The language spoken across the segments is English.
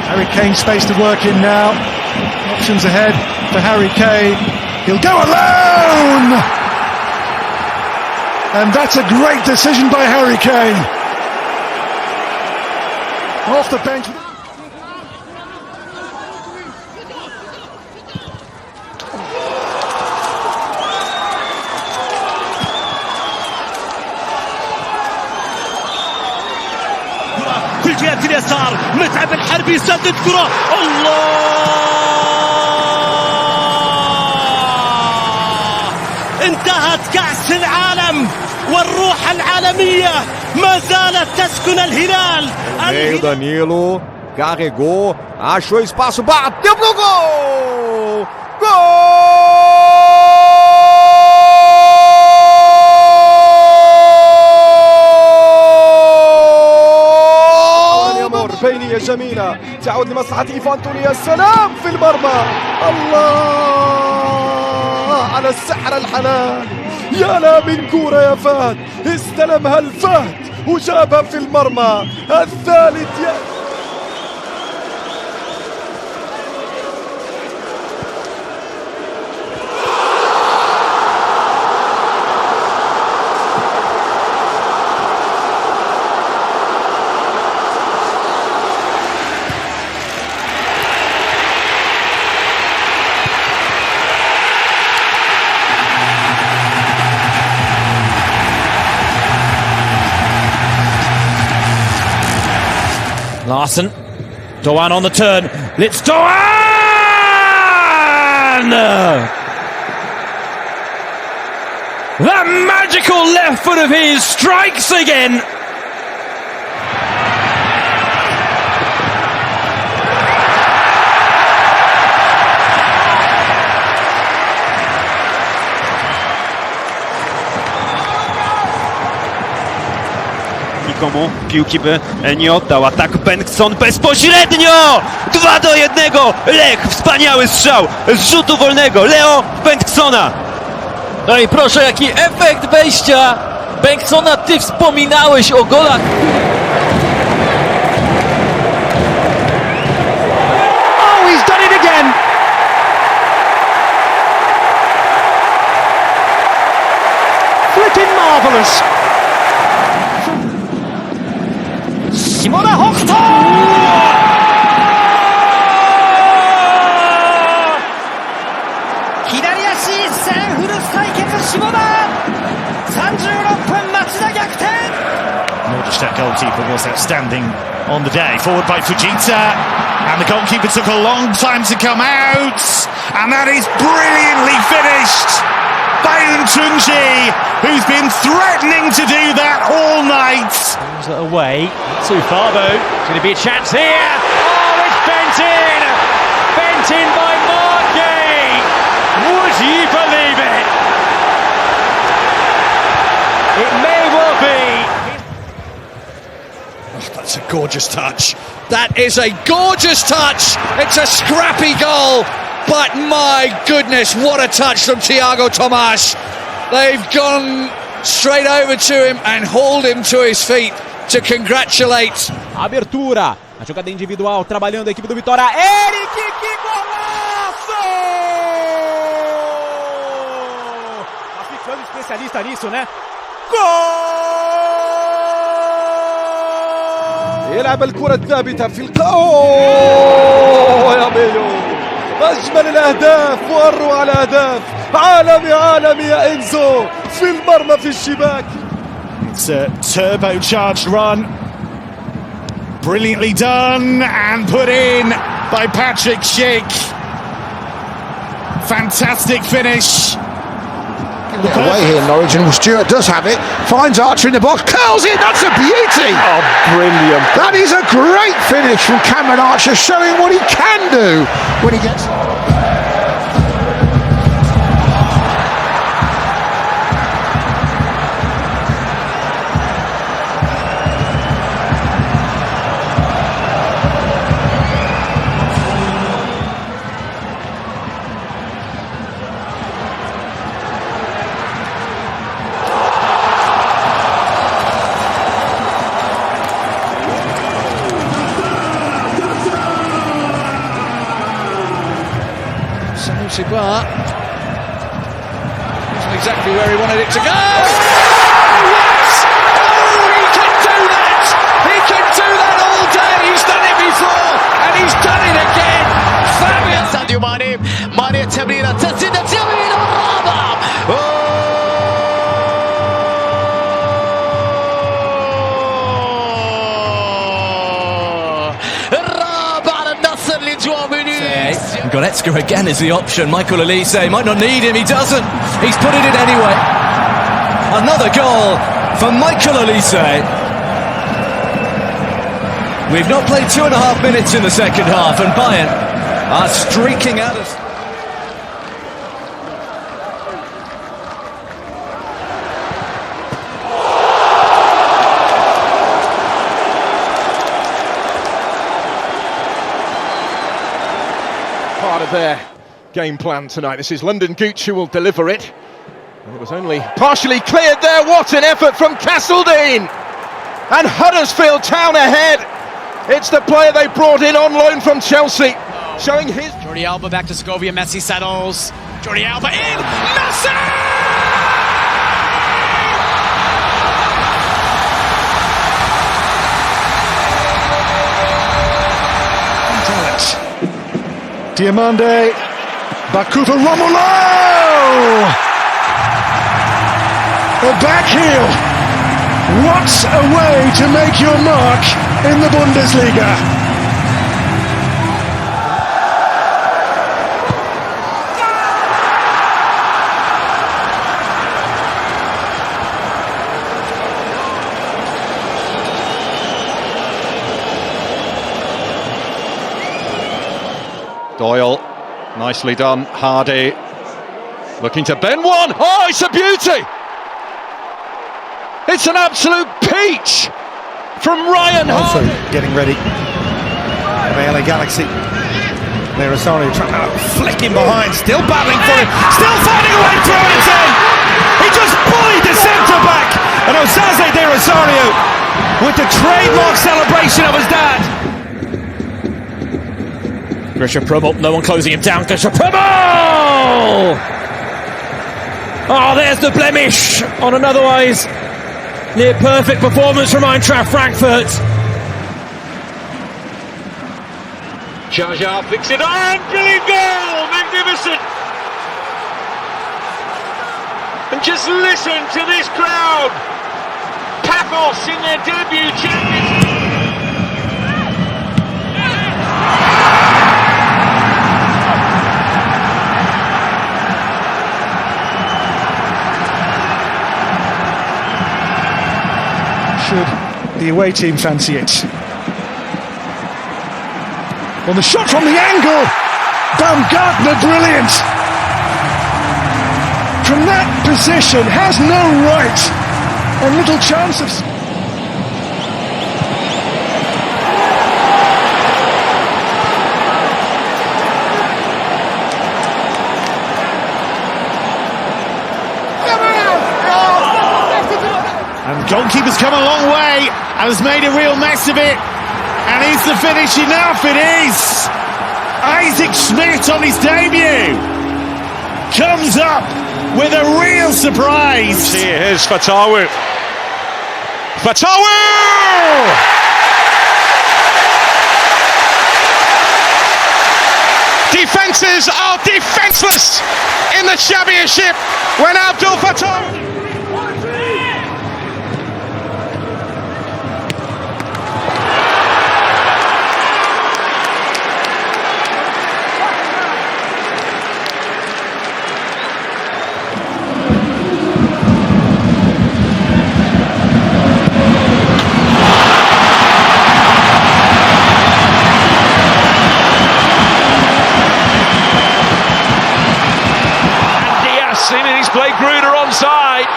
Harry Kane space to work in now. Options ahead for Harry Kane. He'll go alone! And that's a great decision by Harry Kane. Off the bench. في الجهة اليسار متعب الحربي يسدد كرة الله انتهت كأس العالم والروح العالمية ما زالت تسكن الهلال. Meio Danilo carregou, achou espaço, bateu pro gol! بينية جميلة تعود لمصلحته فانتوني. يا سلام في المرمى، الله على السحر الحلال. يا لا من كورة يا فهد، استلمها الفهد وجابها في المرمى الثالث. Larson, Doué on the turn. It's Doué! That magical left foot of his strikes again. Nikomu piłki by nie oddał. Atak Bengtson bezpośrednio! 2-1. Lech, wspaniały strzał z rzutu wolnego. Leo Bengtsona. No i proszę, jaki efekt wejścia Bengtsona. Ty wspominałeś o golach. Oh, he's done it again! Flipping marvellous! Simona Hochto! Nordic goalkeeper was outstanding on the day. Forward by Fujita, and the goalkeeper took a long time to come out, and that is brilliantly finished by Untunji, who's been threatening to do that all night. Away, too far though. It's going to be a chance here. Oh, it's bent in! Bent in by Marquez! Would you believe it? It may well be. Oh, that's a gorgeous touch. That is a gorgeous touch. It's a scrappy goal, but my goodness, what a touch from Thiago Tomas. They've gone straight over to him and hauled him to his feet to congratulate. Abertura, a jogada individual, trabalhando a equipe do Vitória. Eric, que golaço! Tá ficando especialista nisso, né? جول! يلعب الكرة الثابتة في يا ميلو، أجمل الأهداف وأروع الأهداف. عالمي يا إنزو في المرمى في الشباك. It's a turbocharged run. Brilliantly done and put in by Patrick Schick. Fantastic finish. Away here, Norwich, and Stewart does have it. Finds Archer in the box, curls it. That's a beauty. Oh, brilliant! That is a great finish from Cameron Archer, showing what he can do when he gets. Messi, but wasn't exactly where he wanted it to go. Oh, yes! Oh, he can do that! He can do that all day. He's done it before, and he's done it again. Fabulous. ساديو ماني التمريرة تسديد الجميل الرابع. Goretzka again is the option. Michael Olise might not need him, he doesn't. He's put it in anyway. Another goal for Michael Olise. We've not played 2.5 minutes in the second half, and Bayern are streaking out of... Part of their game plan tonight. This is London Gooch who will deliver it. And it was only partially cleared there. What an effort from Castledine! And Huddersfield Town ahead. It's the player they brought in on loan from Chelsea, showing his... Jordi Alba back to Segovia, Messi settles. Jordi Alba in! Messi! Diamande, Bakuta Romulo! A back heel! What a way to make your mark in the Bundesliga! Doyle, nicely done. Hardy, looking to bend one. Oh, it's a beauty! It's an absolute peach from Ryan Also Hardy. getting ready. The LA Galaxy. There Rosario trying to flick him behind, still battling for it, still finding a way through, and it's in! He just bullied the centre back, and Osaze de Rosario with the trademark celebration of his dad. Grisha Prummel, no one closing him down. Grisha Prummel! Oh, there's the blemish on an otherwise near perfect performance from Eintracht Frankfurt. Jaja picks it on, brilliant goal, magnificent. And just listen to this crowd. Paphos in their debut Champions. Should the away team fancy it? Well, the shot from the angle, Baumgartner, brilliant. From that position, has no right, and little chance of... And the goalkeeper's come a long way and has made a real mess of it. And is the finish enough? It is! Isaac Schmidt on his debut comes up with a real surprise. Here's Fatawu. Fatawu! Defences are defenceless in the championship when Abdul Fatawu... He's played Gruder onside.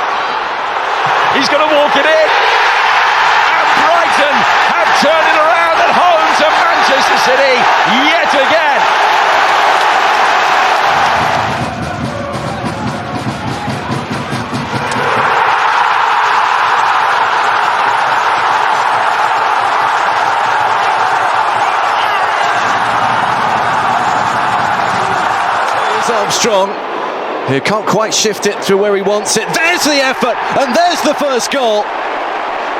Armstrong, who can't quite shift it through where he wants it. There's the effort, and there's the first goal.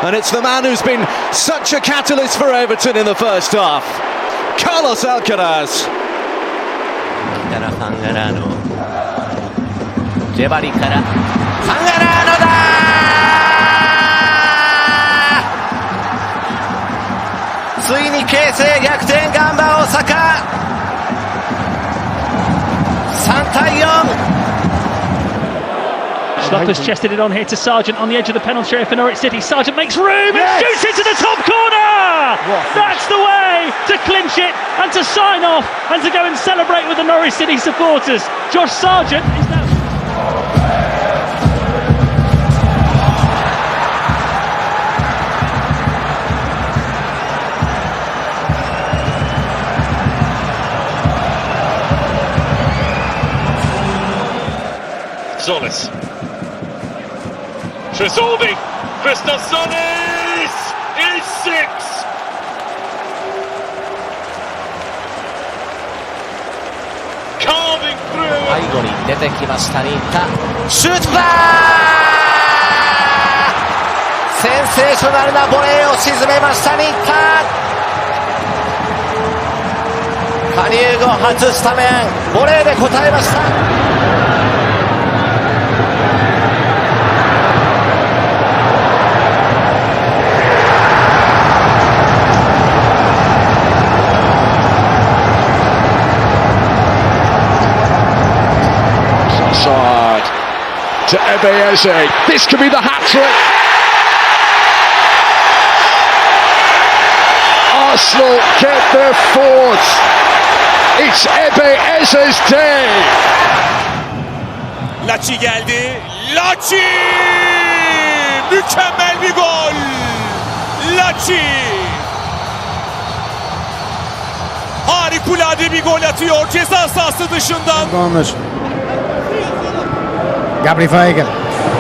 And it's the man who's been such a catalyst for Everton in the first half, Carlos Alcaraz. Schluppers chested it on here to Sargent on the edge of the penalty area for Norwich City. Sargent makes room and shoots into the top corner! That's the way to clinch it and to sign off and to go and celebrate with the Norwich City supporters. Josh Sargent is now... Solis. Tresoldi. Christos Solis is 6. Carving through. 背後に出てきました新田。シュートだー！センセーショナルなボレーを沈めました新田。加入後初スタメン、ボレーで応えました。Side to Eze. This could be the hat-trick. Arsenal get their fourth. It's Eze's day. Laci geldi. Laci! Mükemmel bir gol. Laci! Harikulade bir gol atıyor ceza sahası dışından. Gabri Veiga,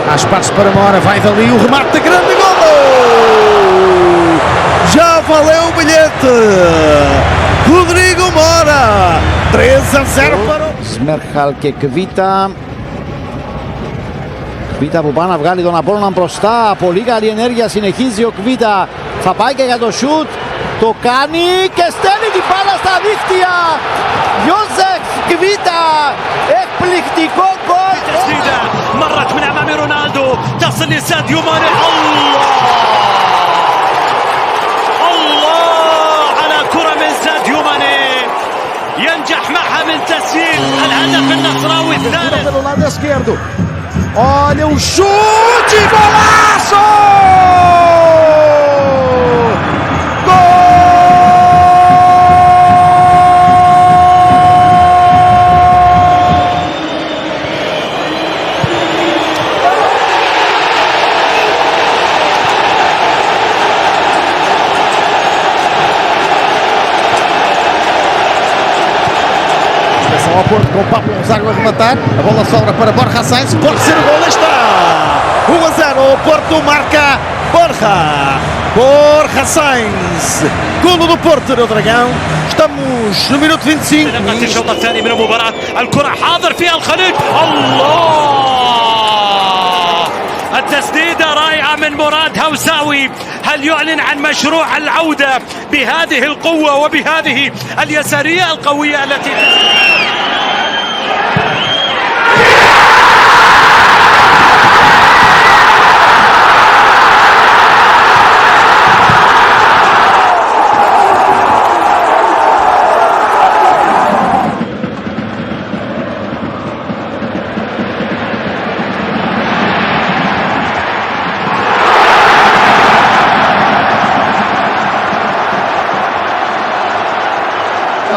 há espaço para Mora, vai dali o remate de grande golo! Já valeu o bilhete! Rodrigo Mora, 3-0 para ο Σμέρχαλ και Κβίτα. Κβίτα που πάει να βγάλει τον Απόλλωνα μπροστά, πολύ καλή ενέργεια, συνεχίζει ο Κβίτα, θα πάει και για το σουτ, το κάνει και στέλνει την μπάλα στα δίχτυα! Ιώσεφ Κβίτα, εκπληκτικό γκολ! تسديدة مرت من أمام رونالدو تصل لساديو ماني. الله على كرة من ساديو ماني ينجح معها من تسجيل الهدف النصراوي الثالث. Pelo lado esquerdo, olha o chute, golaço! Ao Porto com o Pablo Gonzaga a rematar, a bola sobra para Borja Sainz, pode ser o gol, está! 1-0, o Porto marca Borja Sainz, golo do Porto no Dragão, estamos no minuto 25. بدأت الشوط الثاني من المباراة، الكرة حاضر فيها الخليج، الله! التسديدة رائعة من مراد هوساوي، هل يعلن عن مشروع العودة بهذه القوة وبهذه اليسارية القوية التي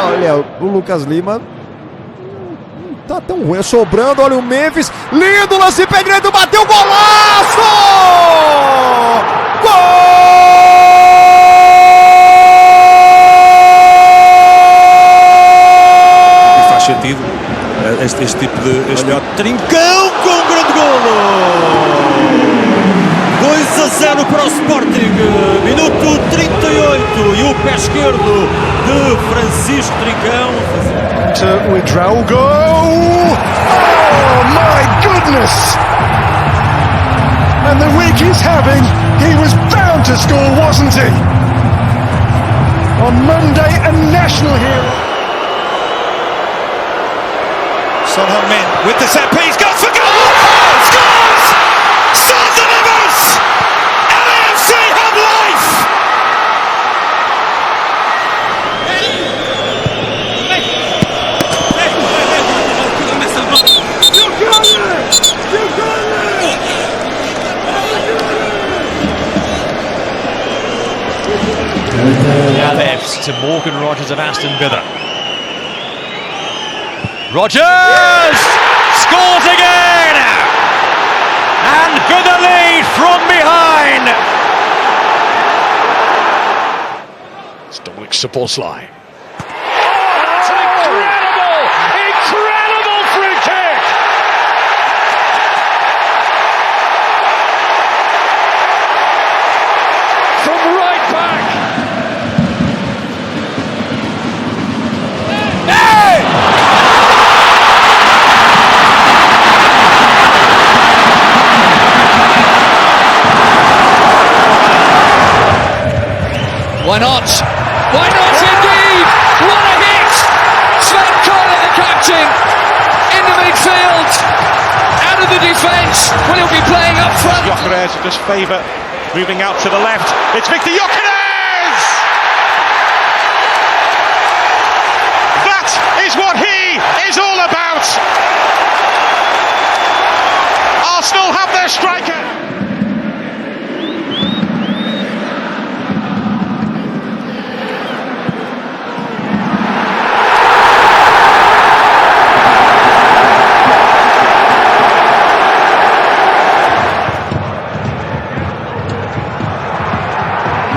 Olha, o Lucas Lima não tá tão ruim, sobrando, olha o Memphis, lindo lance pé direito, bateu, golaço! Gol! Faz sentido este tipo de... Olha o trincão com um grande golo! 2-0 para o Sporting, minuto 38 e o pé esquerdo de Francisco Trincão. to Ouedraogo. Oh my goodness! And the week he's having, he was bound to score, wasn't he? On Monday, a national hero. Son Heung-min with the set piece, goes for goal! Scores! Son delivers! LAFC have life! Alvarez to Morgan Rogers of Aston Villa. Rogers scores again, and Villa lead from behind. It's Dominic Szoboszlai. That's an incredible free kick! From right back. Why not? Why not indeed? What a hit! Sven Kohler, the captain, in the midfield, out of the defence, when he'll be playing up front. Gyökeres just favour moving out to the left. It's Victor Gyökeres! That is what he is all about! Arsenal have their striker!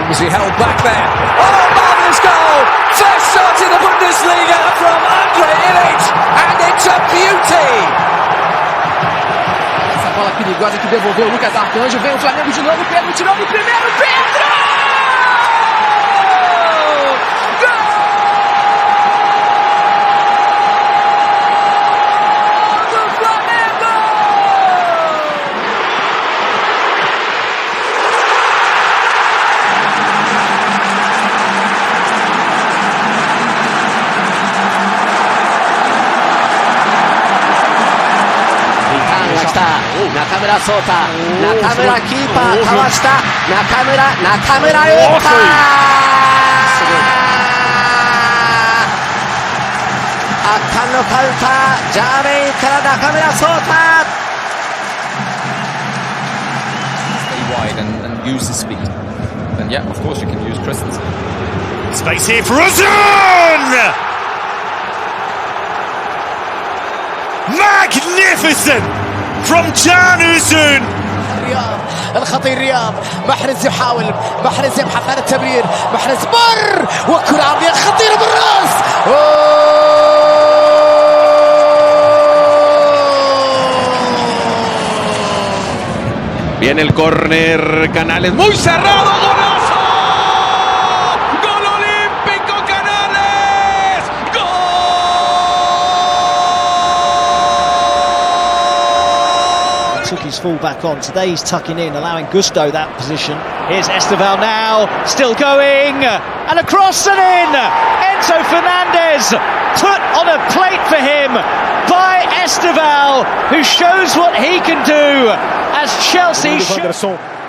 Was he held back there? Oh, marvellous goal! First shot in the Bundesliga from Andre Illich, and it's a beauty! Essa bola perigosa que devolveu o Lucas Arcanjo, vem o Flamengo de novo, Pedro tirou no primeiro, Pedro! Nakamura solta, Nakamura keeper, Kawashita, Nakamura打圧巻のカウンター、ジャーメインから中村颯太。 Stay wide and use the speed. Then yeah, of course you can use Christensen. Space here for Uzun! Magnificent from Can Uzun! الخطير رياض، محرز يحاول، محرز يبحث عن التمرير، محرز مر وكرة عرضية خطيرة بالراس. Viene el córner, Canales muy cerrado, golazo. Gol olímpico, Canales. Took his full back on. Today he's tucking in, allowing Gusto that position. Here's Esteval now, still going, and across and in. Enzo Fernandez put on a plate for him by Esteval, who shows what he can do as Chelsea.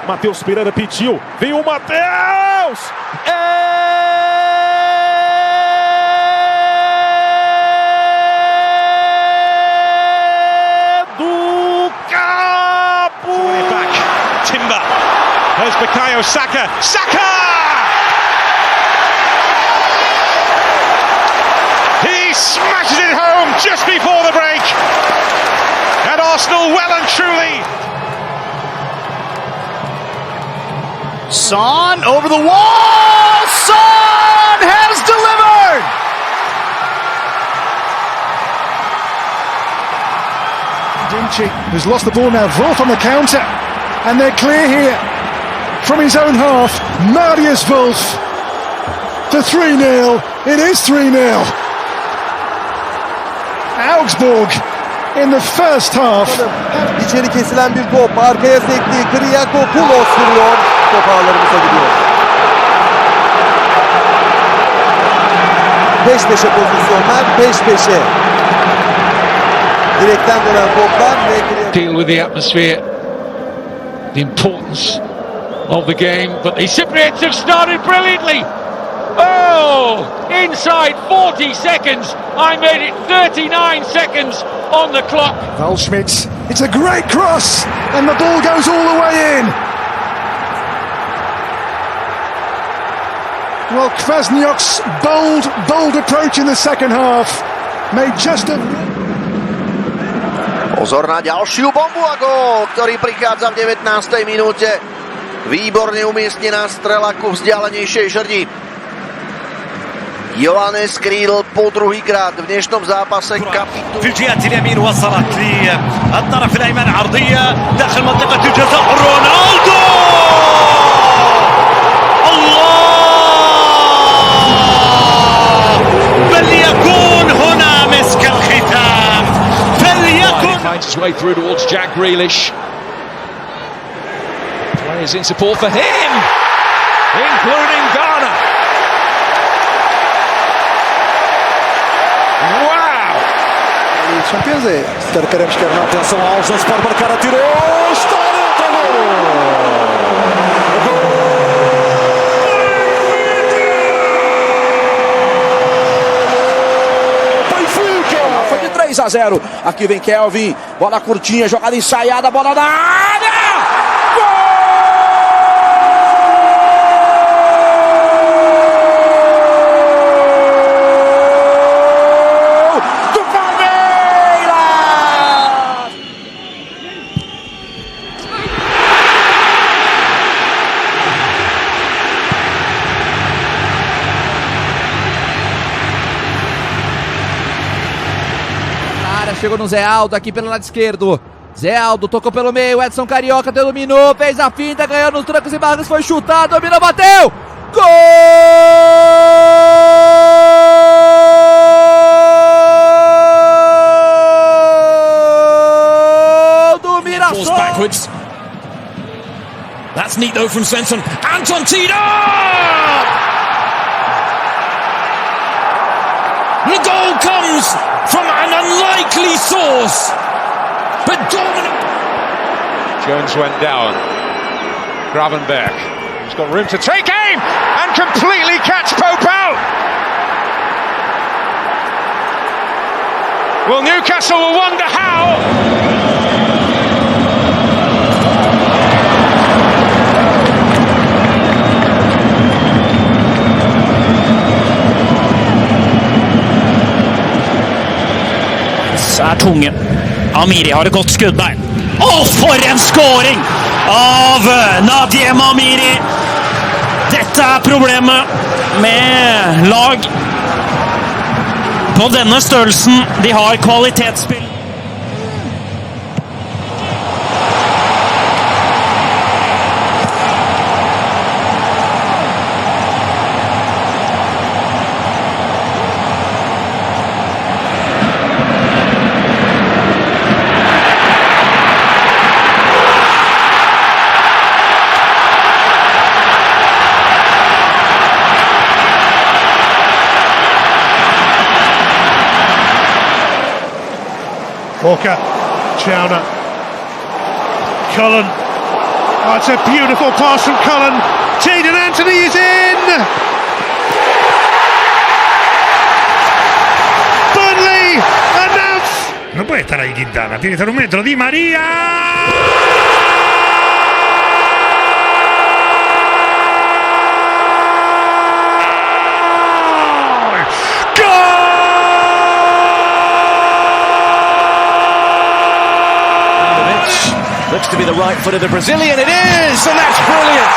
Matheus Pereira pediu, vem o Matheus! Timber. There's Bukayo Saka. Saka! He smashes it home just before the break. And Arsenal well and truly. Son over the wall! Son has delivered! Dinci has lost the ball now. Wolf on the counter. And they're clear here from his own half. Marius Wolf for 3-0. It is 3-0. Augsburg in the first half. İçeri kesilen bir top. Arkaya sekti. Kriakopoulos vuruyor. Top ağlarımıza gidiyor. Peş peşe pozisyonlar. Peş peşe. Direkten dönen toplar. Deal with the atmosphere, the importance of the game, but the Cypriots have started brilliantly. Oh, inside 40 seconds. I made it 39 seconds on the clock. Waldschmidt, it's a great cross, and the ball goes all the way in. Well, Kwasniok's bold approach in the second half made just a... Pozor na ďalšiu bombu a gól, ktorý prichádza v 19. minúte. Výborne umiestnená strela ku vzdialenejšej žrdi. Johannes krídl po druhýkrát v dnešnom zápase kapitulu. في الجهة اليمين وصلت للطرف الأيمن عرضية داخل منطقة الجزاء رونالدو. الله بل يكون هنا مسك الختام. فليكن. He finds his way through towards Jack Grealish. Players in support for him, including Ghana. Champions e queremos quer não. Atenção aos lances para marcar, atirou, está dentro, Foi de 3-0. Aqui vem Kelvin, bola curtinha, jogada ensaiada, bola na área. Chegou no Zé Aldo aqui pelo lado esquerdo. Zé Aldo tocou pelo meio. Edson Carioca dominou. Fez a finta. Ganhou nos trancos e barrancos. Foi chutar. Dominou. Bateu. Gol do Mirassol. Backwards. That's neat though from Svensson. Anton Tida! The goal comes from an unlikely source, but dominant. Jones went down. Gravenberg, he's got room to take aim and completely catch Pope out. Well, Newcastle will wonder how. Er tunge. Amiri har et godt skuddbein. Å, for en skåring av Nadiem Amiri! Dette er problemet med lag på denne størrelsen. De har kvalitetsspill. Walker, Chowner, Cullen. Oh, it's a beautiful pass from Cullen. Jaden Anthony is in! Burnley announce! No puede estar ahí Quintana, tiene que estar un metro. Di María. Looks to be the right foot of the Brazilian. It is, and that's brilliant.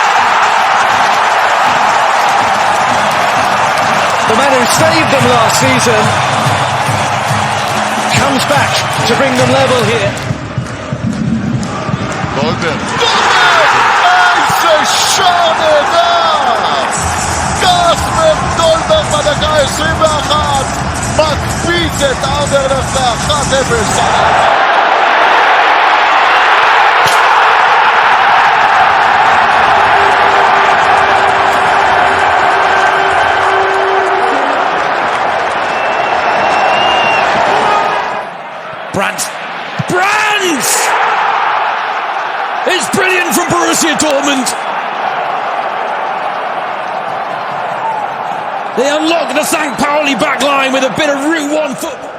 The man who saved them last season comes back to bring them level here. Golden. איזה שער נהדר! קסם דולברג בדקה 21 מקפיץ Vincent aldırırsa Kazepirsan. Brandt! It's brilliant from Borussia Dortmund. They unlock the St. Pauli backline with a bit of Route 1 football.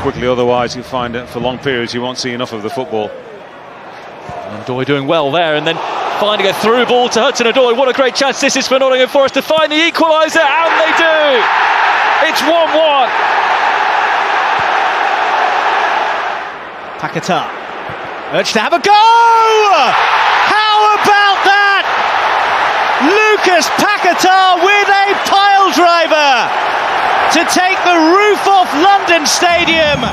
Quickly, otherwise you find it for long periods you won't see enough of the football. And Doue doing well there, and then finding a through ball to Hudson-Odoi. What a great chance this is for Nottingham Forest to find the equaliser, and they do! It's 1-1. Paquetá, urged to have a go! How about that? Lucas Paquetá with a pile driver to take the roof off London Stadium.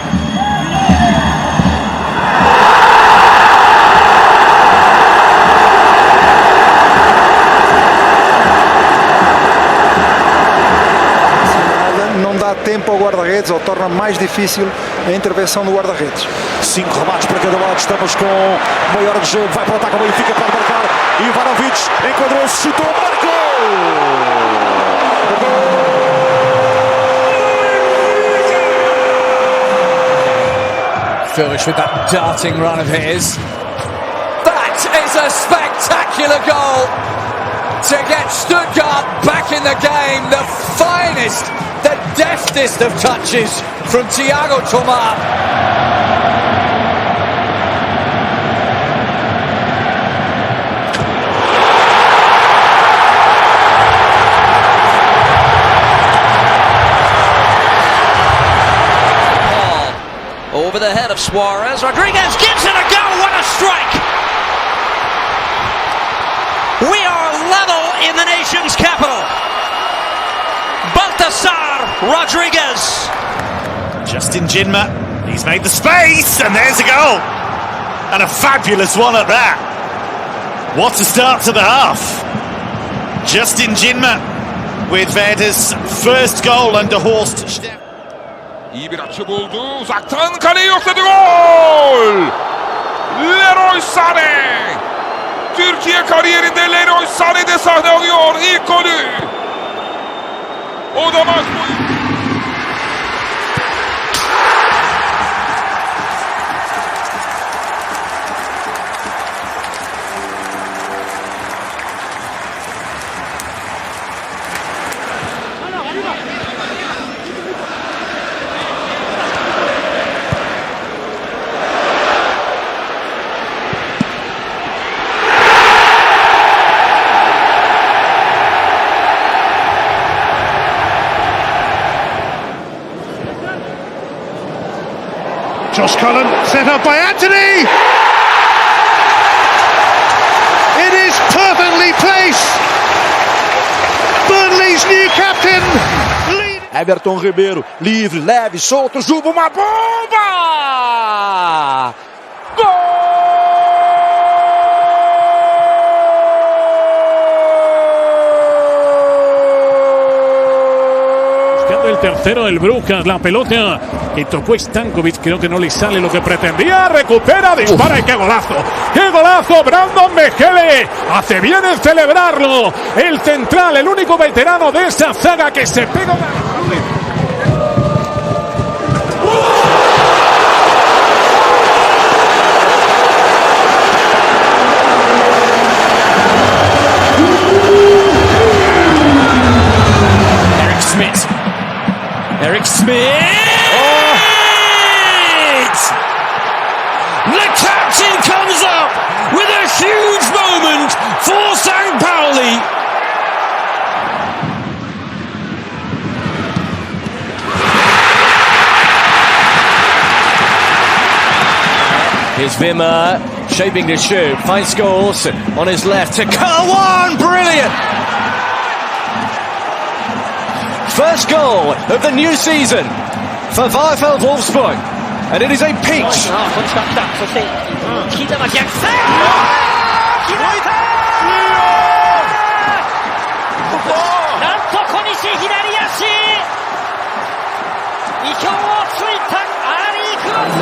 Não dá tempo ao guarda-redes, ou torna mais difícil a intervenção do guarda-redes. 5 remates para cada lado, estamos com o maior de jogo, vai para o ataque, o Benfica pode marcar, e Ivanovic enquadrou-se, chutou, marcou! Furish with that darting run of his. That is a spectacular goal to get Stuttgart back in the game. The finest, the deftest of touches from Thiago Thomas. Over the head of Suarez. Rodriguez gives it a go. What a strike! We are level in the nation's capital. Baltasar Rodriguez. Justin Jinma, he's made the space, and there's a goal. And a fabulous one at that. What a start to the half. Justin Jinma with Verde's first goal under Horst Steffen. İyi bir açı buldu. Uzaktan kaleyi yokladı. Gol! Leroy Sané! Türkiye kariyerinde Leroy Sané'de sahne alıyor ilk golü. O da maç boyu. Josh Cullen set up by Anthony. It is perfectly placed. Burnley's new captain. Everton Ribeiro, livre, leve, solto, Juba, uma bomba! El tercero del Brujas, la pelota que tocó Stankovic, creo que no le sale lo que pretendía, recupera, dispara y qué golazo, Brandon Mejele, hace bien en celebrarlo, el central, el único veterano de esa saga que se pega una... Eric Smith! Oh. The captain comes up with a huge moment for St. Pauli. Here's Wimmer shaping to shoot, finds Scholes on his left to Kawan, brilliant! First goal of the new season for VfL Wolfsburg. and it is a peach. こっち勝った。そして木田は逆転。決まった。なんと小西左足。意表をついたアーリークロス。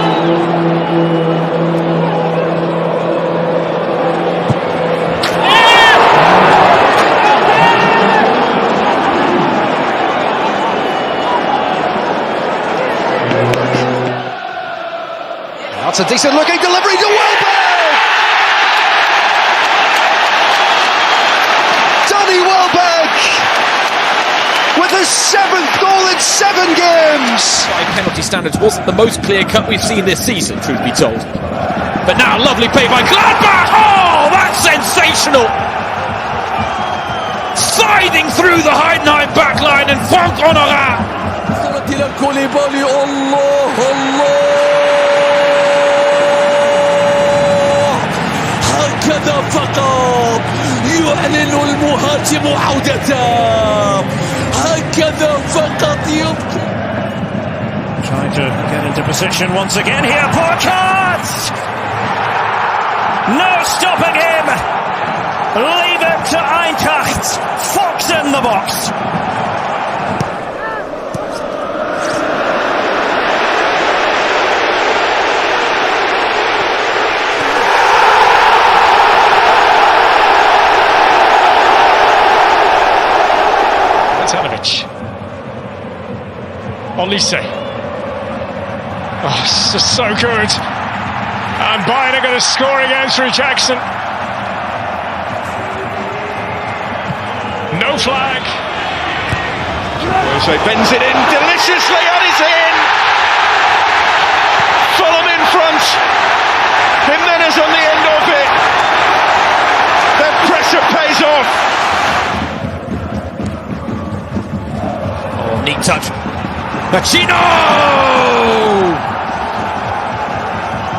That's a decent looking delivery to Welbeck! Danny Welbeck with his 7th goal in 7 games! By penalty standards wasn't the most clear cut we've seen this season, truth be told. But now, lovely play by Gladbach! Oh, that's sensational! Sliding through the Heidenheim backline and Franck Honorat! هكذا فقط يعلن المهاجم عودته هكذا فقط يمكن. Trying to get into position once again here, Portugal! No stopping him! Leave it to Eintracht! Fox in the box! Olise. Oh, this is so good. And Bayern are going to score again through Jackson. No flag. So he bends it in deliciously and it's in. Fulham in front. Jimenez on the end of it. Their pressure pays off. Oh, neat touch. Pacino!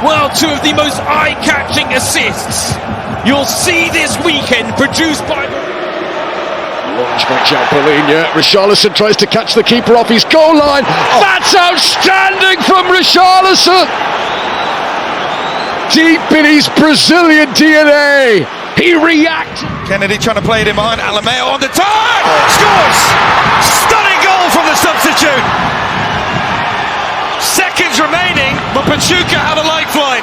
Well, two of the most eye-catching assists you'll see this weekend produced by... Launch back out Bellingham. Richarlison tries to catch the keeper off his goal line. Oh. That's outstanding from Richarlison! Deep in his Brazilian DNA, he reacted. Kennedy trying to play it in behind. Alameo on the turn! Scores! Stunning goal from the substitute! Seconds remaining, but Pachuca have a lifeline.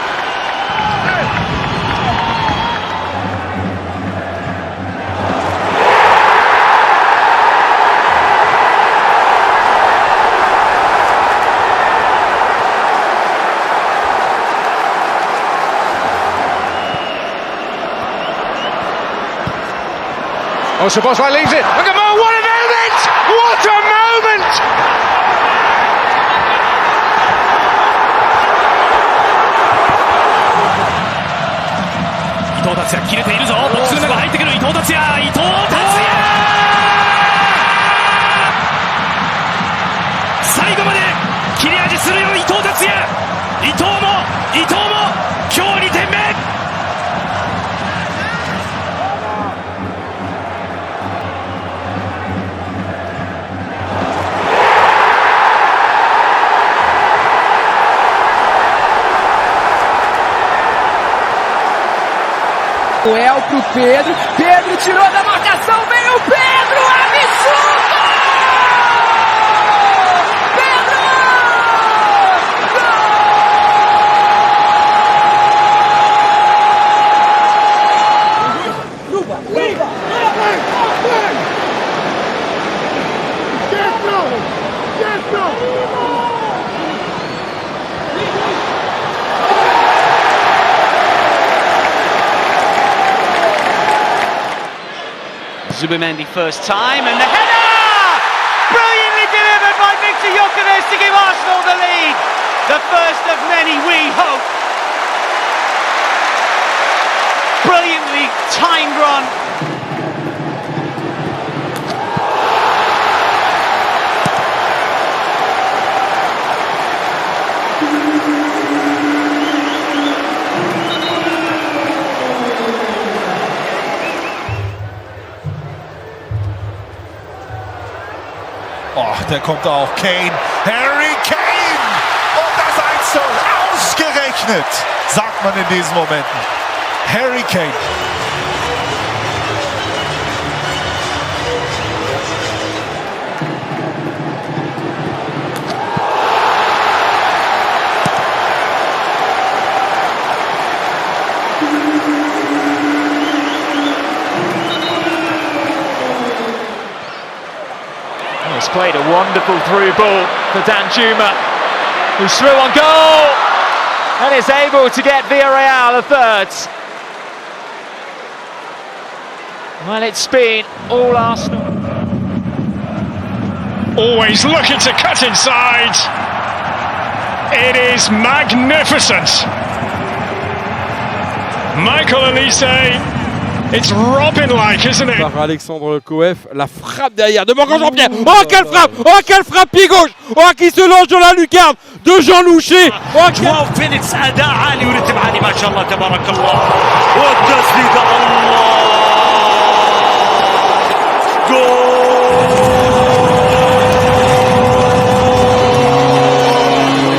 Oh, Szoboszlai leaves it. Look at Mo, what a moment! What a moment! 伊藤達也切れているぞ。ボックスの中入ってくる伊藤達也。伊藤達也。最後まで切れ味するよ伊藤達也。伊藤も今日2点目。Noel pro Pedro, Pedro tirou da marcação, veio o Pedro, absurdo! Pedro! Zubimendi first time, and the header! Brilliantly delivered by Victor Gyökeres to give Arsenal the lead. The first of many, we hope. Brilliantly timed run. Oh, där kommt auch Kane. Harry Kane! Und das 1:0. gerechnet, sagt man in diesen Momenten. Harry Kane. He's played a wonderful through ball for Danjuma, who's through on goal and is able to get Villarreal a third. Well, it's been all Arsenal. Always looking to cut inside. It is magnificent. Michael Elise. It's Robin-like, isn't it? Par Alexandre Coef, la frappe derrière de Morgan Jean-Pierre. Oh quelle frappe! Oh quelle frappe pied gauche! Oh qui se lance dans la lucarne de Jean Loucher. Oh 12 minutes اداء عالي ورتب عالي ما شاء الله تبارك الله. والتسديده الله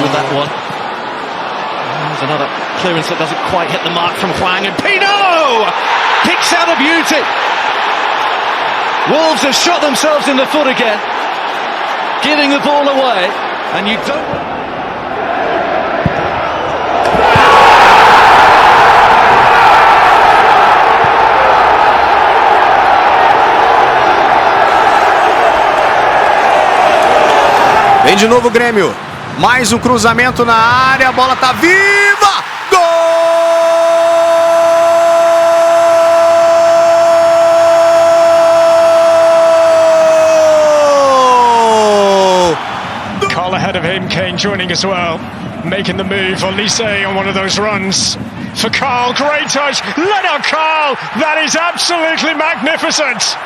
with that one. There's another clearance that doesn't quite hit the mark from Hwang, and Pino kicks out a beauty. Wolves have shot themselves in the foot again, giving the ball away, and you don't. Vem de novo o Grêmio. Mais um cruzamento na área, a bola tá viva! Gol! Carl ahead of him, Kane joining as well, making the move. Elise on one of those runs for Carl. Great touch. Let out Carl. That is absolutely magnificent.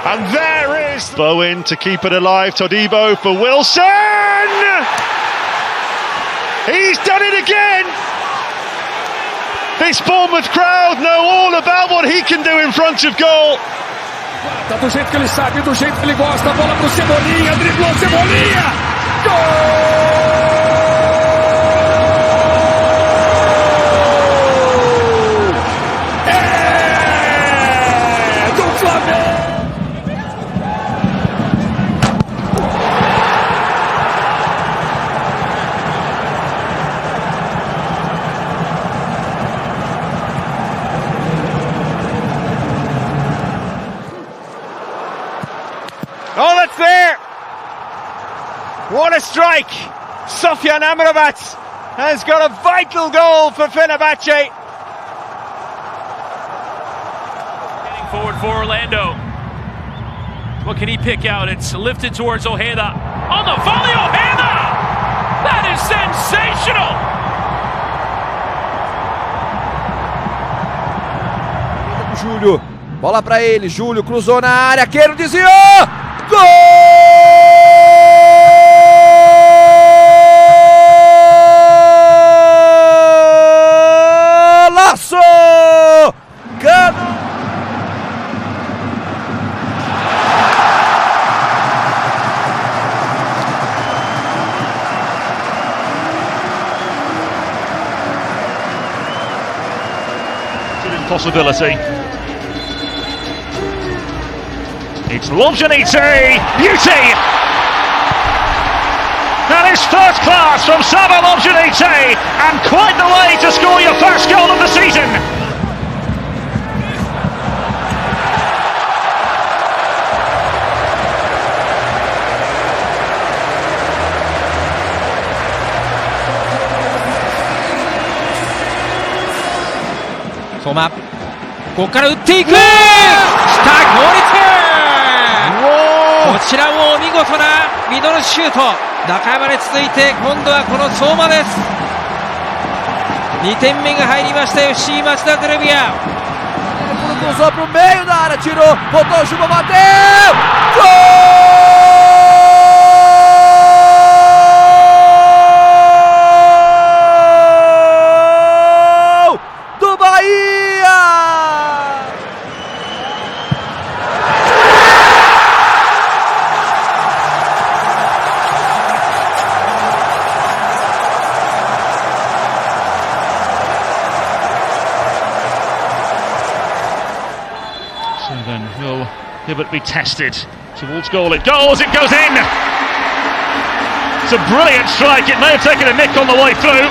And there is Bowen to keep it alive. Todibo for Wilson. He's done it again. This Bournemouth crowd know all about what he can do in front of goal. Tá do jeito que ele sabe, do jeito que ele gosta. Bola pro Cebolinha, driblou Cebolinha. Gol! É do Flamengo. Oh, that's there! What a strike! Sofyan Amrabat has got a vital goal for Fenerbahce. Getting forward for Orlando. What can he pick out? It's lifted towards Ojeda. On the volley, Ojeda! That is sensational! Júlio, bola pra ele, Júlio cruzou na área, Queiro desviou! Golaço! Possibility. It's Lobjanite, beauty! That is first class from Saba Lobjanite, and quite the way to score your first goal of the season.相馬、ここから打っていく、来た、強烈、こちらも見事なミドルシュート、中山に続いて今度はこの相馬です。2点目が入りました FC 町田ゼルビア。Cruzou pro meio da área, tirou, botou o Juba, bateu! Gol! Do Bahia! but be tested towards goal. It goes in! It's a brilliant strike. It may have taken a nick on the way through.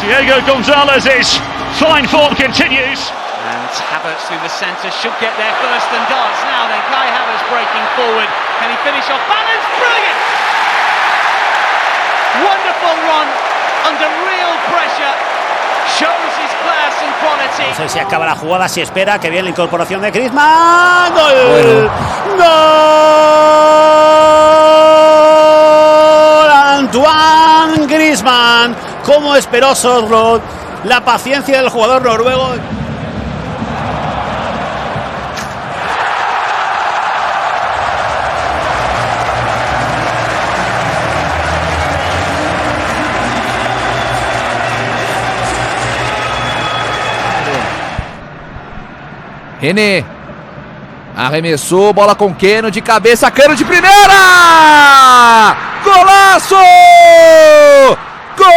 Diego Gonzalez's fine form continues. And Havertz through the centre should get there first and does. Now then, Kai Havertz breaking forward. Can he finish off balance? Brilliant! Wonderful run under real pressure. Shows his class and quality. No sé si acaba la jugada, si espera, que bien la incorporación de Griezmann. ¡Gol! ¡Gol! Antoine Griezmann. Cómo esperó Sørloth la paciencia del jugador noruego. René arremessou, bola com Keno de cabeça, Cano de primeira! Golaço! Gol!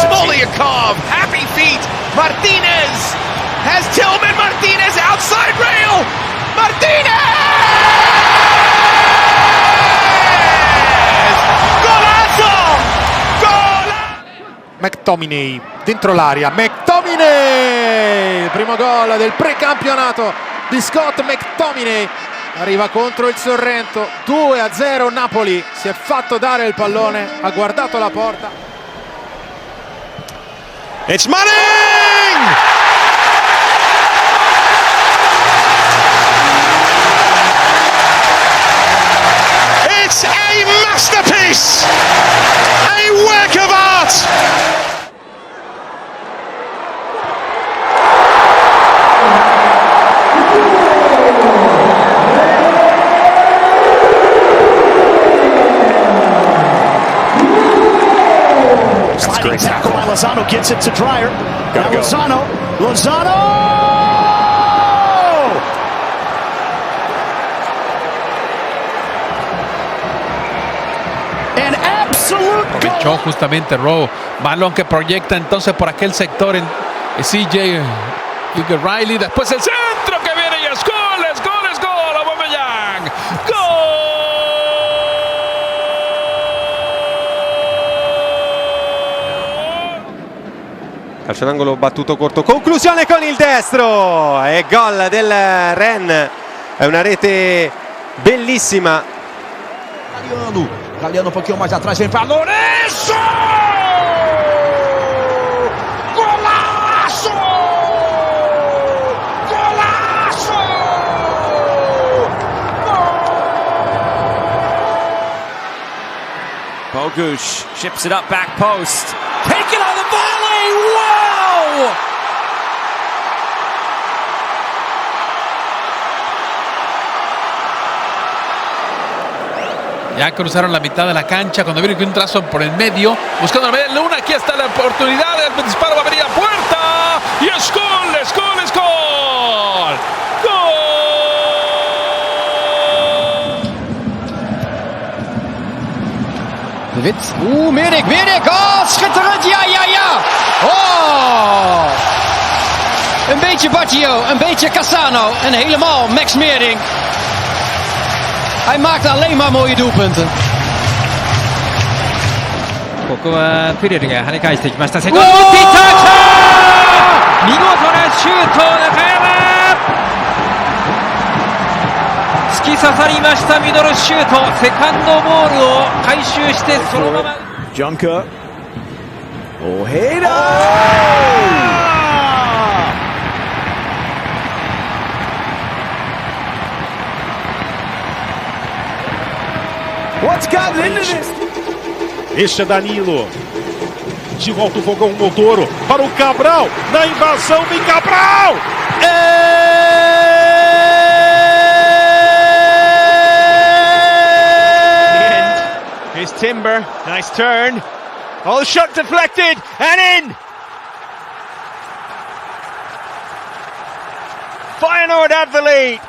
Smoliakov, happy feet, Martinez has Tillman, Martinez outside rail, Martinez! McTominay dentro l'aria, McTominay, il primo gol del precampionato di Scott McTominay, arriva contro il Sorrento, 2-0 Napoli, si è fatto dare il pallone, ha guardato la porta. It's Manning! It's a masterpiece! A work of art! Great tackle by Lozano, gets it to Dreyer. Now Lozano. An absolute aprovechó justamente Rowe, balón que proyecta entonces por aquel sector en CJ Riley, después el centro que viene y es gol, Aubameyang, gol. Calcio d'angolo battuto corto, conclusione con il destro e gol del Ren, è una rete bellissima. Galeano um pouquinho mais atrás, vem para Lourenço! Golaço! Golaço! Bogusz chips it up back post. Taken on the volley! Wow! Ya cruzaron la mitad de la cancha cuando viene un trazo por el medio, buscando la media luna. Aquí está la oportunidad, el disparo va a venir a puerta y es gol. De Wit. Meerdijk. Oh, schitterend. Ja. Oh. Een beetje Baggio, een beetje Cassano en helemaal Max Meerdijk. Hij maakt alleen maar mooie doelpunten. ここはペレルが跳ね返してきました。セカンド持っていった。見事なシュート、中山。突き刺さりましたミドルシュート。セカンドボールを回収してそのまま。Junker. Ojeda! What's gotten into this? Este é Danilo. De volta o fogão Montoro para o Cabral. Na invasão vem Cabral. Here's Timber, nice turn. Oh, shot deflected and in. Feyenoord have the lead.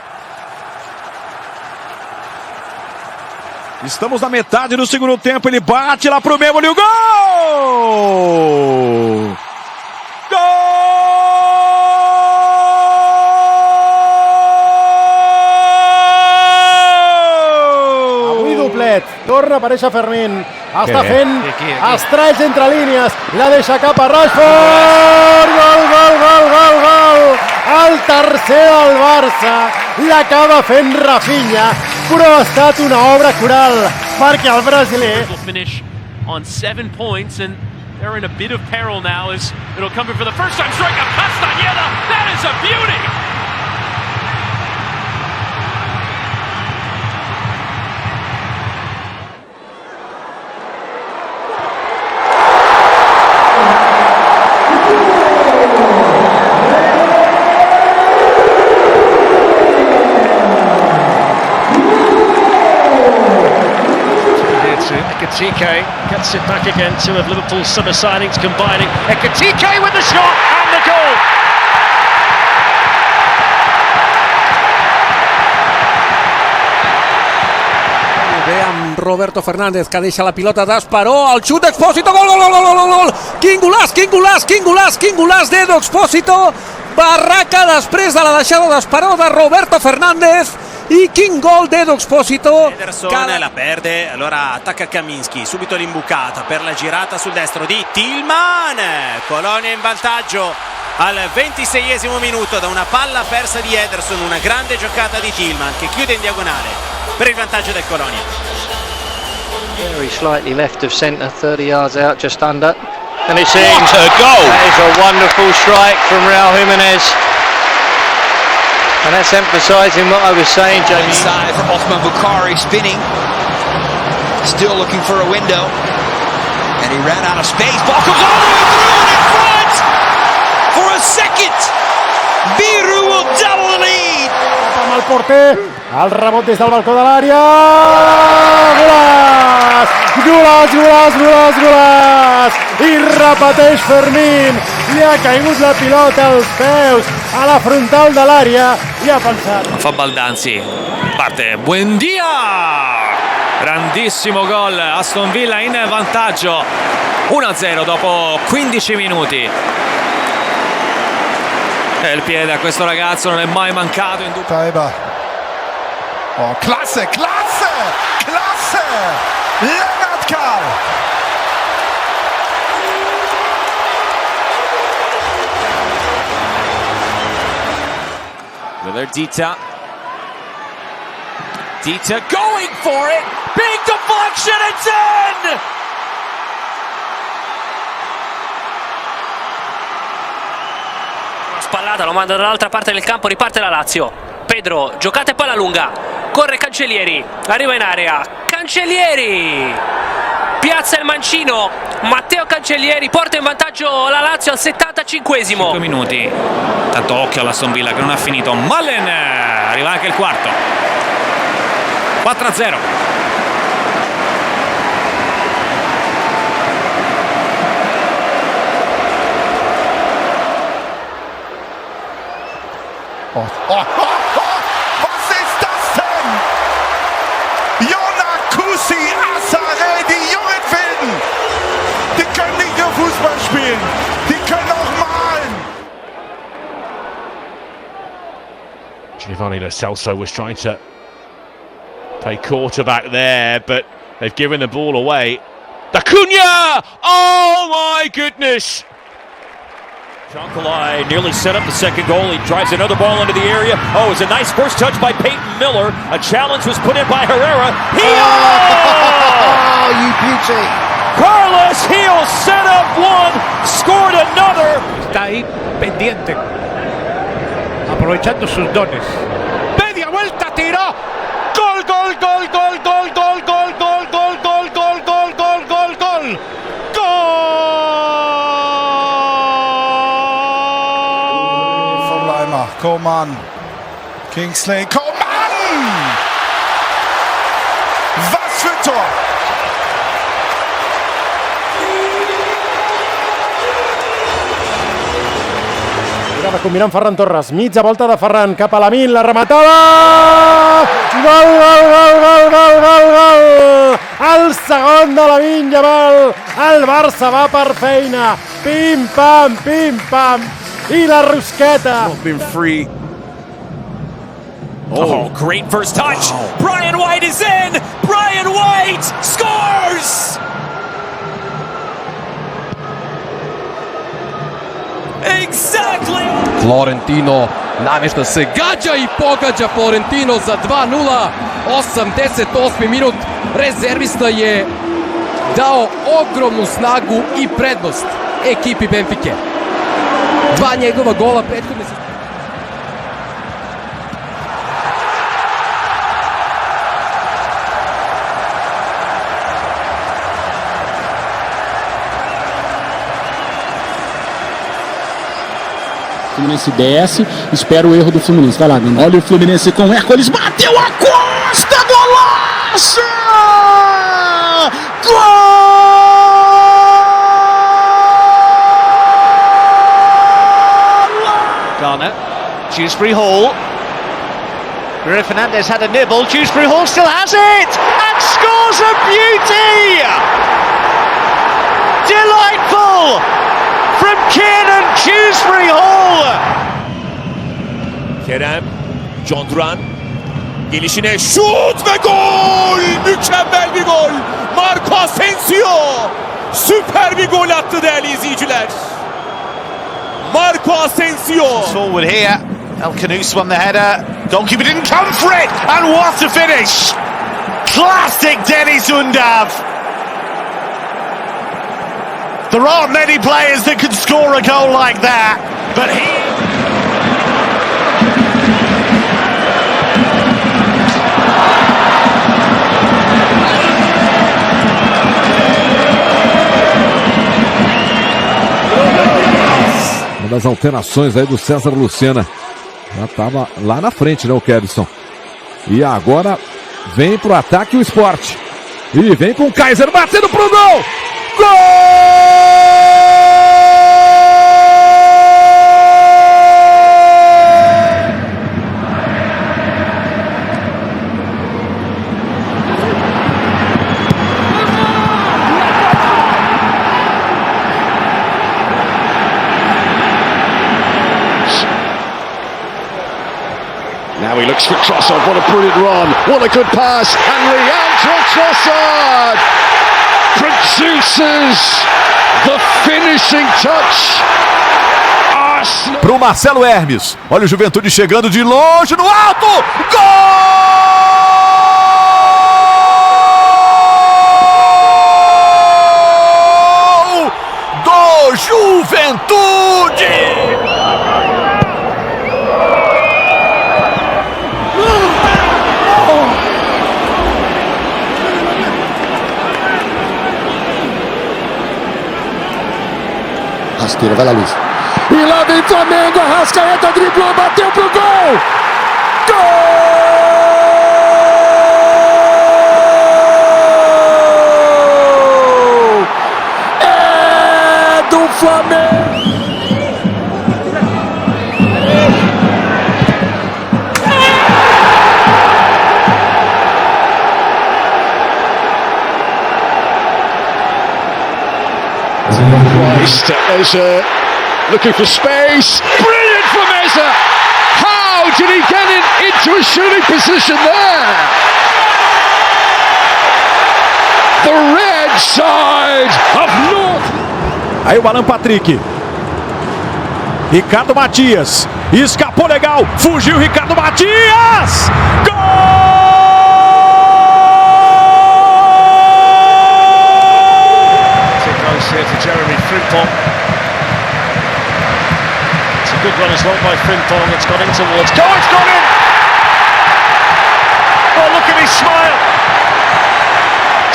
Estamos na metade do segundo tempo, ele bate lá pro meio, olha o gol! Gol! dret. Torna a aparèixer Fermín. Està fent estralls entre línies. La deixa cap a Rashford. Gol, gol, gol, gol, gol. El tercer del Barça. L'acaba fent Rafinha. Però ha estat una obra coral perquè el brasiler... Finish on 7 points and they're in a bit of peril now as it'll come in for the first time. Strike a Castañeda. That is a beauty. Ekitike gets it back again. Two of Liverpool's summer signings combining. Ekitike with the shot and the goal. Amb Roberto Fernández que deixa la pilota d'Esperó, el xut d'Expósito, gol, gol, gol, gol, gol, gol, quin golàs, quin golàs, quin golàs, quin golàs d'Edo Expósito, barraca després de la deixada d'Esperó de Roberto Fernández e quin gol d'Edo Expósito. Ederson la perde, allora attacca Kaminski, subito l'imbucata per la girata sul destro di Tillman, Colonia in vantaggio al 26esimo minuto da una palla persa di Ederson, una grande giocata di Tillman che chiude in diagonale per il vantaggio del Colonia. Very slightly left of centre, 30 yards out, just under. And it's in. What a goal! That is a wonderful strike from Raul Jimenez. And that's emphasising what I was saying, Jamie. Inside for Osman Bukhari, spinning. Still looking for a window. And he ran out of space. Ball comes all the way through and in front! For a second! Biru will double the lead! Amb el porter, el rebot des del balcó de l'àrea. Golaç! Golaç, golaç, golaç, golaç! I repeteix Fermín. Li ha caigut la pilota als peus, a la frontal de l'àrea, i ha pensat. Fa Baldanzi, parte, Buendia! Grandissimo gol, Aston Villa in vantaggio, 1-0 dopo 15 minuti. E il piede a questo ragazzo non è mai mancato in dubbio. Oh, klasse, klasse, klasse! Lennart Karl! Willard Dita. Dita going for it. Big deflection, it's in! Spallata, lo manda dall'altra parte del campo, riparte la Lazio. Pedro, giocate palla lunga. Corre Cancellieri, arriva in area. Cancellieri! Piazza il mancino. Matteo Cancellieri porta in vantaggio la Lazio al 75esimo. 5 minuti. Tanto occhio all'Aston Villa che non ha finito. Malen! Arriva anche il quarto. 4-0. Was ist das denn? Yonakusi Asare, die jungen Wilden, die können nicht nur Fußball spielen, die können auch malen. Giovanni Lo Celso was trying to play quarterback there, but they've given the ball away. Acuna! Oh my goodness! Jonkalai nearly set up the second goal. He drives another ball into the area. Oh, it's a nice first touch by Peyton Miller. A challenge was put in by Herrera. Oh, you beauty! Carlos Heel set up one, scored another. Está ahí pendiente, aprovechando sus dones. Media vuelta, tiró. Gol, gol, gol, gol, gol, gol, gol, gol, gol, gol, gol, gol, gol, gol, gol. Coman, Kingsley, Coman! Was für Tor! Mirava combinant Ferran Torres, mitja volta de Ferran, cap a lamine, la rematada! Gol, gol, gol, gol, gol, gol, gol! El segon de lamine, yamal! El Barça va per feina! Pim-pam, pim-pam! I la rosqueta! Been free. Oh, great first touch! Wow. Brian White is in! Brian and wait! Scores! Exactly! Florentino namješta se gađa i pogađa Florentino za 2-0. 88. minut. Rezervista je dao ogromnu snagu i prednost ekipi Benfike. Dva njegova gola prethodne se... Fluminense desce, espera o erro do Fluminense. Vai lá, Dani. Olha o Fluminense com Hércules, bateu a Costa, golaço! Gol! Garner, Dewsbury Hall. Bruno Fernandes had a nibble. Dewsbury Hall still has it and scores a beauty! Delightful from Kiernan Dewsbury Hall. Kerem, John Duran gelişine şut ve gol! Mükemmel bir gol! Marco Asensio süper bir gol attı değerli izleyiciler. Marco Asensio. Forward here. El Khanous won the header. Goalkeeper didn't come for it. And what a finish! Classic Deniz Undav. There aren't many players that can score a goal like that, but he... Uma das alterações aí do César Lucena. Já estava lá na frente, né, o Kevson. E agora vem pro ataque o Sport. E vem com o Kaiser batendo pro gol! Gol! Now he looks for Trossard, what a brilliant run, what a good pass, and Leandro Trossard produces the finishing touch. Pro Marcelo Hermes, olha o Juventude chegando de longe no alto, gol! Do Juventude! Rasteira, vai lá, Luiz. E lá vem Flamengo, Arrascaeta driblou, bateu pro gol! Gol! É do Flamengo! Meza looking for space. Brilliant from Meza. How did he get into a shooting position there? The red side of North. Aí o Alan Patrick. Ricardo Matias. Escapou legal. Fugiu Ricardo Matias. Gol! Here to Jeremy Frimpong. It's a good run as well by Frimpong. It's gone in towards. Go! It's gone in! Oh, look at his smile!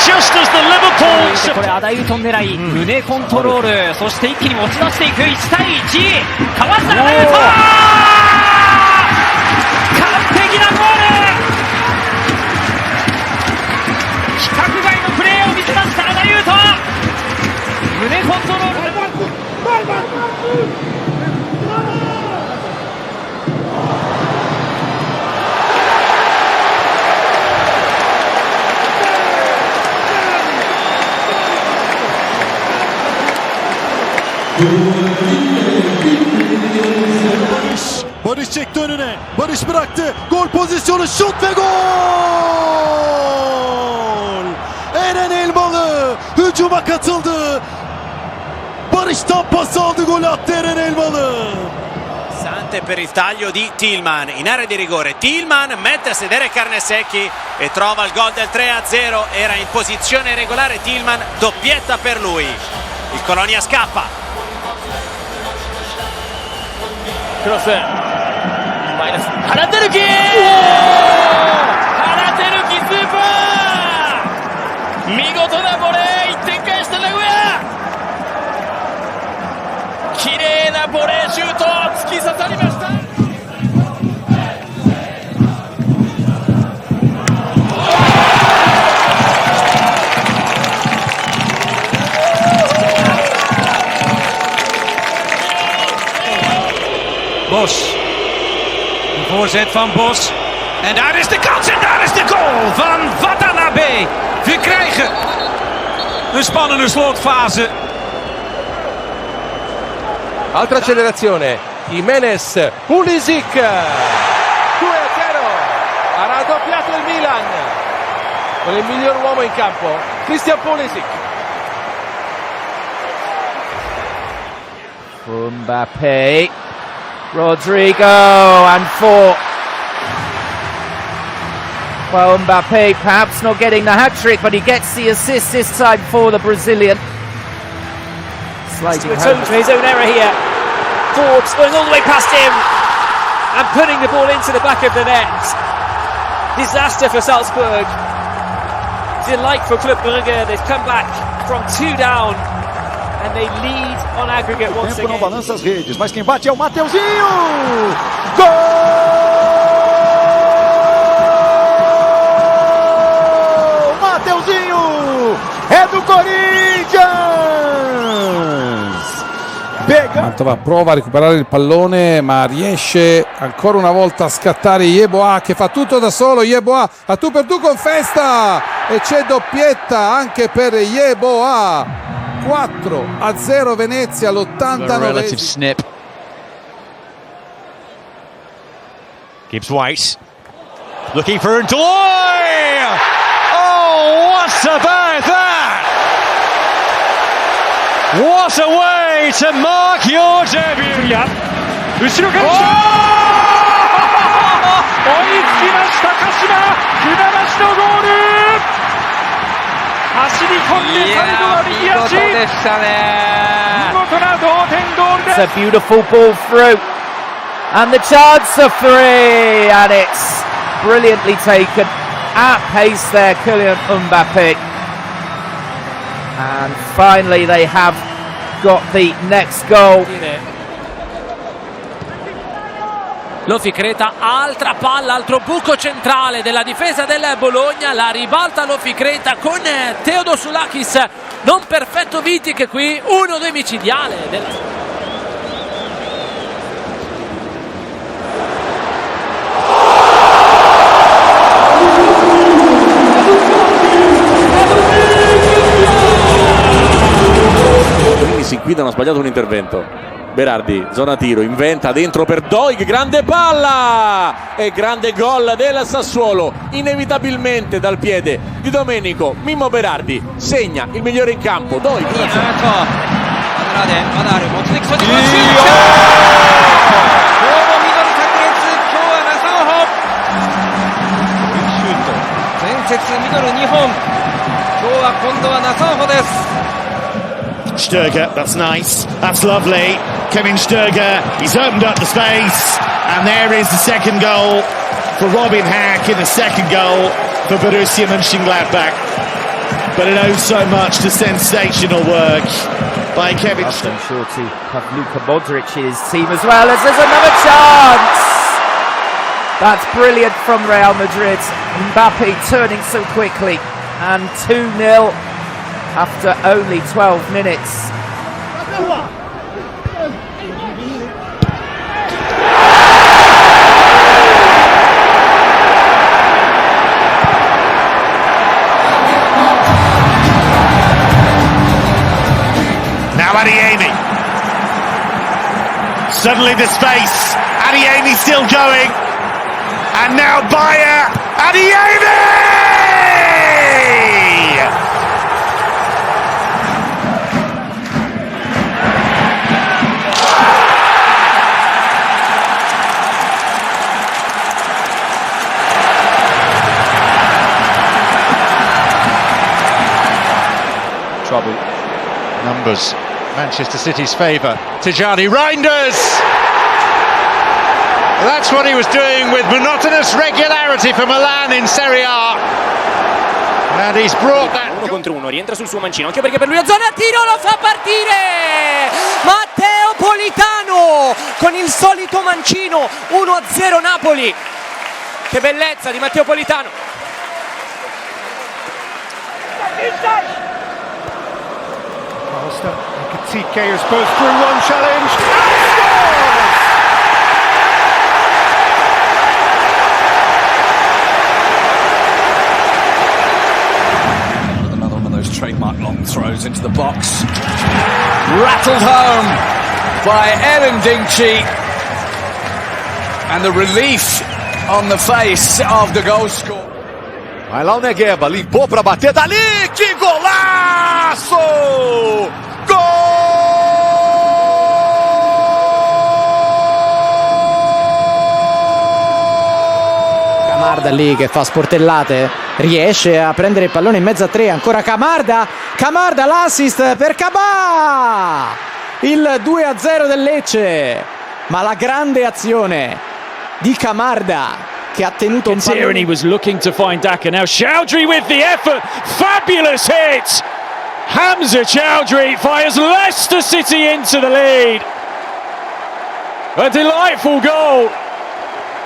Just as the Liverpool. これアダイウトン狙い、胸コントロール、そして一気に持ち出していく1対1。かわしたアダイウトン！完璧なゴール！規格外のプレーを見せましたアダイウトン！胸コントロール。Barış çekti önüne. Barış bıraktı. Gol pozisyonu, şut ve gol! katıldı. Barış'tan pas aldı, gol attı Eren Elmalı. Sante per il taglio di Tillman in area di rigore. Tillman mette a sedere Carnesecchi e trova il gol del 3-0. Era in posizione regolare Tillman, doppietta per lui. Il Colonia scappa. Cross. 마이너스. 하나 때르기! 하나 때르기 스ーパー! 見事なボレー、1点返した名古屋。綺麗なボレーシュート、突き刺さりました。Bos. Een voorzet van Bos. En daar is de kans en daar is de goal van Watanabe. We krijgen een spannende slotfase. Altra accelerazione. Jimenez, Pulisic. 2-0. Ha raddoppiato il Milan. Con il miglior uomo in campo, Christian Pulisic. Mbappe, Rodrigo, and 4. Well, Mbappe perhaps not getting the hat-trick, but he gets the assist this time for the Brazilian. Sliding Return to his own error here. Forbes going all the way past him and putting the ball into the back of the net. Disaster for Salzburg. Delight for Club Brugge. They've come back from 2 down and they lead on aggregate once again. Não balança as redes, mas quem bate é o Mateuzinho. Gol! Mateuzinho é do Corinthians. Mantova prova a recuperare il pallone, ma riesce ancora una volta a scattare Yeboah, che fa tutto da solo. Yeboah a tu per tu con Festa e c'è doppietta anche per Yeboah. 4-0 Venezia all'89. Relative snip. Gibbs White looking for Doué. Oh, what about that? What a way to mark your debut. 後ろから追いつきました鹿島、船橋のゴール。走り込んで最後は右足。見事でしたね。見事な同点ゴールです。 It's a beautiful ball through, and the chance for free, and it's brilliantly taken at pace there, Kylian Mbappe. And finally they have got the next goal. Lo Ficreta, altra palla, altro buco centrale della difesa del Bologna, la ribalta Lo Ficreta con Teodosulakis, non perfetto Vitic qui, 1-2 micidiale della... Sin qui hanno sbagliato un intervento. Berardi, zona tiro, inventa dentro per Doig, grande palla e grande gol del Sassuolo, inevitabilmente dal piede di Domenico. Mimmo Berardi segna il migliore in campo. Doig. Sturger, that's nice, that's lovely. Kevin Sturger, he's opened up the space, and there is the second goal for Robin Hack in the second goal for Borussia Mönchengladbach. But it owes so much to sensational work by Kevin Sturger. I'm sure to have Luka Modric in his team as well, as there's another chance. That's brilliant from Real Madrid. Mbappe turning so quickly, and 2-0 after only 12 minutes. Now Adeyemi. Suddenly the space. Adeyemi still going. And now Bayer. Adeyemi! Babu. Numbers, Manchester City's favour. Tijani Reinders! That's what he was doing with monotonous regularity for Milan in Serie A. And he's brought that... Uno contro uno, rientra sul suo mancino, anche perché per lui la zona tiro lo fa partire! Matteo Politano con il solito mancino, 1-0 Napoli. Che bellezza di Matteo Politano. TK is both through one challenge and scores! Another one of those trademark long throws into the box. Rattled home by Ellen Dinci. And the relief on the face of the goal scorer. Vai lá o Negueba, limpou pra bater dali, que golaço! Camarda lì che fa sportellate, riesce a prendere il pallone in mezzo a tre, ancora Camarda l'assist per Cabà, il 2-0 del Lecce, ma la grande azione di Camarda che ha tenuto un pallone. And he was looking to find Daka, now Chowdhury with the effort, fabulous hit, Hamza Chowdhury fires Leicester City into the lead, a delightful goal.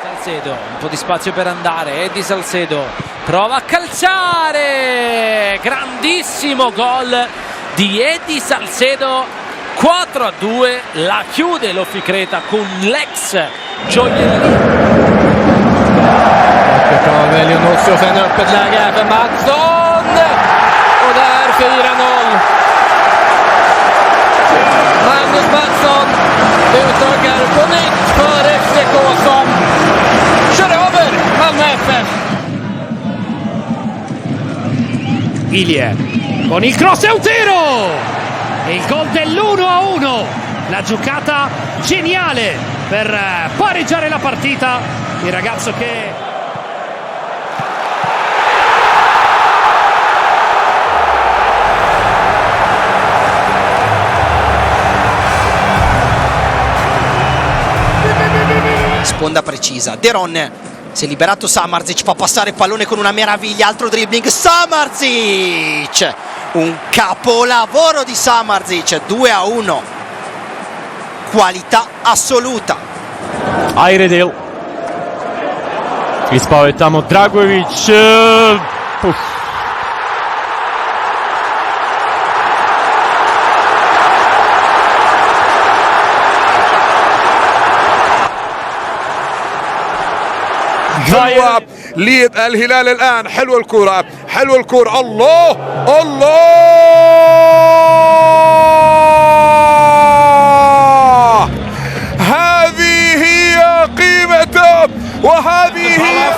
Salcedo, un po' di spazio per andare, Eddie Salcedo prova a calciare, grandissimo gol di Eddie Salcedo, 4-2, la chiude l'Oficreta con l'ex Julian. Väljer Nordström en öppet läge för Mattsson och där 4-0. Magnus Mattsson utökar på nytt för FCK som kör över Malmö FF. Ilie con il cross e un tiro, e il gol dell'1-1, la giocata geniale per pareggiare la partita, il ragazzo che sponda precisa, De Ron si è liberato, Samardzic fa passare il pallone con una meraviglia, altro dribbling, Samardzic, un capolavoro di Samardzic, 2-1, qualità assoluta. Ayredil, ispao je tamo Dragović, حلوة للهلال الآن، حلوة الكرة، حلوة الكرة، الله الله، هذه هي قيمته وهذه هي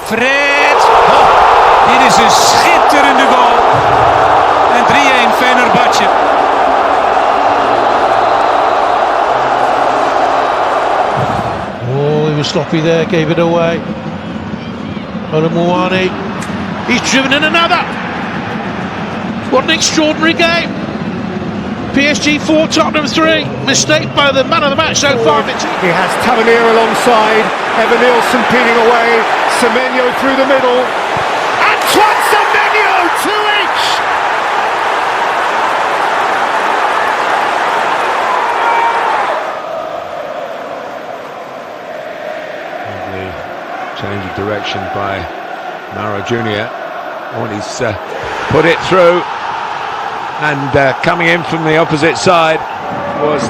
Fred, dit is een schitterende goal en 3-1 Fenerbahce. Oh, he was sloppy there, gave it away. Olomouani, he's driven in another. What an extraordinary game. PSG 4, Tottenham 3. Mistake by the man of the match so far. He has Tavernier alongside, Evan Nielsen peeling away, Semenyo through the middle. Antoine Semenyo, 2-each! Change of direction by Mara Junior. Oh, he's put it through, and coming in from the opposite side was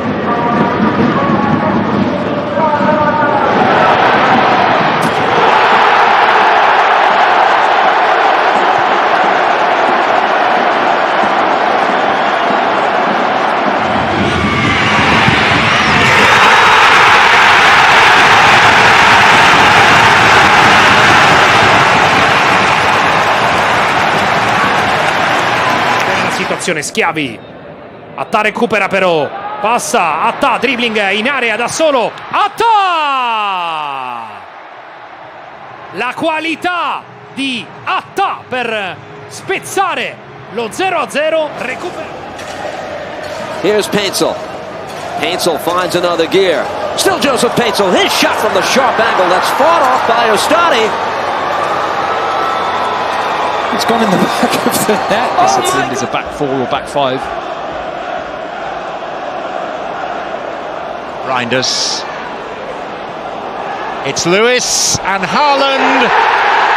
situazione, Schiavi, Attà recupera però, passa, Attà, dribbling in area da solo, Attà! La qualità di Attà per spezzare lo 0-0 recupera. Here's Paintsel. Paintsel finds another gear. Still Joseph Paintsel. His shot from the sharp angle. That's fought off by Ostani. It's gone in the back of the net. Guess it's in as a back four or back five. Reinders. It's Lewis and Haaland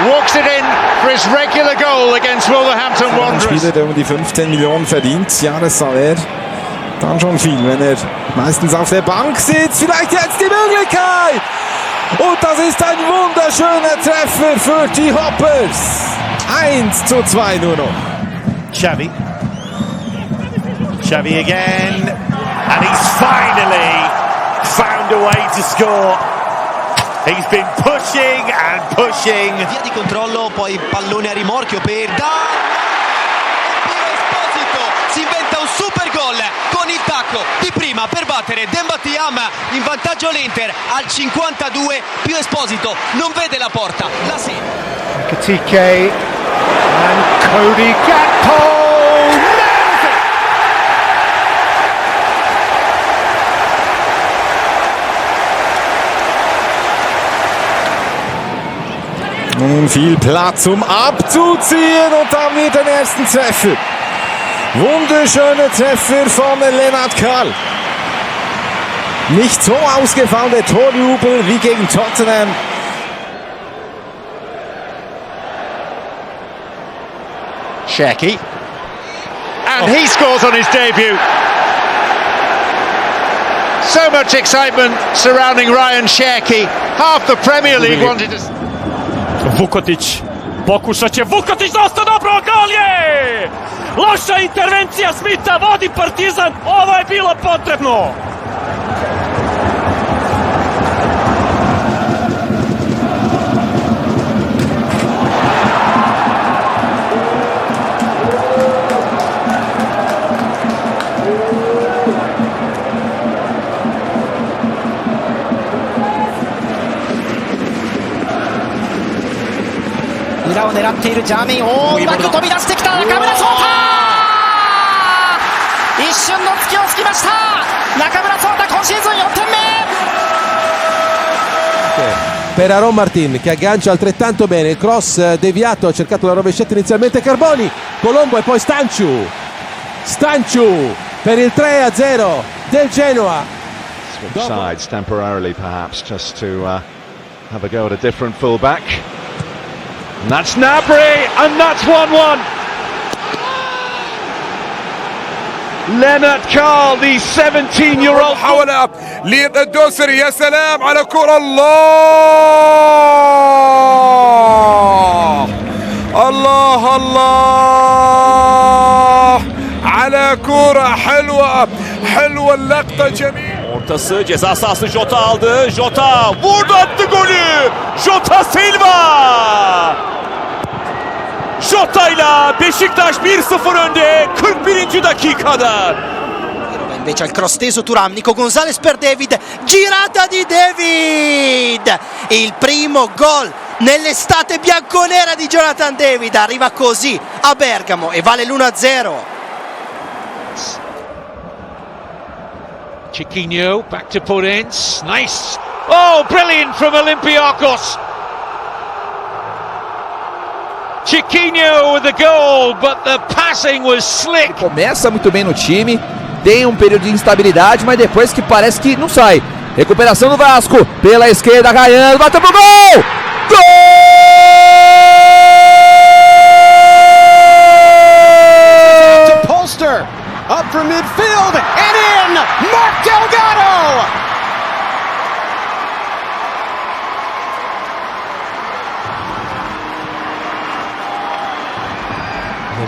walks it in for his regular goal against Wolverhampton Wanderers. Ein Spieler, der um die 15 Millionen verdient, Jahressalär, dann schon viel, wenn er meistens auf der Bank sitzt. Vielleicht jetzt die Möglichkeit! Und das ist ein wunderschöner Treffer für die Hoppers. 1:2 nur noch. Xavi again, and he's finally found a way to score. He's been pushing and pushing. Via di controllo, poi pallone a rimorchio per Esposito. Si inventa un super gol con il tacco di prima per battere Dembatiam in vantaggio l'Inter al 52 più Esposito. Non vede la porta. La segna. Katike and Cody Gakpo. Nun viel Platz, um abzuziehen, und da haben wir den ersten Treffer. Wunderschöner Treffer von Lennart Karl. Nicht so ausgefallen der Torjubel wie gegen Tottenham. Cherki, and he scores on his debut. So much excitement surrounding Ryan Cherki. Half the Premier League wanted to... Vukotić, pokušat će Vukotić, dosta dobro, gol je! Loša intervencija Smitha, vodi Partizan, ovo je bilo potrebno!裏を狙っているジャーミン、うまく飛び出してきた中村颯太、一瞬の隙を突きました。中村颯太、今シーズン4点目。Per Aaron Martin che aggancia altrettanto bene, il cross deviato, ha cercato la rovesciata inizialmente Carboni, Colombo e poi Stanciu per il 3-0 del Genoa. Switch sides temporarily perhaps just to have a go at a different fullback. And that's Gnabry, and that's 1-1. Lennart Karl, the 17-year-old. محاولة للدوسري، يا سلام على كرة. الله على كرة حلوة اللقطة جميلة. Ortası ceza sahası, Jota aldı. Jota vurdu, attı golü. Jota Silva. Jota'yla Beşiktaş 1-0 önde 41. dakikada. Invece al cross teso Thuram, Nico Gonzalez per David, girata di David, il primo gol nell'estate bianconera di Jonathan David, arriva così a Bergamo e vale l'1-0. Chiquinho back to Podence, nice, oh brilliant from Olympiacos. Chiquinho with the goal, but the passing was slick. Começa muito bem no time, tem um período de instabilidade, mas depois que parece que não sai. Recuperação do Vasco, pela esquerda, Ryan, bateu pro gol! Gol! To Polster, up from midfield, and in! Mark Delgado!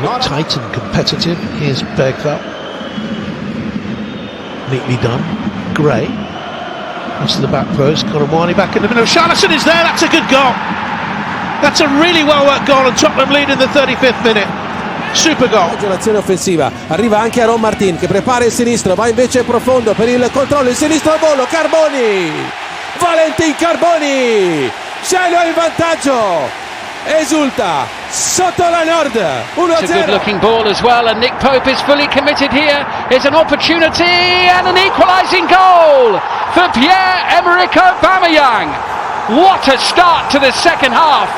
Not tight and competitive. Here's Bergvall. Neatly done. Gray. That's to the back post. Koromani back in the middle. Charleston is there. That's a good goal. That's a really well worked goal, and Tottenham lead in the 35th minute. Super goal. L'azione offensiva. Arriva anche Aaron Martin che prepara il sinistro, va invece profondo per il controllo. Il sinistro al volo. Carboni. Valentin Carboni. Cielo in vantaggio. esulta sotto la Nord. 1-0. It's a good looking ball as well, and Nick Pope is fully committed here. Here's an opportunity and an equalising goal for Pierre-Emerick Aubameyang. What a start to the second half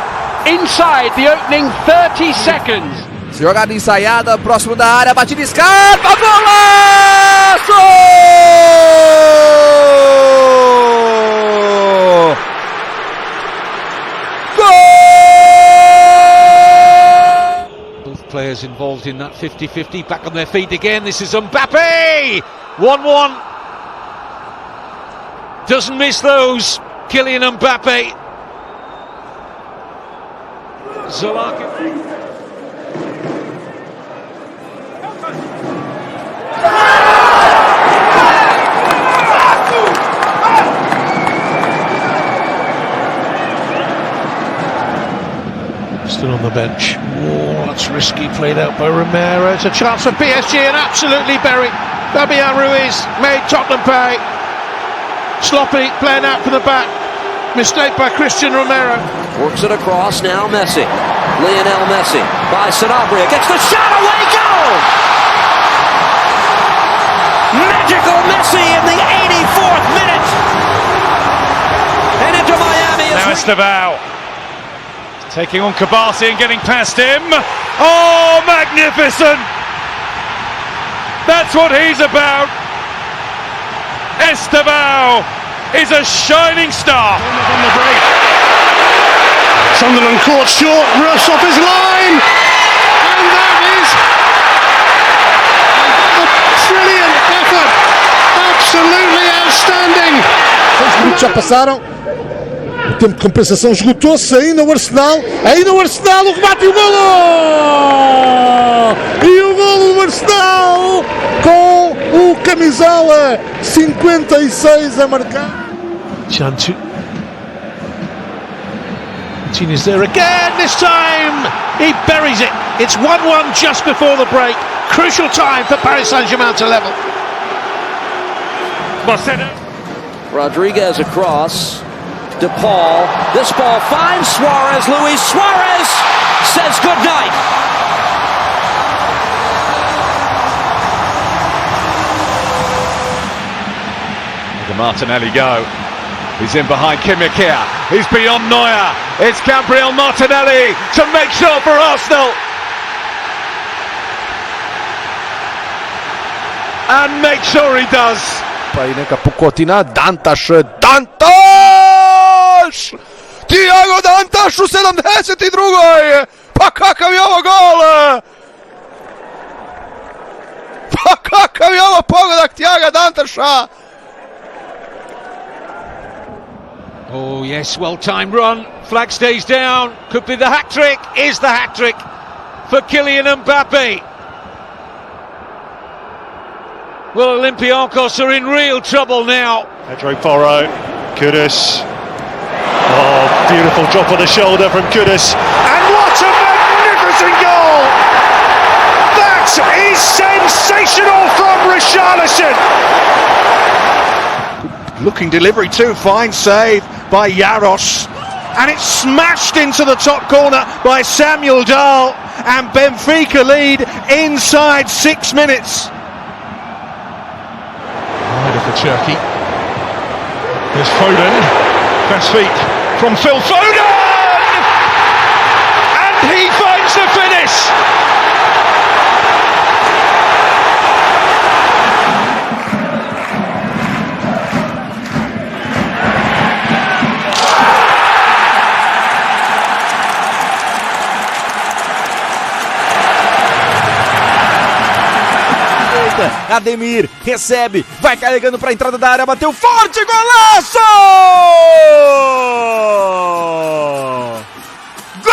inside the opening 30 seconds. Jogada ensaiada, próximo da área, batida escapa, golaço! Both players involved in that 50-50, back on their feet again. This is Mbappe! 1-1. Doesn't miss those. Kylian Mbappe. Zolaka. Still on the bench. Oh, that's risky, played out by Romero. It's a chance for PSG and absolutely buried. Fabian Ruiz made Tottenham pay. Sloppy, playing out from the back. Mistake by Cristiano Romero. Works it across, now Messi. Lionel Messi by Sanabria. Gets the shot away, goal! Magical Messi in the 84th minute. And into Miami. Now Estevao taking on Kabasi and getting past him. Oh, magnificent! That's what he's about. Estevao is a shining star. On the break. Sunderland caught short, Russ off his line, and that is a brilliant effort. Absolutely outstanding. Os minutos já passaram. O tempo de compensação esgotou-se. Ainda o Arsenal, o remate e o golo! E o golo do Arsenal com o camisola 56 a marcar. Chantu. Martinez there again. This time he buries it. It's 1-1 just before the break. Crucial time for Paris Saint-Germain to level. Rodriguez across. De Paul. This ball finds Suarez. Luis Suarez says goodnight. Look at Martinelli go. He's in behind Kimmich here. He's beyond Neuer. It's Gabriel Martinelli to make sure for Arsenal. And make sure he does. Pravi neka pukotina, Dantaš! Thiago Dantaš u 72. Pa kakav je ovo gol! Pa kakav je ovo pogodak Thiaga Dantaša! Oh yes, well-timed run. Flag stays down. Could be the hat-trick. Is the hat-trick for Kylian Mbappe. Well, Olympiacos are in real trouble now. Pedro Porro, Kudus. Oh, beautiful drop on the shoulder from Kudus. And what a magnificent goal! That is sensational from Richarlison. Looking delivery too, fine save by Jaros. And it's smashed into the top corner by Samuel Dahl. And Benfica lead inside 6 minutes. For Turkey. There's Foden. Fast feet from Phil Foden! And he finds the finish! Ademir recebe, vai carregando para a entrada da área, bateu forte, golaço! Gol!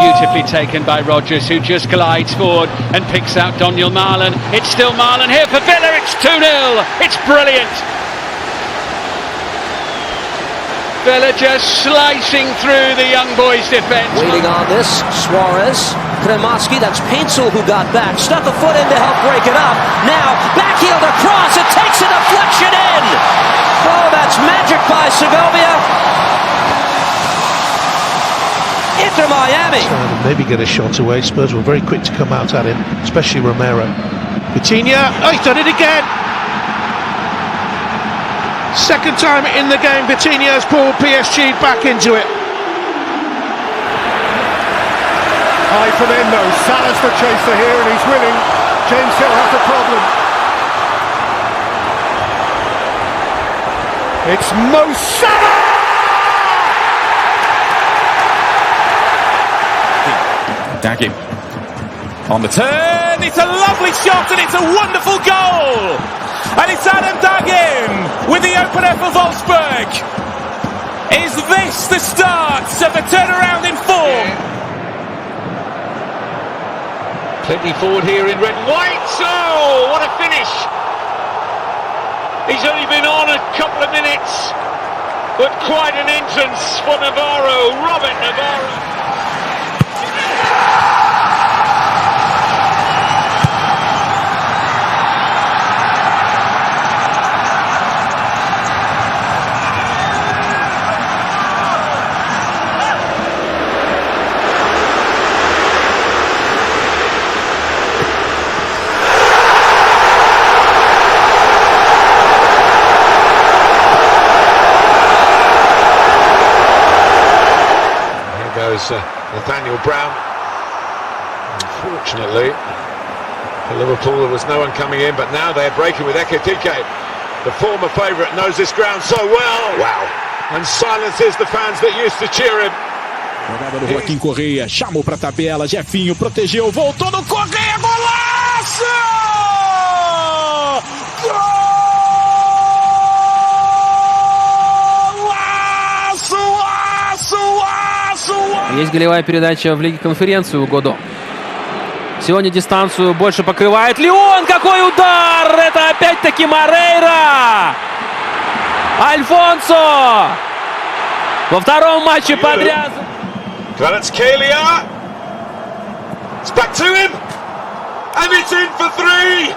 Beautifully taken by Rodgers, who just glides forward and picks out Daniel Marlon. It's still Marlon here for Villa. It's 2-0. It's brilliant. Villa just slicing through the young boys' defence. Waiting on this, Suarez, Kremasky, that's Paintsel who got back, stuck a foot in to help break it up. Now, backheel across, it takes a deflection in. Oh, that's magic by Segovia. maybe get a shot away. Spurs were very quick to come out at him, especially Romero. Vitinha, oh, he's done it again! Second time in the game, Vitinha has pulled PSG back into it. High from in though, Salah's the chaser here and he's winning. James Hill has a problem. It's Mo Salah! Daggy on the turn, it's a lovely shot and it's a wonderful goal! And it's Adam Dagim with the opener for Wolfsburg. Is this the start of a turnaround in form? Plenty forward here in red and white. Oh, what a finish! He's only been on a couple of minutes, but quite an entrance for Navarro, Robert Navarro. Nathaniel Brown. Unfortunately, for Liverpool there was no one coming in, but now they're breaking with Ekitike. The former favourite knows this ground so well. Wow! And silences the fans that used to cheer him. Jogada do Joaquim Correia, chamou pra tabela, Jefinho protegeu, voltou no Correia, golaço! Есть голевая передача в Лиге Конференции у Годо. Сегодня дистанцию больше покрывает Лион. Какой удар! Это опять-таки Морейра! Альфонсо! Во втором матче подряд. Kvaratskhelia. It's back to him. And it's in for 3.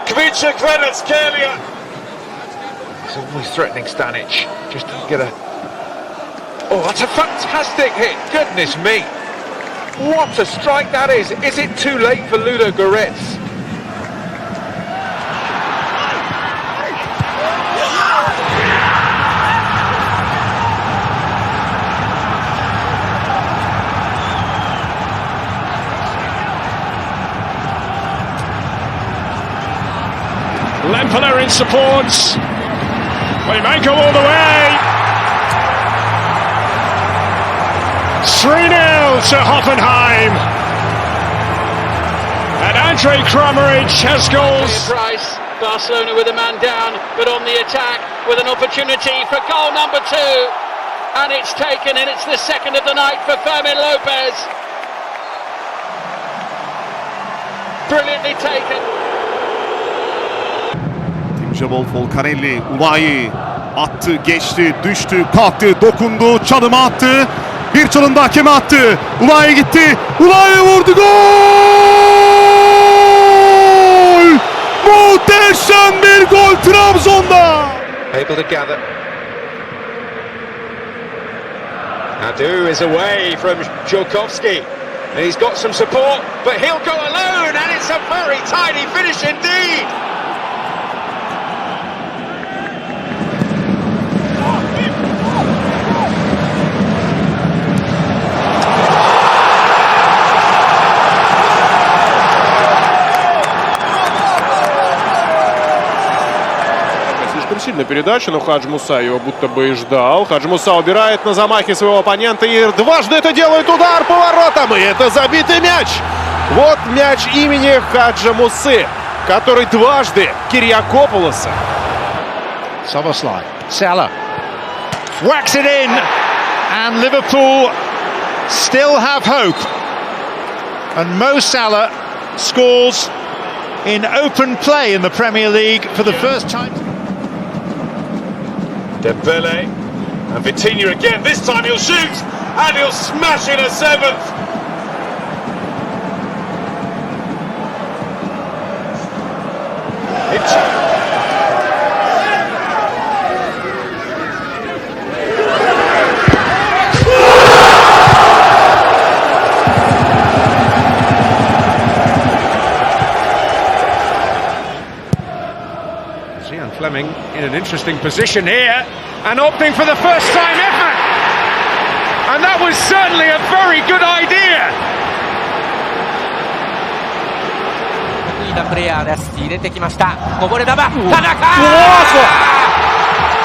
Kvaratskhelia. He's always threatening Stanic. Just to get a... Oh, that's a fantastic hit. Goodness me. What a strike that is. Is it too late for Ludo Goretz? Lampeler in support. They may go all the way. 3-0 to Hoffenheim. And Andrej Kramaric has goals. Price, Barcelona with a man down, but on the attack with an opportunity for goal number 2. And it's taken, and it's the second of the night for Fermin Lopez. Brilliantly taken. Jabol Folcarelli, Ulai attı, geçti, düştü, kalktı, dokundu, çalımı attı. Bir çalım da hakeme attı. Ulai'ye gitti. Ulai'ye vurdu. Gol! Muhteşem bir gol Trabzon'da. Able to gather. Adu is away from Jokovski. And he's got some support, but he'll go alone, and it's a very tidy finish indeed. Сильная передача, но Хадж Муса его будто бы и ждал. Хадж Муса убирает на замахе своего оппонента и дважды это делает, удар по воротам, и это забитый мяч. Вот мяч имени Хаджа Мусы, который дважды Кириакопулоса. Soboslai, Salah whacks it in, and Liverpool still have hope. And Mo Salah scores in open play in the Premier League for the first time. Dembele and Vitinha again. This time he'll shoot and he'll smash in a 7th. And Fleming in an interesting position here and opting for the first time ever. And that was certainly a very good idea. 得意なプレイヤーです。入れてきました。こぼれ球。田中。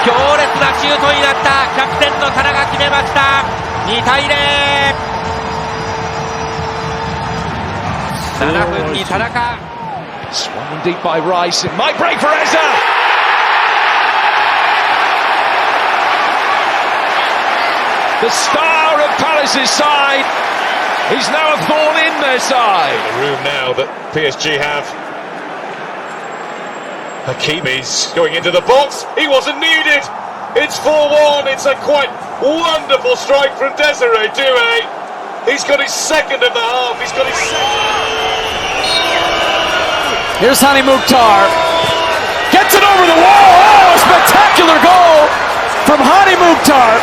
強烈なシュートになった。キャプテンの田中決めました。2対0。7分に田中。Swung deep by Rice. It might break for Eza. The star of Palace's side. He's now a thorn in their side. The room now that PSG have. Hakimi's going into the box. He wasn't needed. It's 4-1. It's a quite wonderful strike from Désiré Doué. He's got his second of the half. He's got his second. Here's Hani Mukhtar. Gets it over the wall. Oh, a spectacular goal from Hani Mukhtar.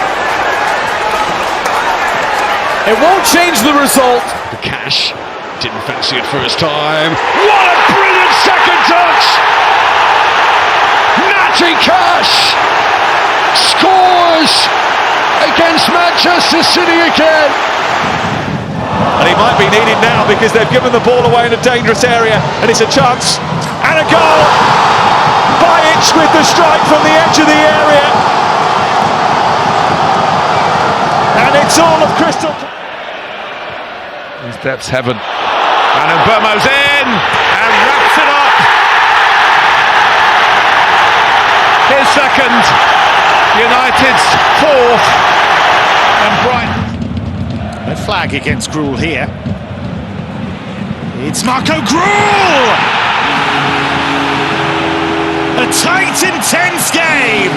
It won't change the result. The Cash didn't fancy it first time. What a brilliant second touch! Natty Cash scores against Manchester City again. And he might be needed now because they've given the ball away in a dangerous area, and it's a chance and a goal by Itch with the strike from the edge of the area, and it's all of crystal. These depths heaven, and Mbamo's in and wraps it up. His second, United's fourth, and Brighton. A flag against Gruel here. It's Marco Gruel! A tight, intense game!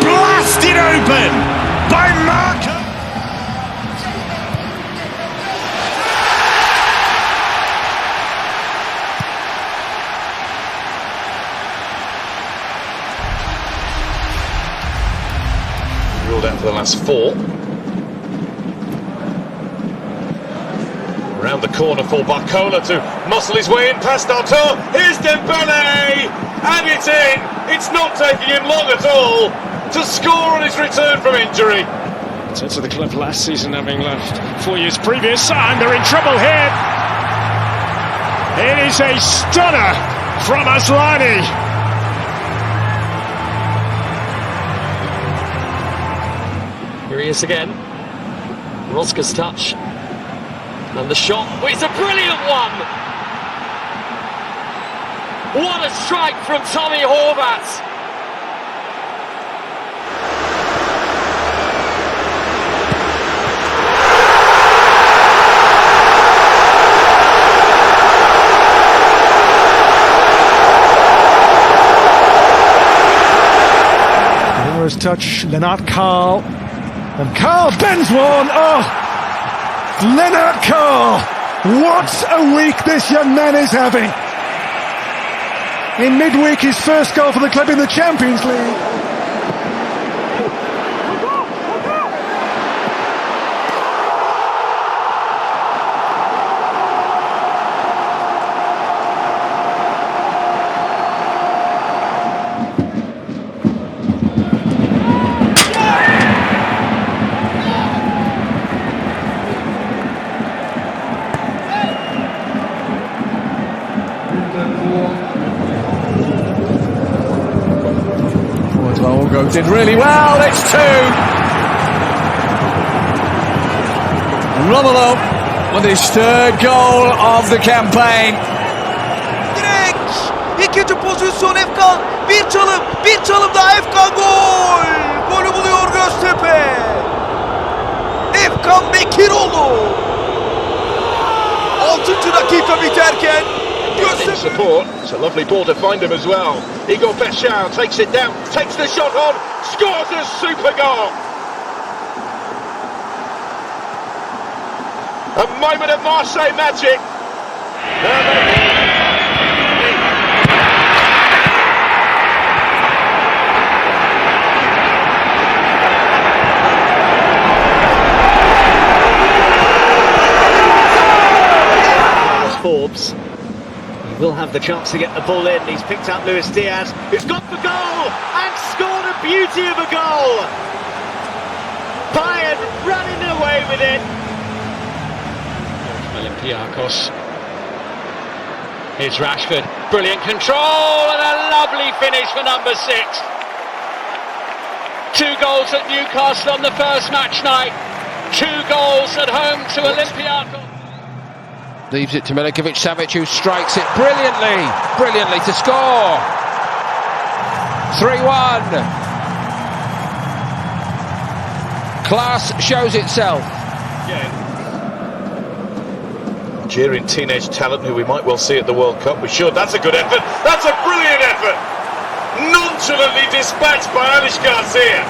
Blasted open by Marco! Ruled out for the last 4. Around the corner for Barcola to muscle his way in past Artur. Here's Dembele! And it's in! It's not taking him long at all to score on his return from injury. Return to the club last season, having left 4 years previous, and they're in trouble here. It is a stunner from Aslani. Here he is again. Rosca's touch. And the shot, it's a brilliant one! What a strike from Tommy Horvath! Numerous touch, Lennart Carl. And Carl bends one! Oh! Lennart Carl, what a week this young man is having. In midweek, his first goal for the club in the Champions League. Did really well, it's 2. Ronaldo with his third goal of the campaign. Direkt ikinci pozisyon Efkan, bir çalım daha Efkan gol. Golü buluyor Göztepe. Efkan Bekiroğlu. 6. dakika biterken support. It's a lovely ball to find him as well. Igor Bechar takes it down, takes the shot on, scores a super goal. A moment of Marseille magic. Forbes. will have the chance to get the ball in. He's picked up Luis Diaz, who's got the goal and scored a beauty of a goal. Bayern running away with it. Olympiacos. Here's Rashford. Brilliant control and a lovely finish for number 6. 2 goals at Newcastle on the first match night. 2 goals at home to Olympiacos. Leaves it to Milinkovic-Savic, who strikes it brilliantly to score. 3-1. Class shows itself. Algerian teenage talent who we might well see at the World Cup. We should. That's a good effort. That's a brilliant effort. Nonchalantly dispatched by Anish Garcia.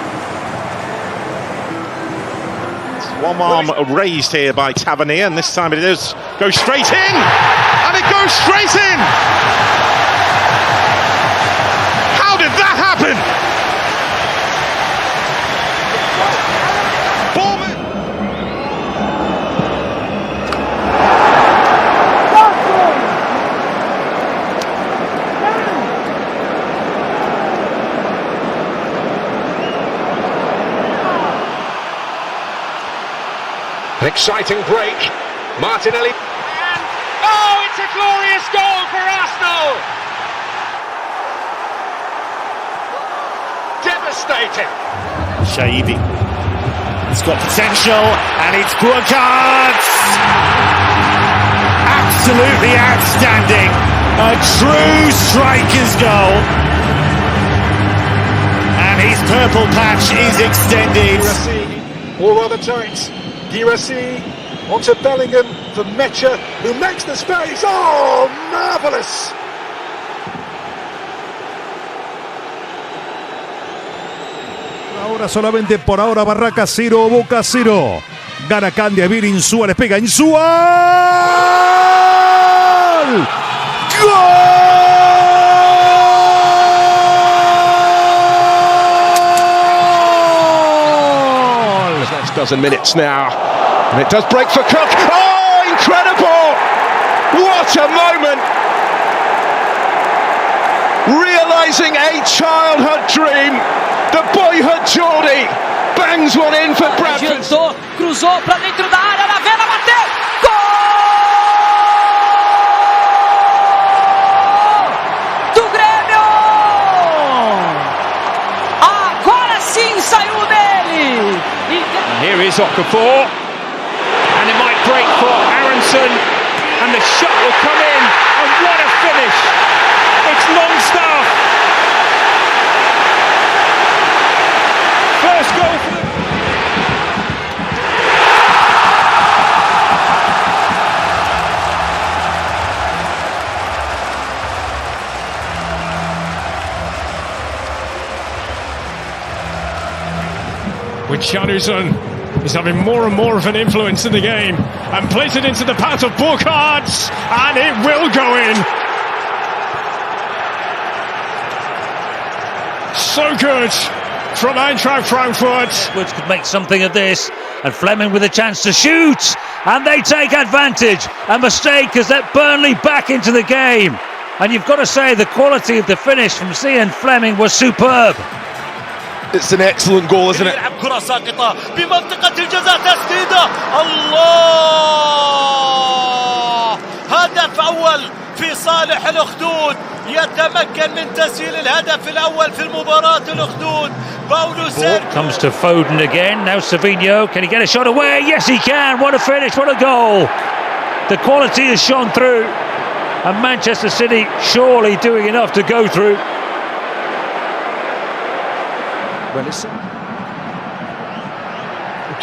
One arm raised here by Tavernier, and this time it does go straight in, and it goes straight in. How did that happen? An exciting break. Martinelli. And, oh, it's a glorious goal for Arsenal! Devastating. Shahidi. He's got potential, and it's Burkhardt. Absolutely outstanding. A true striker's goal. And his purple patch is extended. All rather tight. Girassi onto Bellingham for Mecha, who makes the space. Oh, marvellous! Ahora solamente por ahora Barraca 0, Boca 0. Gana Candia, Virin, Suárez pega en Suárez. ¡Gol! Dozen minutes now, and it does break for Cook. Oh, incredible! What a moment! Realising a childhood dream, the boyhood Geordie bangs one in for Bradford. Cruzou pra dentro da área, na vela, bateu! Gol! Do Grêmio! Agora sim saiu dele! Here is Okafor, and it might break for Aronson, and the shot will come in, and what a finish! It's Longstaff! First goal for the... With Chanuzon, he's having more and more of an influence in the game, and plays it into the path of Burkhardt, and it will go in. So good from Eintracht Frankfurt. Woods could make something of this, and Fleming with a chance to shoot, and they take advantage. A mistake has let Burnley back into the game, and you've got to say the quality of the finish from Zian Fleming was superb. It's an excellent goal, isn't it? كرة ساقطة بمنطقة الجزاء، تسديدة، الله! هدف أول في صالح الأخدود، يتمكن من تسجيل الهدف الأول في المباراة الأخدود. Paulo comes to Foden again. Now Savinho, can he get a shot away? Yes, he can. What a finish! What a goal! The quality has shone through, and Manchester City surely doing enough to go through. Willison.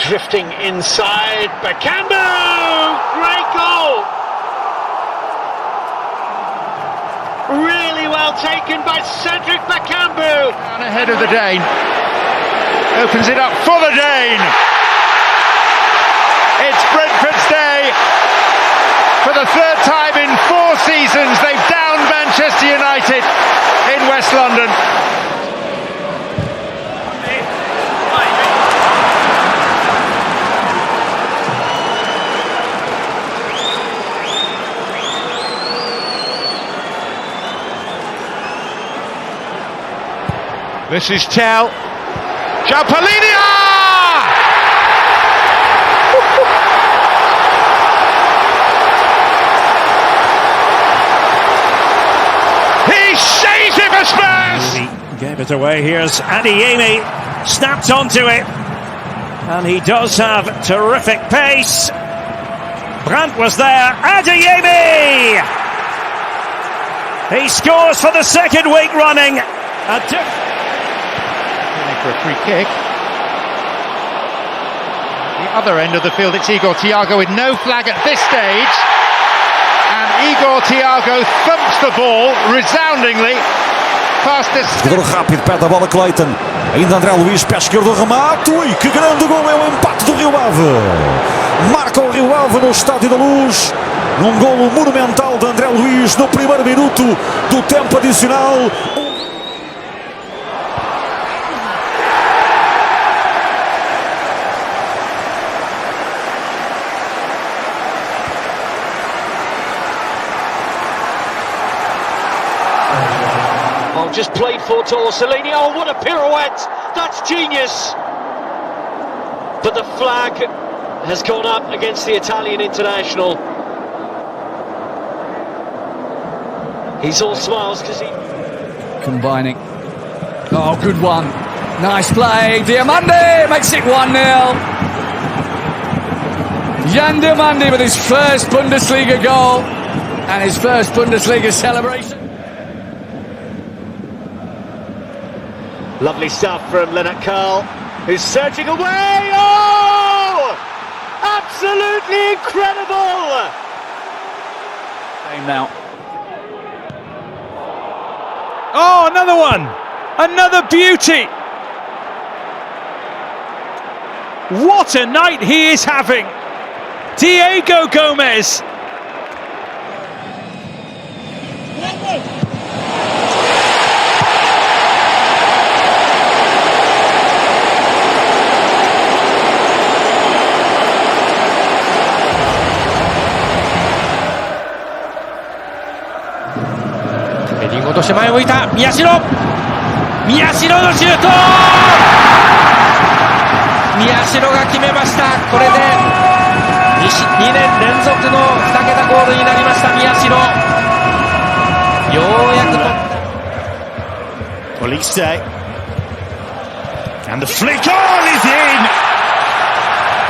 Drifting inside, Bakambu! Great goal! Really well taken by Cedric Bakambu! And ahead of the Dane. Opens it up for the Dane! It's Brentford's day! For the third time in 4 seasons, they've downed Manchester United in West London. This is Tell. Jaupolinia! He saves it for Spurs! He gave it away. Here's Adeyemi, snapped onto it. And he does have terrific pace. Brandt was there. Adeyemi! He scores for the second week running. For a free kick. The other end of the field, it's Igor Thiago with no flag at this stage. And Igor Thiago thumps the ball resoundingly past this. Jogador rápido, perde a bola Clayton. Ainda André Luiz, pé esquerdo, remate. Ui, que grande gol, é o empate do Rio Ave. Marca o Rio Ave no Estádio da Luz. Num golo monumental de André Luiz no primeiro minuto do tempo adicional. Oh, just played for to Orsolini. Oh, what a pirouette! That's genius! But the flag has gone up against the Italian international. He's all smiles because he... Combining. Oh, good one. Nice play. Diamande makes it 1-0. Jan Diamande with his first Bundesliga goal and his first Bundesliga celebration. Lovely stuff from Lennart Karl, who's surging away. Oh! Absolutely incredible! Game now. Oh, another one! Another beauty! What a night he is having! Diego Gomez!ヘディング落として前を向いた宮代のシュート、宮代が決めました。これで 2年連続の2桁ゴールになりました宮代。ようやくWell, he's stay. And the flick on is in.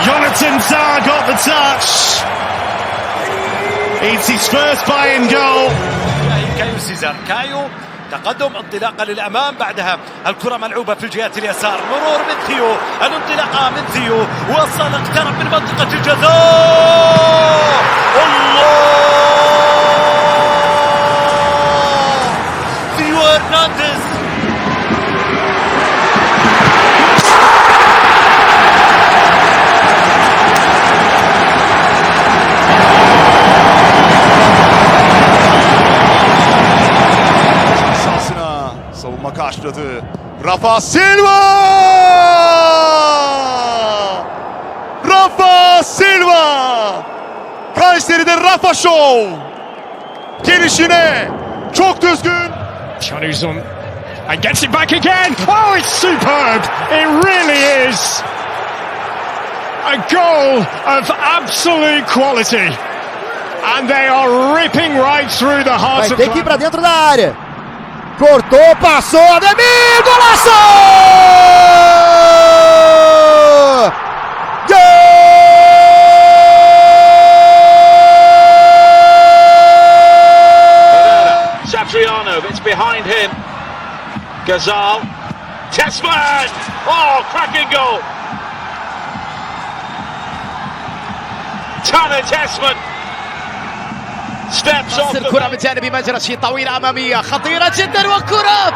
Jonathan Tah got the touch. It's his first Bayern goal. كايو سيزار كايو تقدم انطلاقه للامام بعدها الكره ملعوبه في الجهات اليسار مرور من ثيو الانطلاقه من ثيو وصل اقترب من منطقه الجزاء الله ثيو هرنانديز Savunma karşıladı. Rafa Silva! Rafa Silva! Kayseri'de Rafa Show! Gelişine çok düzgün. Chanuzum and gets it back again. Oh, it's superb. It really is. A goal of absolute quality. And they are ripping right through the heart of... Vai ter que ir pra dentro da área. Cortou, passou, Ademir, golaço! Gol! Satriano, it's behind him. Gazal. Tessman! Oh, cracking goal! Tanner Tessman steps off الكرة من جانب مجرشي طويلة أمامية خطيرة جدا وكرة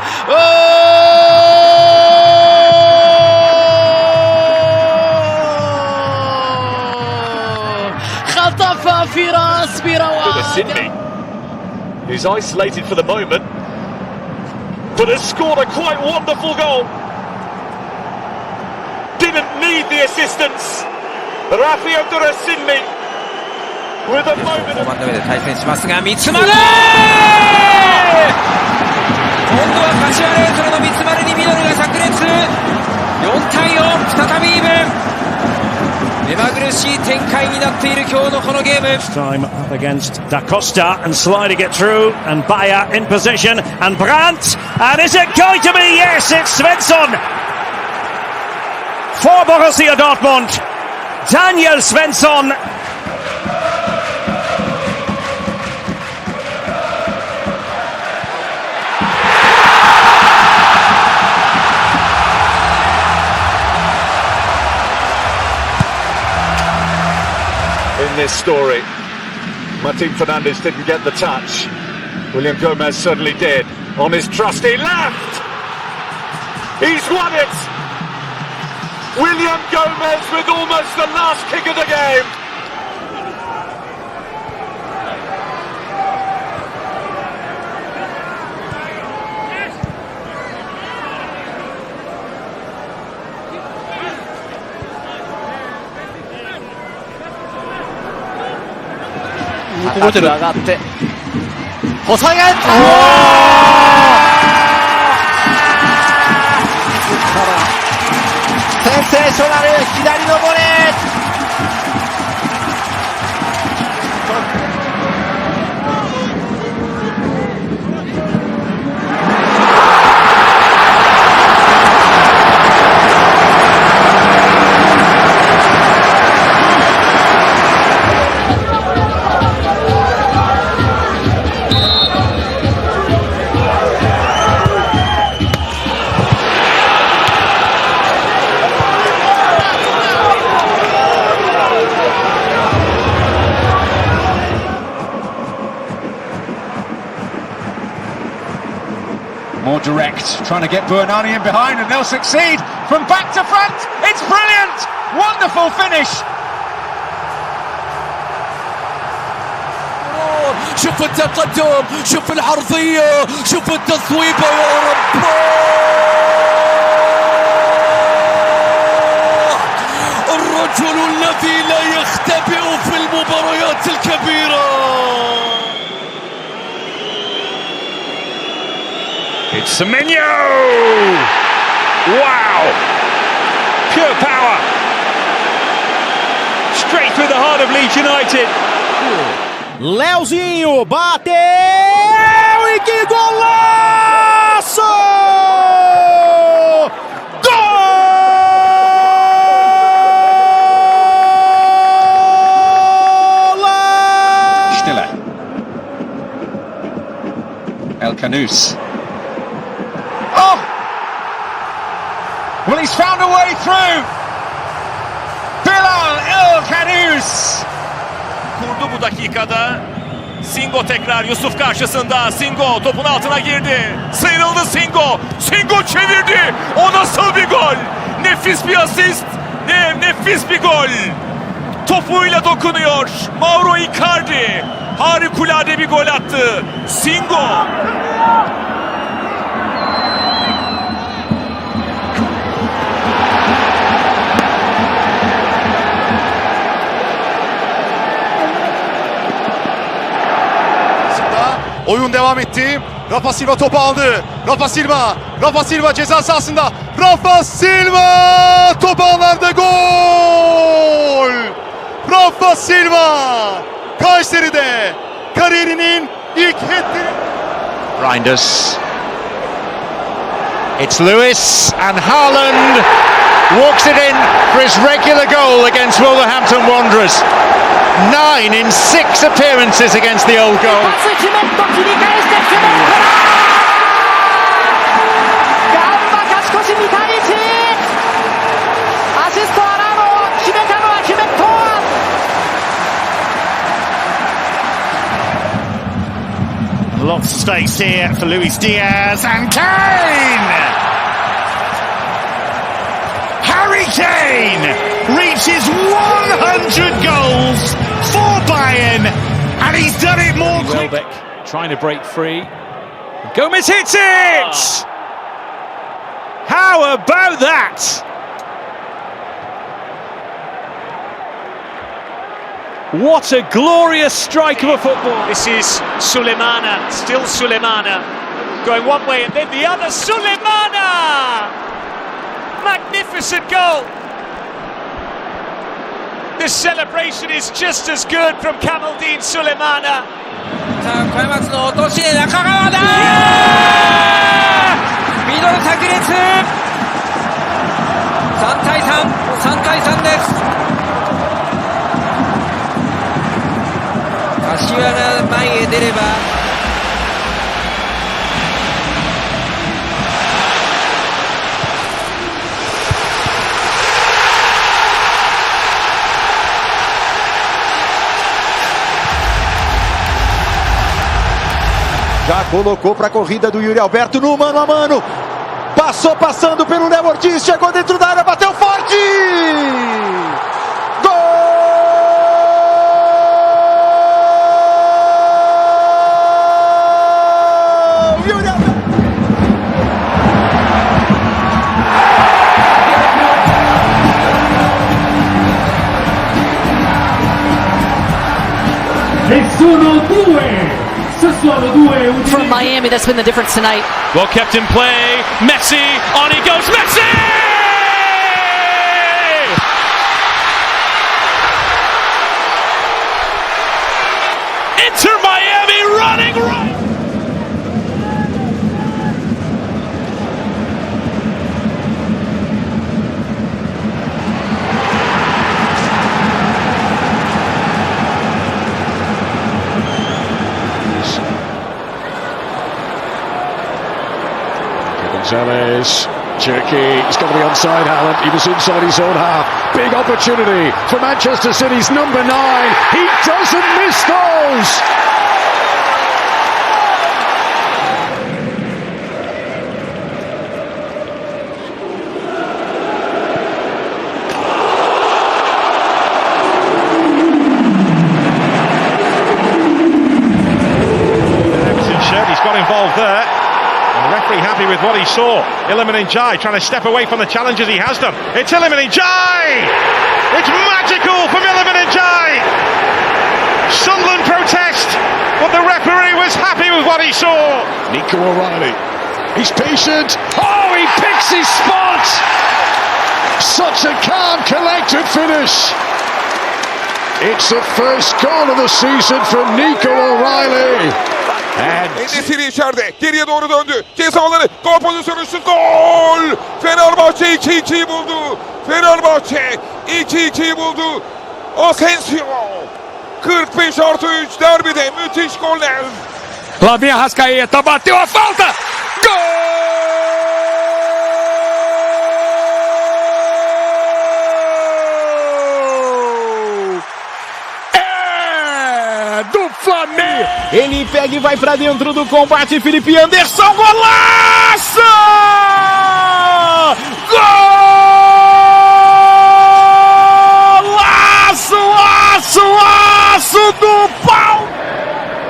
خطفها في راس بروعة. Who's isolated for the moment, but has scored a quite wonderful goal. Didn't need the assistance. Rafael Durasinmi with a moment of... 対戦しますが三つ丸、今度は柏レイソルの三つ丸にミドルが Time up against Da Costa and sliding it through, and Bayer in position, and Brandt, and is it going to be? Yes, it's Svensson for Borussia Dortmund. Daniel Svensson. In this story, Martin Fernandes didn't get the touch. William Gomez certainly did. On his trusty left! He's won it! William Gomez with almost the last kick of the game. Sensazionale 左のボレー。More direct, trying to get Bernani in behind, and they'll succeed from back to front. It's brilliant! Wonderful finish! شوف التقدم، شوف العرضية، شوف التصويبة يا رب. الرجل الذي لا يختبئ في المباريات الكبيرة. It's Semenyo! Wow! Pure power! Straight through the heart of Leeds United. Leozinho bateu e que golaço! Stiller. El Canus. Oh! Well, he's found a way through. Bilal El Canus. Kurdu bu dakikada. Singo tekrar Yusuf karşısında. Singo topun altına girdi. Sıyrıldı Singo. Singo çevirdi. O nasıl bir gol? Nefis bir asist. Nefis bir gol. Topuyla dokunuyor. Mauro Icardi. Harikulade bir gol attı. Singo. Oyun devam etti. Rafa Silva topu aldı. Rafa Silva ceza sahasında. Rafa Silva top ağlarda gol. Rafa Silva Kayseri'de kariyerinin ilk hat-trick. Reinders. It's Lewis, and Haaland walks it in for his regular goal against Wolverhampton Wanderers. 9 in 6 appearances against the old goal. Lots of space here for Luis Diaz and Kane! Harry Kane reaches 100 goals for Bayern, and he's done it more quickly. Trying to break free. Gomez hits it! How about that? What a glorious strike of a football. This is Sulemana, still Sulemana. Going one way and then the other. Sulemana! Magnificent goal! The celebration is just as good from Kamaldeen Sulemana. さあ開幕の落とし中川だミドル炸裂3対3です柏が前へ出ればJá colocou para a corrida do Yuri Alberto no mano a mano. Passando pelo Léo Ortiz, chegou dentro da área, bateu forte! Gol! Yuri Alberto! From Miami, that's been the difference tonight. Well kept in play. Messi, on he goes. Messi! Inter Miami running right. Gonzalez, Turkey, he's got to be onside Haaland, he was inside his own half. Big opportunity for Manchester City's number 9, he doesn't miss those! He's got involved there. The referee happy with what he saw. Iliman Ndiaye trying to step away from the challenges he has done. It's Iliman Ndiaye! It's magical from Iliman Ndiaye! Sunderland protest, but the referee was happy with what he saw. Nico O'Reilly, he's patient. Oh, he picks his spot! Such a calm, collected finish. It's the first goal of the season for Nico O'Reilly. Endesiri içeride. Geriye doğru döndü. Ceza alanı. Gol pozisyonu şut. Gol! Fenerbahçe 2-2'yi buldu. Fenerbahçe 2-2'yi buldu. Asensio. 45+3 derbide müthiş goller. Flavinho Arrascaeta bateu a falta. Gol! Do Flamengo. Ele pega e vai pra dentro do combate. Felipe Anderson, golaço! Golaço do pau!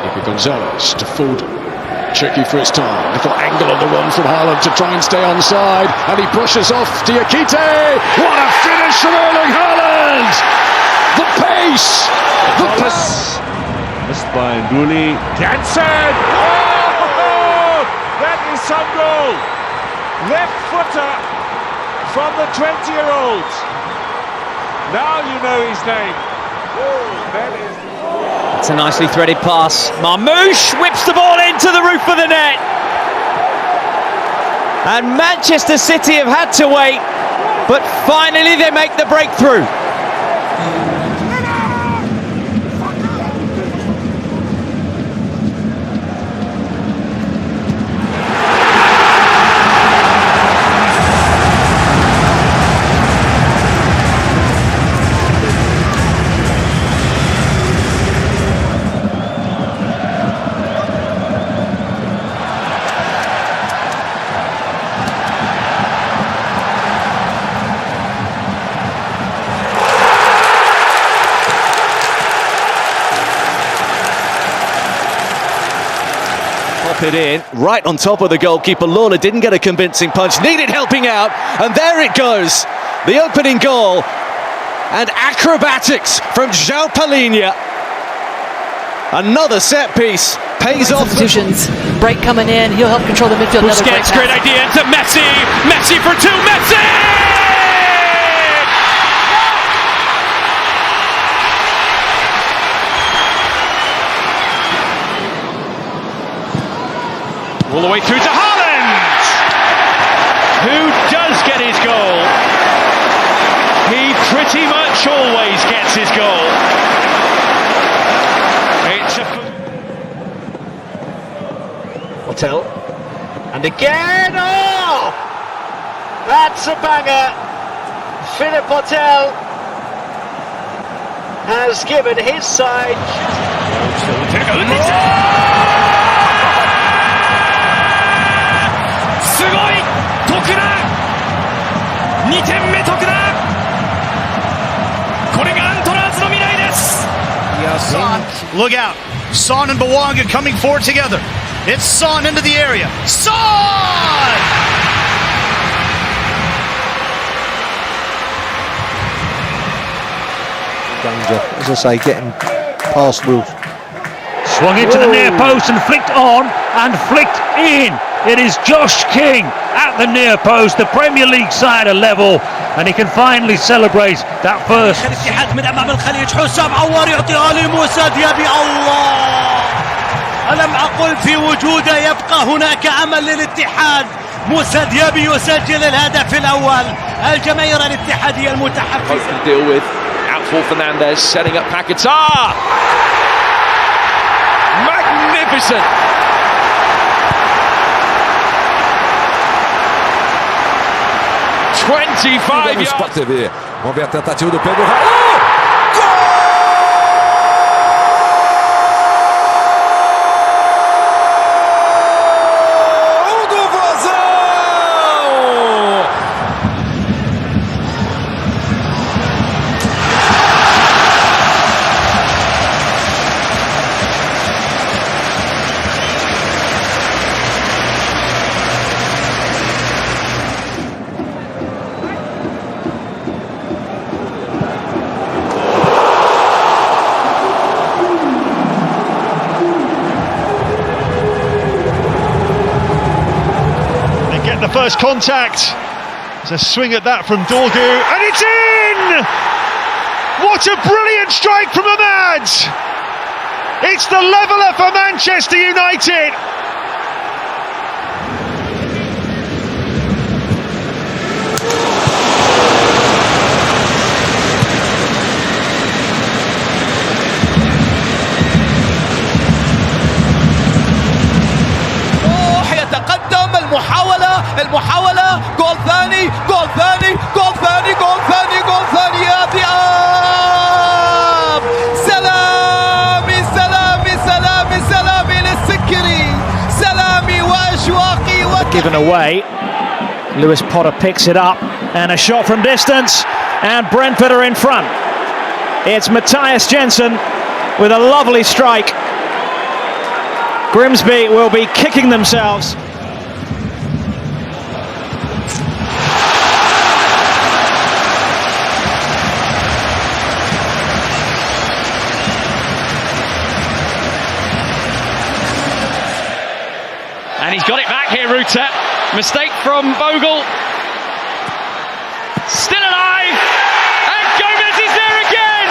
Nico Gonzalez to Foden. Tricky for his time. Little angle on the run from Haaland to try and stay onside. And he pushes off Diakite. What a finish from Erling Haaland! The pace! The pace! Missed by Nduli. Jansen! Oh! That is some goal! Left footer from the 20-year-old. Now you know his name. That is... It's a nicely threaded pass. Marmoush whips the ball into the roof of the net. And Manchester City have had to wait, but finally they make the breakthrough. It in, right on top of the goalkeeper. Lawler didn't get a convincing punch, needed helping out, and there it goes. The opening goal, and acrobatics from João Palhinha. Another set piece, pays off. Substitutions, break coming in, he'll help control the midfield. Busquets, great idea into Messi, Messi for two, Messi! All the way through to Haaland, who does get his goal. He pretty much always gets his goal. It's a... Hotel. And again, oh! That's a banger. Philip Hotel has given his side. Look out. Son and Bawanga coming forward together. It's Son into the area. Son! Danger, as I say, getting past Wolves. Swung into the near post and flicked on and flicked in. It is Josh King at the near post. The Premier League side are level, and he can finally celebrate that first. الاتحاد من امام الخليج. حسام عوار يعطيها لموسى ديابي. الله! ألم أقل في وجوده يبقى هناك أمل للاتحاد. موسى ديابي يسجل الهدف الأول. الجماهير الاتحادية المتحفزة. Deal with out for Fernandez, setting up Paquetá. Magnificent. Sport TV. Vamos ver a tentativa do Pedro. The first contact. It's a swing at that from Dorgu, and it's in! What a brilliant strike from Ahmad! It's the leveller for Manchester United. المحاولة جول ثاني جول ثاني جول ثاني جول ثاني جول ثاني يا ذئاب. سلامي سلامي سلامي سلامي للسكري. سلامي وأشواقي given away. Lewis Potter picks it up and a shot from distance, and Brentford are in front. It's Matthias Jensen with a lovely strike. Grimsby will be kicking themselves. And he's got it back here, Ruta. Mistake from Bogle. Still alive. And Gomez is there again.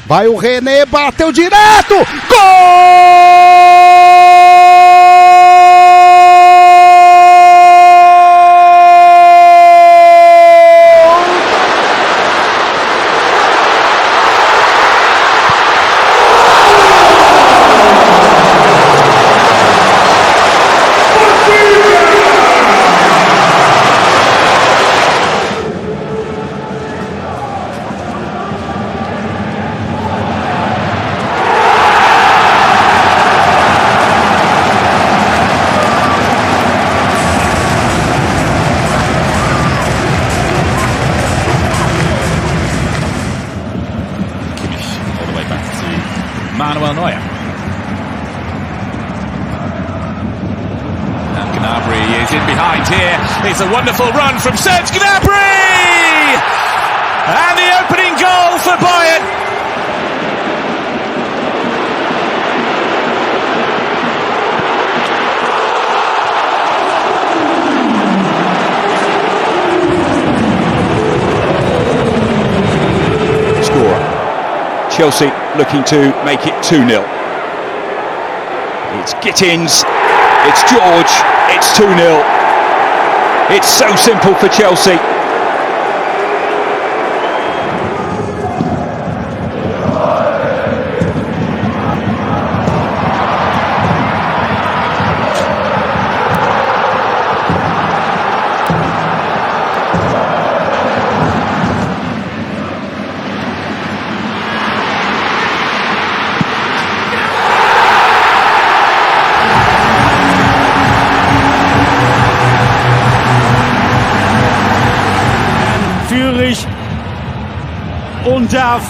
Vai o René, bateu direto! Gol! Manuel Neuer. And Gnabry is in behind here. It's a wonderful run from Serge Gnabry! And the opening goal for Bayern. Chelsea looking to make it 2-0. It's Gittins, it's George, it's 2-0. It's so simple for Chelsea. Undav,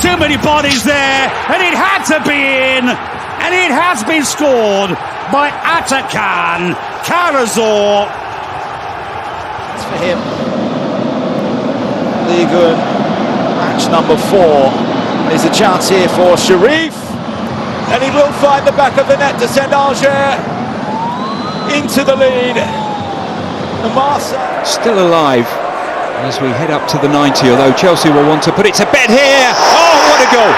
too many bodies there, and it had to be in, and it has been scored by Atakan Karazor. It's for him. League match number 4. There's a chance here for Sharif, and he will find the back of the net to send Alger into the lead. And Marseille Still alive as we head up to the 90, although Chelsea will want to put it to bed here. Oh, what a goal!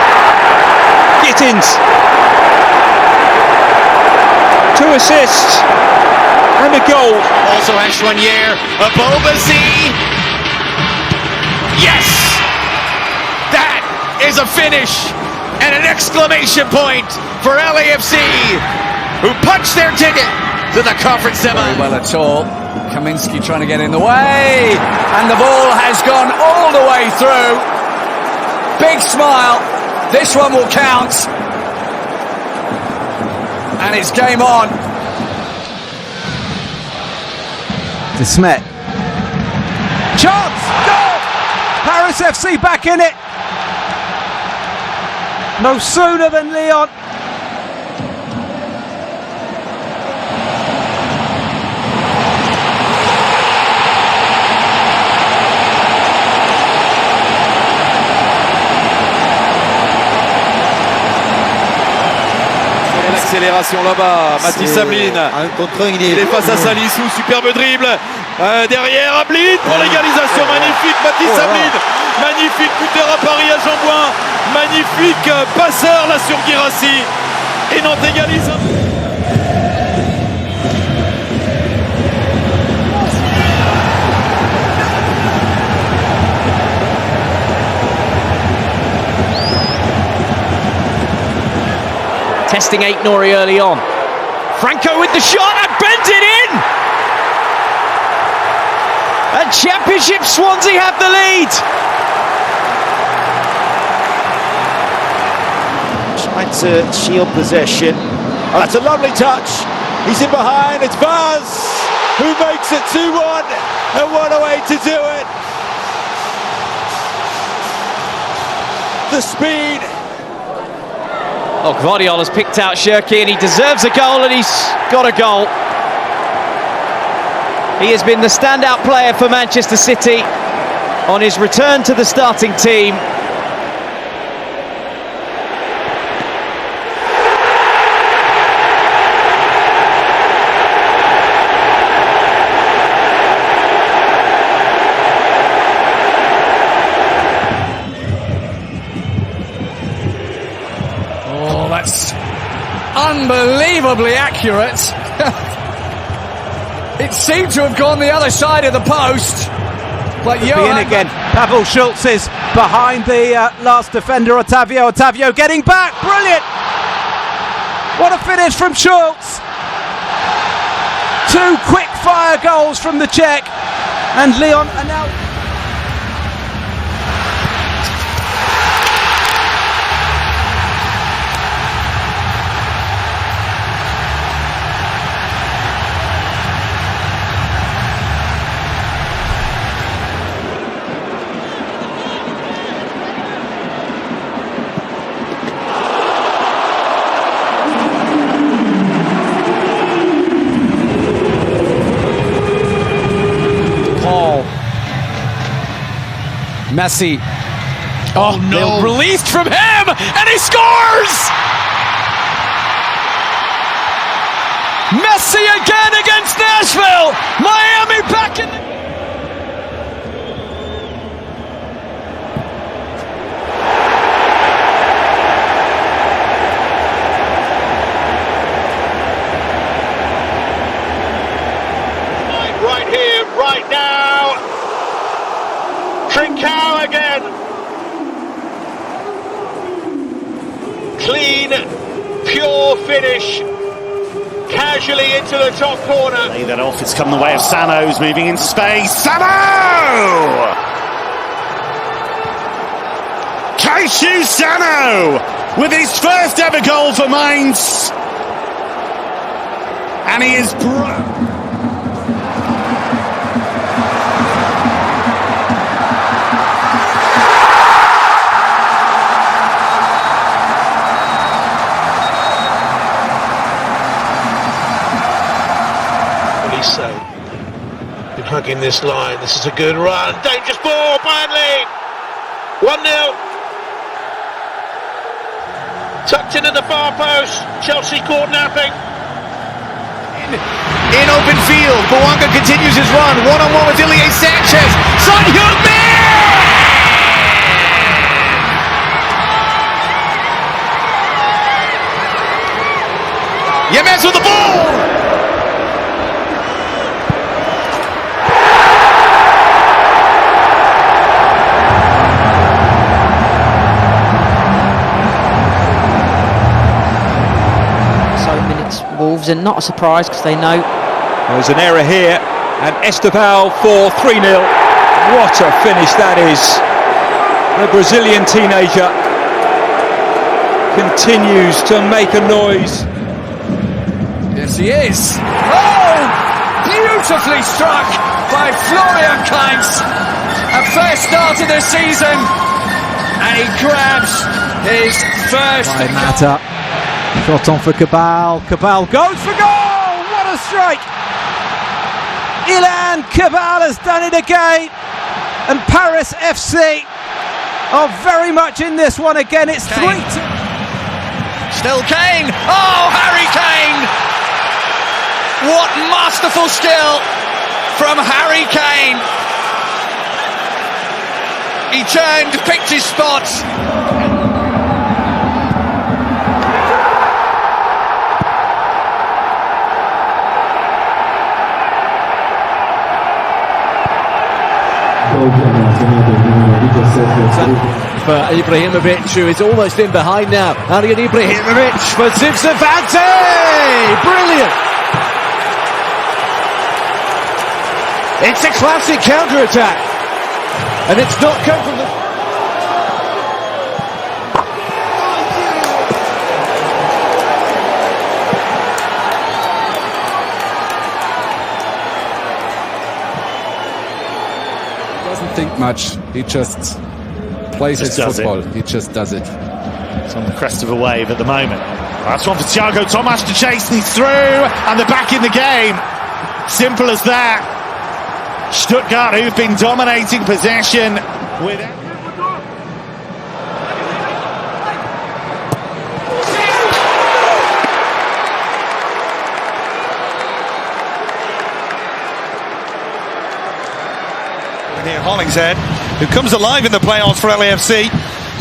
Gittins. 2 assists and a goal. Also Ashwanier, Abobasi. Yes! That is a finish and an exclamation point for LAFC, who punched their ticket to the conference semi. Very well at all. Kaminski trying to get in the way, and the ball has gone all the way through. Big smile. This one will count, and it's game on. De Smet. Chance! Goal! Paris FC back in it. No sooner than Lyon. Accélération là-bas, Mathis Sablin, il est face à Salissou, superbe dribble, derrière Ablin pour l'égalisation, magnifique Mathis Sablin, magnifique buteur à Paris à Jean-Bouin, magnifique passeur là sur Guirassy, et Nantes égalise. Testing Aït-Nouri early on. Franco with the shot and bends it in! And Championship Swansea have the lead! trying to shield possession. Oh, that's a lovely touch. He's in behind, it's Vaz who makes it 2-1, and what a way to do it! The speed. Oh, Guardiola's picked out Shirky and he deserves a goal, and he's got a goal. He has been the standout player for Manchester City on his return to the starting team. That's unbelievably accurate. It seemed to have gone the other side of the post. But Johan again. Pavel Schultz is behind the last defender, Otavio. Otavio getting back. Brilliant. What a finish from Schultz. 2 quick fire goals from the Czech. And Lyon are now... Messi. Oh no! Released from him, and he scores! Messi again against Nashville. Miami back in. Right here, right now. Trincao again. Clean, pure finish. Casually into the top corner. Lay that off. It's come the way of Sano, who's moving into space. Sano! Kaishu Sano with his first ever goal for Mainz. And he is So, been hugging this line. This is a good run. Dangerous ball, Burnley. 1-0. Tucked into the far post. Chelsea caught napping. In open field, Bouanga continues his run. One-on-one with Ilya Sanchez. Son Heung-min! Yamal with the ball! Wolves, and not a surprise because they know there's an error here, and Estevao for 3-0. What a finish that is. The Brazilian teenager continues to make a noise. Yes, he is. Oh, beautifully struck by Florian Kainz. A first start of the season, and he grabs his first. Mata. Shot on for Cabal. Cabal goes for goal! What a strike! Ilan Cabal has done it again. And Paris FC are very much in this one again. It's 3-2. Still Kane! Oh, Harry Kane! What masterful skill from Harry Kane! He turned, picked his spots. For Ibrahimovic, who is almost in behind now. Alian Ibrahimovic for Zivzavante! Brilliant! It's a classic counter-attack. And it's not come from the... Doesn't think much. He just plays his football. He just does it. It's on the crest of a wave at the moment. That's one for Thiago Thomas to chase them through, and they're back in the game. Simple as that. Stuttgart, who've been dominating possession with. Here, Hollingshead, who comes alive in the playoffs for LAFC.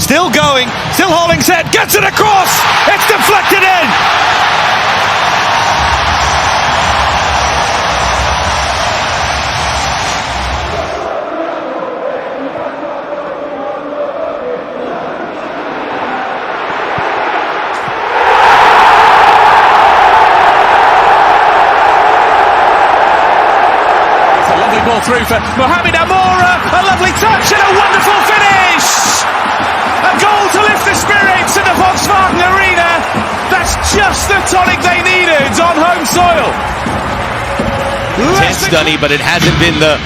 Still going, still Hollingshead, gets it across! It's deflected in! Ball through for Mohamed Amoura, a lovely touch and a wonderful finish! A goal to lift the spirits in the Volkswagen Arena. That's just the tonic they needed on home soil. Intense, Dunny, but it hasn't been the...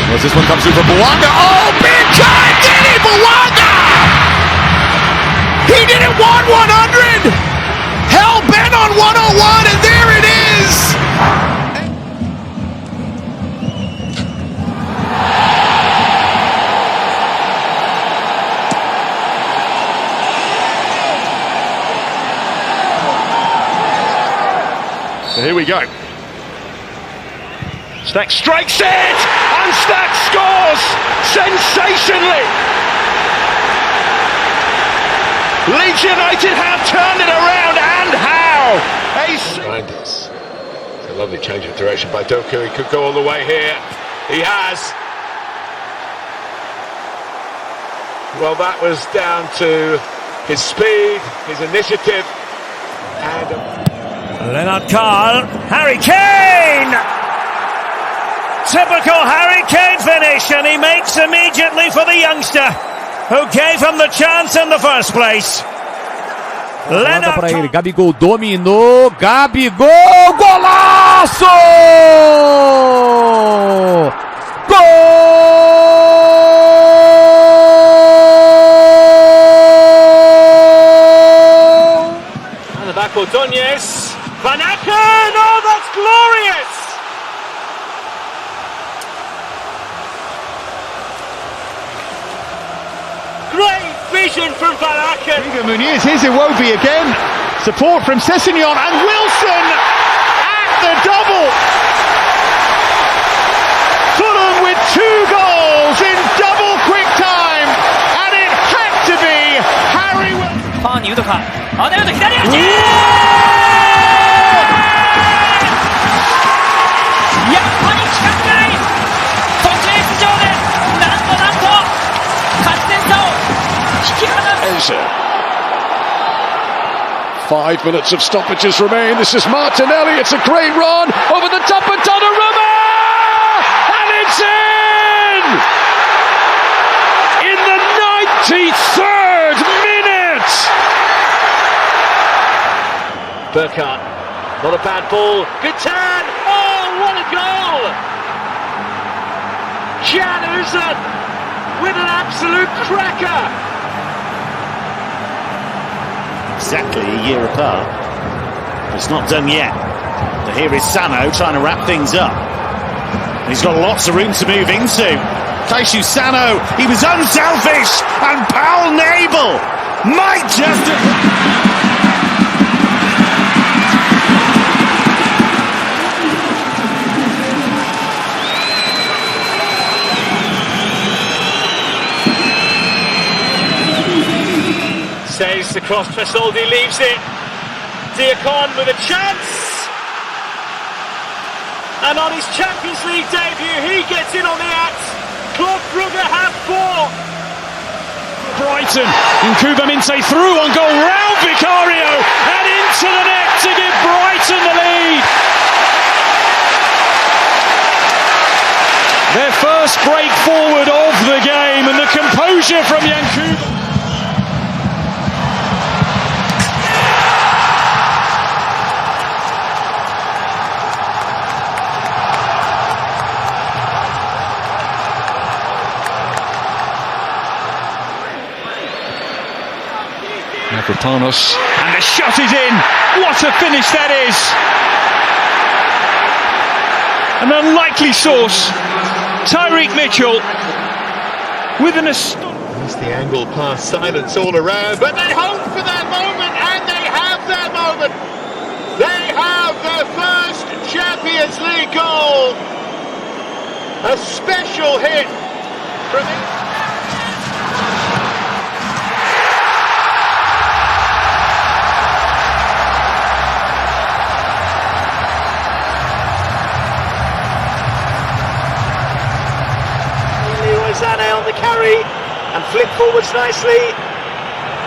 Well, this one comes through for Bouanga. Oh, big time! Did he, Bouanga? He didn't want 100! Hell bent on 101, and there it is! we go. Stack strikes it, and Stack scores sensationally. Leeds United have turned it around, and how? Behind us. It's a lovely change of direction by Doku. He could go all the way here. He has. Well, that was down to his speed, his initiative, and Leonard Carl, Harry Kane! Typical Harry Kane finish, and he makes immediately for the youngster who gave him the chance in the first place. Leonard para ele, Gabigol dominou, Gabigol, golaço! Gol! And the back for Donetsk, Van Aken, oh that's glorious! Great vision from Van Aken. Muniz, here's Iwobi again. Support from Sessegnon and Wilson at the double. Fulham with 2 goals in double quick time, and it had to be Harry Wilson. ファーにウドカ、アデルト左足。やっぱり近くない。途中出場でなんと勝ち点差を引き離す。5 minutes of stoppages remain. This is Martinelli. It's a great run over the top of Donnarumma, and it's in the 93rd minute. Burkhardt, not a bad ball. Good turn. Oh, what a goal! Jan with an absolute cracker. Exactly a year apart. But it's not done yet. But here is Sano trying to wrap things up. He's got lots of room to move into. Keishu Sano, he was unselfish, and Paul Nabel might just... Saves the cross, Tresoldi leaves it. Diakon with a chance. And on his Champions League debut, he gets in on the act. Club Brugge have 4. Brighton, Nkuba Minte through on goal, round Vicario, and into the net to give Brighton the lead. Their first break forward of the game, and the composure from Nkuba. Mavropanos. And the shot is in. What a finish that is. An unlikely source. Tyreek Mitchell with an That's the angle past silence all around, but they hope for their moment, and they have their moment. They have their first Champions League goal. A special hit from it. Zane on the carry and flip forwards nicely.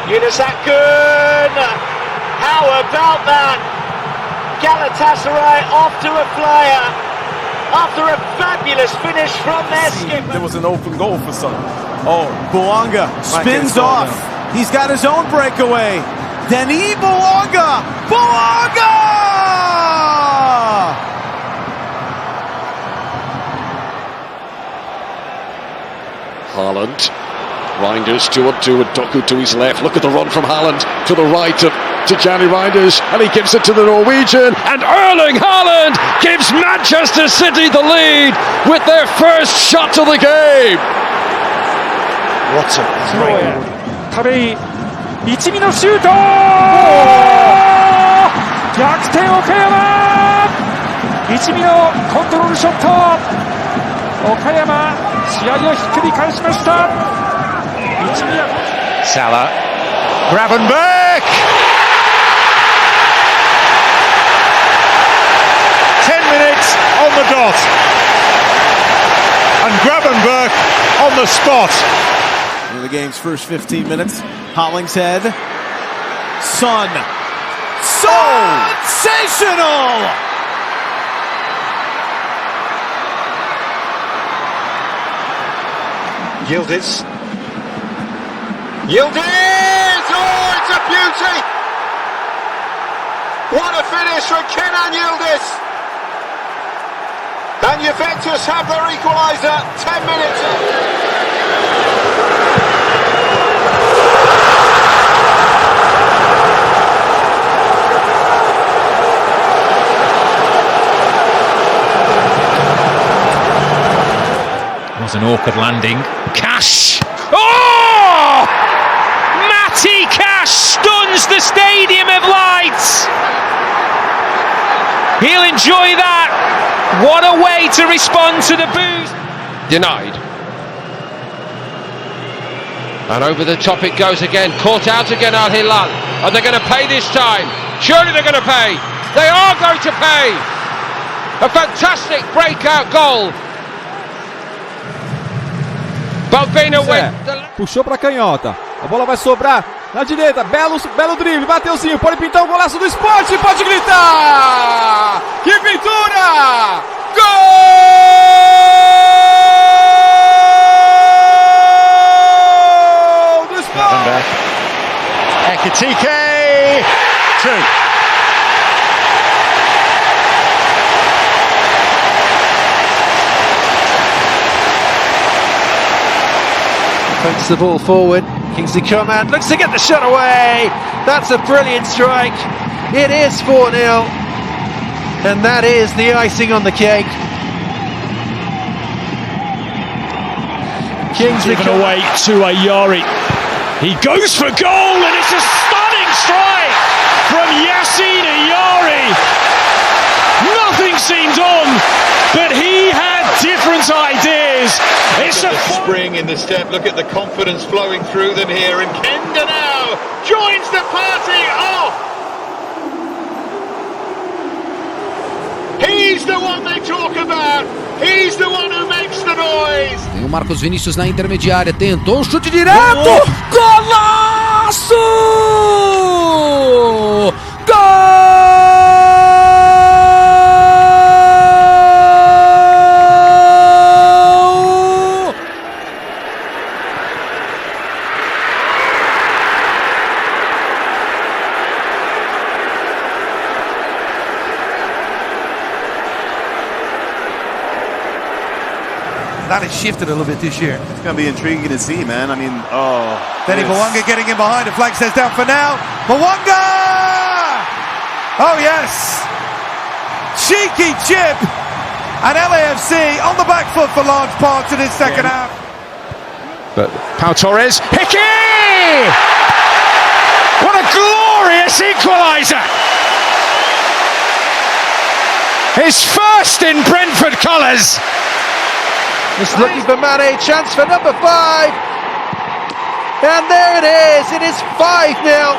Yunus Akun, how about that? Galatasaray off to a flyer after a fabulous finish from their skipper. There was an open goal for some. Oh, Bouanga spins off. He's got his own breakaway. Denis Bouanga! Bouanga! Haaland, Reinders to Doku to his left. Look at the run from Haaland to the right to Gianni Reinders, and he gives it to the Norwegian, and Erling Haaland gives Manchester City the lead with their first shot of the game. What a great... 壁一味のシュート逆転岡山一秒コントロールショット。岡山、試合をひっくり返しました。1秒。Salah, Gravenberch. 10 minutes on the dot. And Gravenberch on the spot. In the game's first 15 minutes, Hollingshead, Son, sensational! Yildiz. Yildiz! Oh, it's a beauty! What a finish from Kenan Yildiz! And Juventus have their equaliser 10 minutes. Was an awkward landing. Cash! Oh! Matty Cash stuns the Stadium of Lights! He'll enjoy that! What a way to respond to the boost! Denied. And over the top it goes again. Caught out again, Al Hilal. Are they going to pay this time? Surely they're going to pay. They are going to pay. A fantastic breakout goal. Balbino went. Puxou pra canhota. A bola vai sobrar na direita. Belo drible. Mateuzinho. Pode pintar o golaço do Sport. Pode gritar. Que pintura! Gol do Sport! Ekitike. 2. Punts the ball forward. Kingsley Coman looks to get the shot away. That's a brilliant strike. It is 4-0. And that is the icing on the cake. Kingsley given away to Ayari. He goes for goal and it's a stunning strike from Yassine Ayari. Nothing seemed on, but he had different ideas. It's a spring in the step. Look at the confidence flowing through them here. And Kenda now joins the party. Oh! He's the one they talk about. He's the one who makes the noise. Tem o Marcos Vinícius na intermediária. Tentou o chute direto. Golaço! Gol! That has shifted a little bit this year. It's going to be intriguing to see, man. I mean, Danny Bawanga getting in behind. The flag says down for now. Bawanga! Oh, yes. Cheeky chip. And LAFC on the back foot for large parts of this second half. But Pau Torres. Hickey! What a glorious equaliser! His first in Brentford colours. It's looking for Mane, chance for number 5. And there it is. It is 5-0.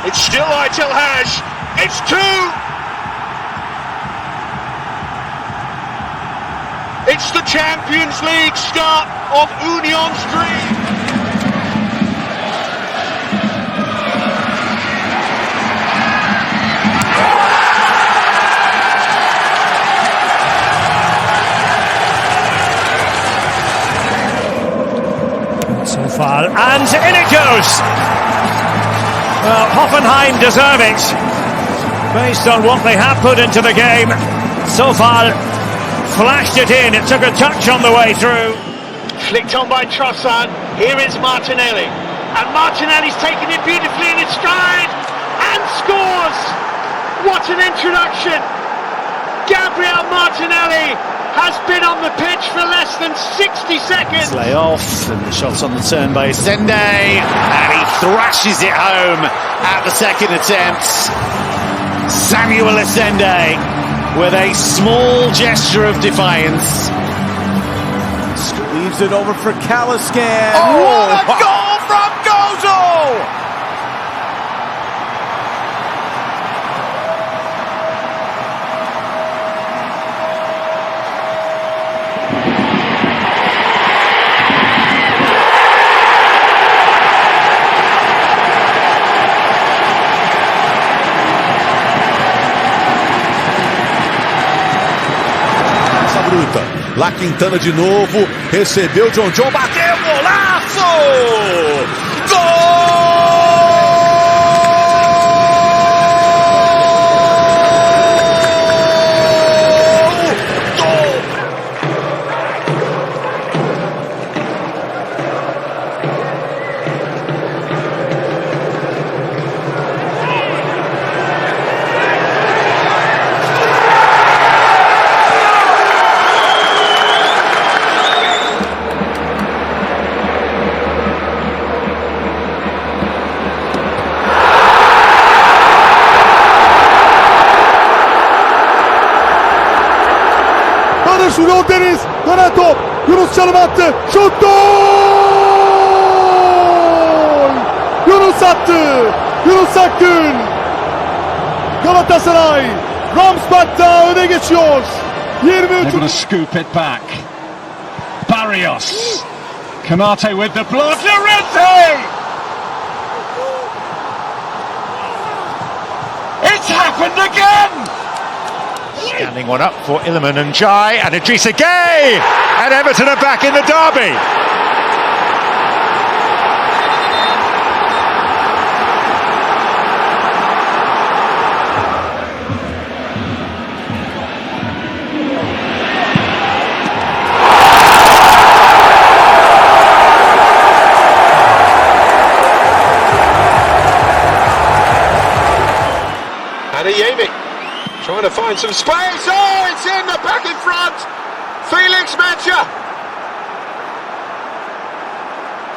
It's still Aitel Haj. It's 2. It's the Champions League start of Union's dream. So far, and in it goes. Well, Hoffenheim deserve it, based on what they have put into the game. So far, flashed it in, it took a touch on the way through. Flicked on by Trossard, here is Martinelli. And Martinelli's taken it beautifully in its stride, and scores! What an introduction! Gabriel Martinelli has been on the pitch for less than 60 seconds. Lay off, and the shot's on the turn by Sende, and he thrashes it home at the second attempt. Samuel Asende with a small gesture of defiance. Leaves it over for Kvaratskhelia. Oh, what a goal from Gozo! Bruta. Lá Quintana de novo, recebeu John, bateu, golaço! Gol! Julian Deniz, dönen top, Yunus çalım attı, şut, gol! Yunus attı, Yunus Akgün, Galatasaray, Ramsbach'ta öne geçiyor, 23. They're going to scoop it back, Barrios, Canate with the block, Llorente! It's happened again! Standing one up for Iliman and Jai, and Idrissa Gueye, and Everton are back in the derby. Adeyemi trying to find some space. Oh, it's in the back in front. Felix Mecha.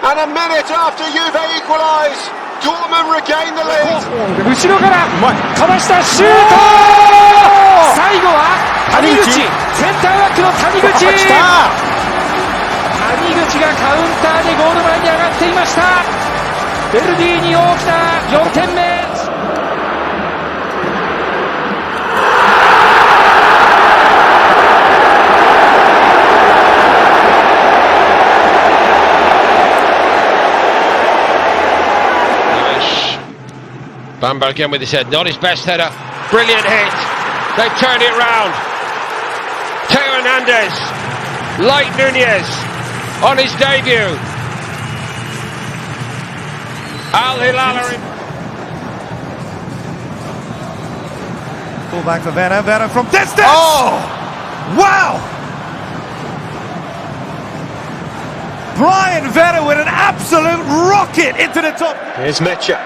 And a minute after Juve equalise, Dortmund regain the lead. 後ろからかわしたシュート。最後は谷口、センターバックの谷口。谷口がカウンターでゴール前に上がっていました。ベルディに大きな4点目。Bamber again with his head, not his best header. Brilliant hit. They've turned it round. Teo Hernandez, like Nunez, on his debut. Al Hilal are in. Pull back for Werner, Werner from distance! Oh! Wow! Brian Werner with an absolute rocket into the top. Here's Mecha.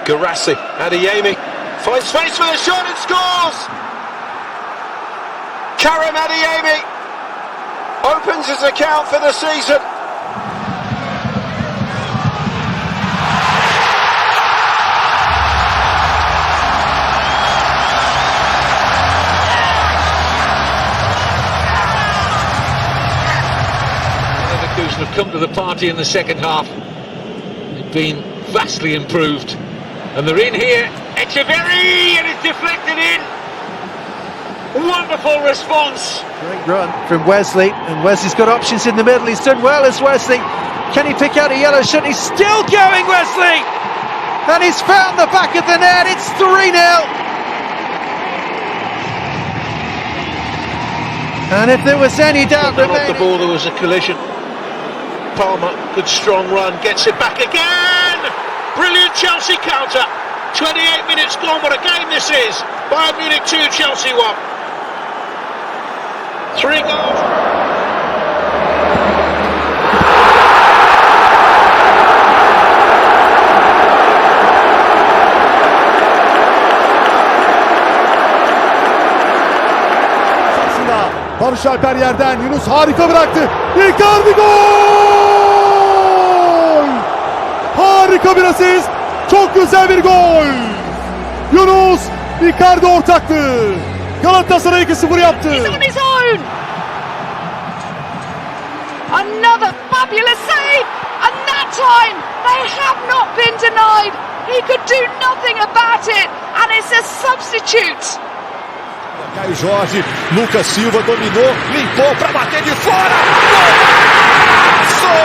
Garassi, Adeyemi finds space for the shot and scores! Karim Adeyemi opens his account for the season. Leverkusen have come to the party in the second half. They've been vastly improved. And they're in here, Echeverry, and it's deflected in. Wonderful response. Great run from Wesley, and Wesley's got options in the middle. He's done well as Wesley. Can he pick out a yellow shot? He's still going, Wesley! And he's found the back of the net. It's 3-0. And if there was any doubt remaining, off the ball, there was a collision. Palmer, good strong run, gets it back again. Brilliant Chelsea counter. 28 minutes gone. What a game this is. Bayern Munich 2, Chelsea 1. 3 goals. Barış Alper yerden. Yunus harika bıraktı. Icardi gol! Harika bir asist. Çok güzel bir gol. Yunus Icardi ortaklığı. Galatasaray 2-0 yaptı. He's on his own. Another fabulous save. And that time they have not been denied. He could do nothing about it. And it's a substitute. Caio Jorge, Lucas Silva dominou, limpou para bater de fora. Golaço!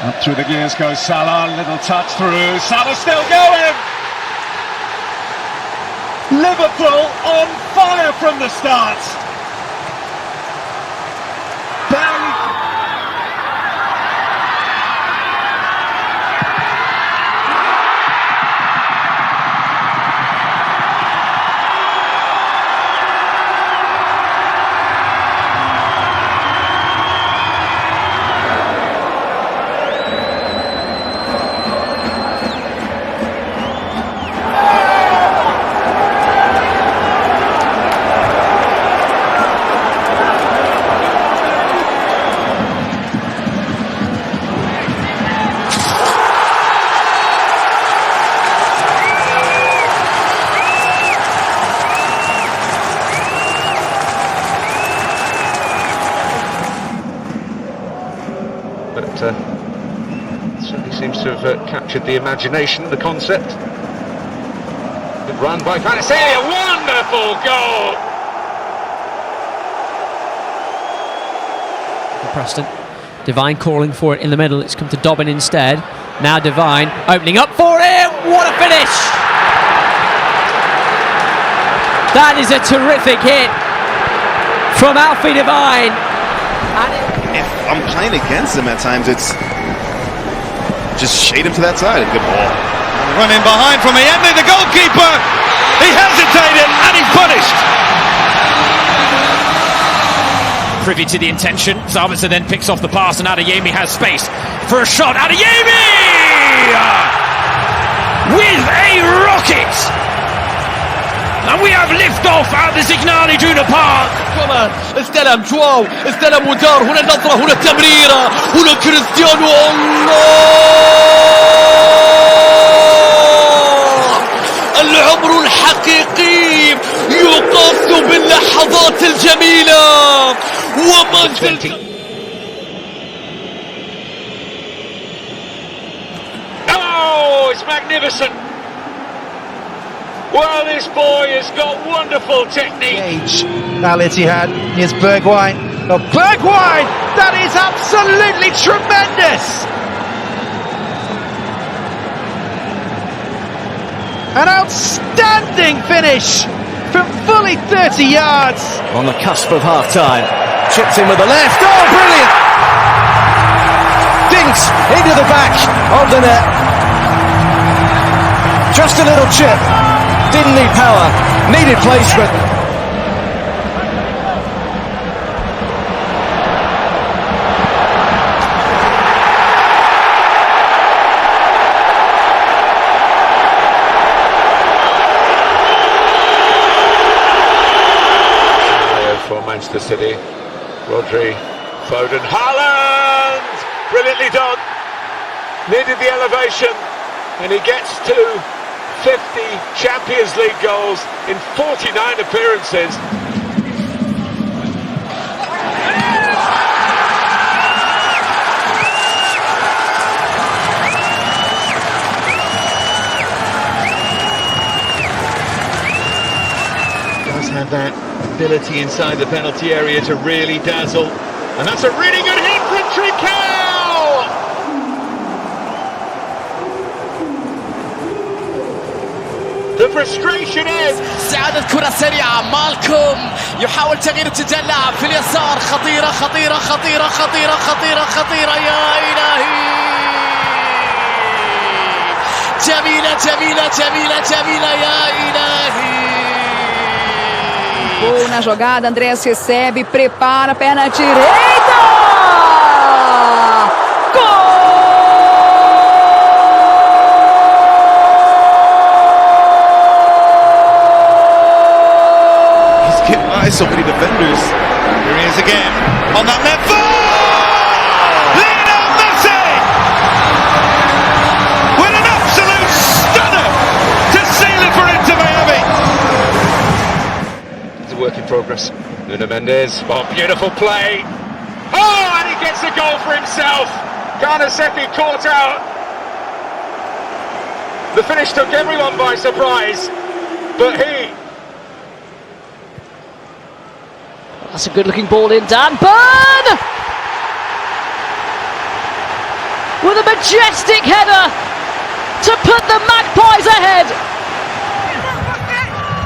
Up through the gears goes Salah, little touch through, Salah still going! Liverpool on fire from the start! Barely... Certainly seems to have captured the imagination, the concept. Good run by kvaratskhelia, wonderful goal! Preston. Divine calling for it in the middle. It's come to Dobbin instead. Now Divine opening up for him. What a finish! That is a terrific hit from Alfie Divine. If I'm playing against him at times, it's just shade him to that side. Good ball. Running behind from Allende, the goalkeeper. He hesitated and he's punished. Privy to the intention. Sabitzer then picks off the pass and Adeyemi has space for a shot. Adeyemi! With a rocket! And we have liftoff at the Signal Iduna Park. كمان استلم جواو استلم ودار هنا النظرة هنا التمريرة هنا كريستيانو الله العمر الحقيقي يقاس باللحظات الجميلة ومنزل Oh, it's magnificent. Well, this boy has got wonderful technique. Al Ittihad, here's Bergwijn. Oh, Bergwijn! That is absolutely tremendous! An outstanding finish from fully 30 yards. On the cusp of half-time. Chipped in with the left. Oh, brilliant! Dinks into the back of the net. Just a little chip. Didn't need power, needed placement. For Manchester City, Rodri, Foden, Haaland! Brilliantly done. Needed the elevation, and he gets to 50 Champions League goals in 49 appearances. Does have that ability inside the penalty area to really dazzle. And that's a really good hit from Trincao! The frustration is استعادة كرة سريعة مالكوم يحاول تغيير اتجاه اللاعب في اليسار خطيرة خطيرة خطيرة خطيرة خطيرة خطيرة يا إلهي جميلة جميلة جميلة جميلة يا إلهي Gol na jogada, Andrés recebe, prepara, perna direita! Gol! surprised so many defenders. Here he is again on that left foot. Lionel Messi with an absolute stunner to seal it for Inter Miami. It's a work in progress. Nuno Mendes. Oh, beautiful play. Oh, and he gets the goal for himself. Kvaratskhelia caught out. The finish took everyone by surprise, but he... That's a good looking ball in, Dan Burn! With a majestic header to put the Magpies ahead.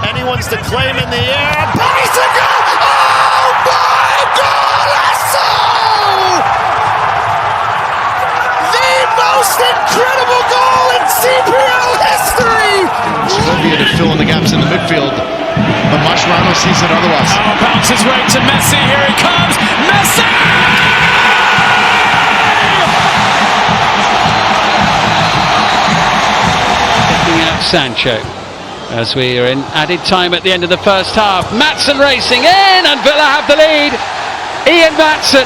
Anyone's to claim in the air. Bicycle! Oh my golazo! The most incredible goal in CPL history! Slovenia to fill in the gaps in the midfield, but Mascherano sees it otherwise. Oh, bounces right to Messi. Here he comes. Messi! Picking out Sancho. As we are in added time at the end of the first half. Maatsen racing in, and Villa have the lead. Ian Maatsen.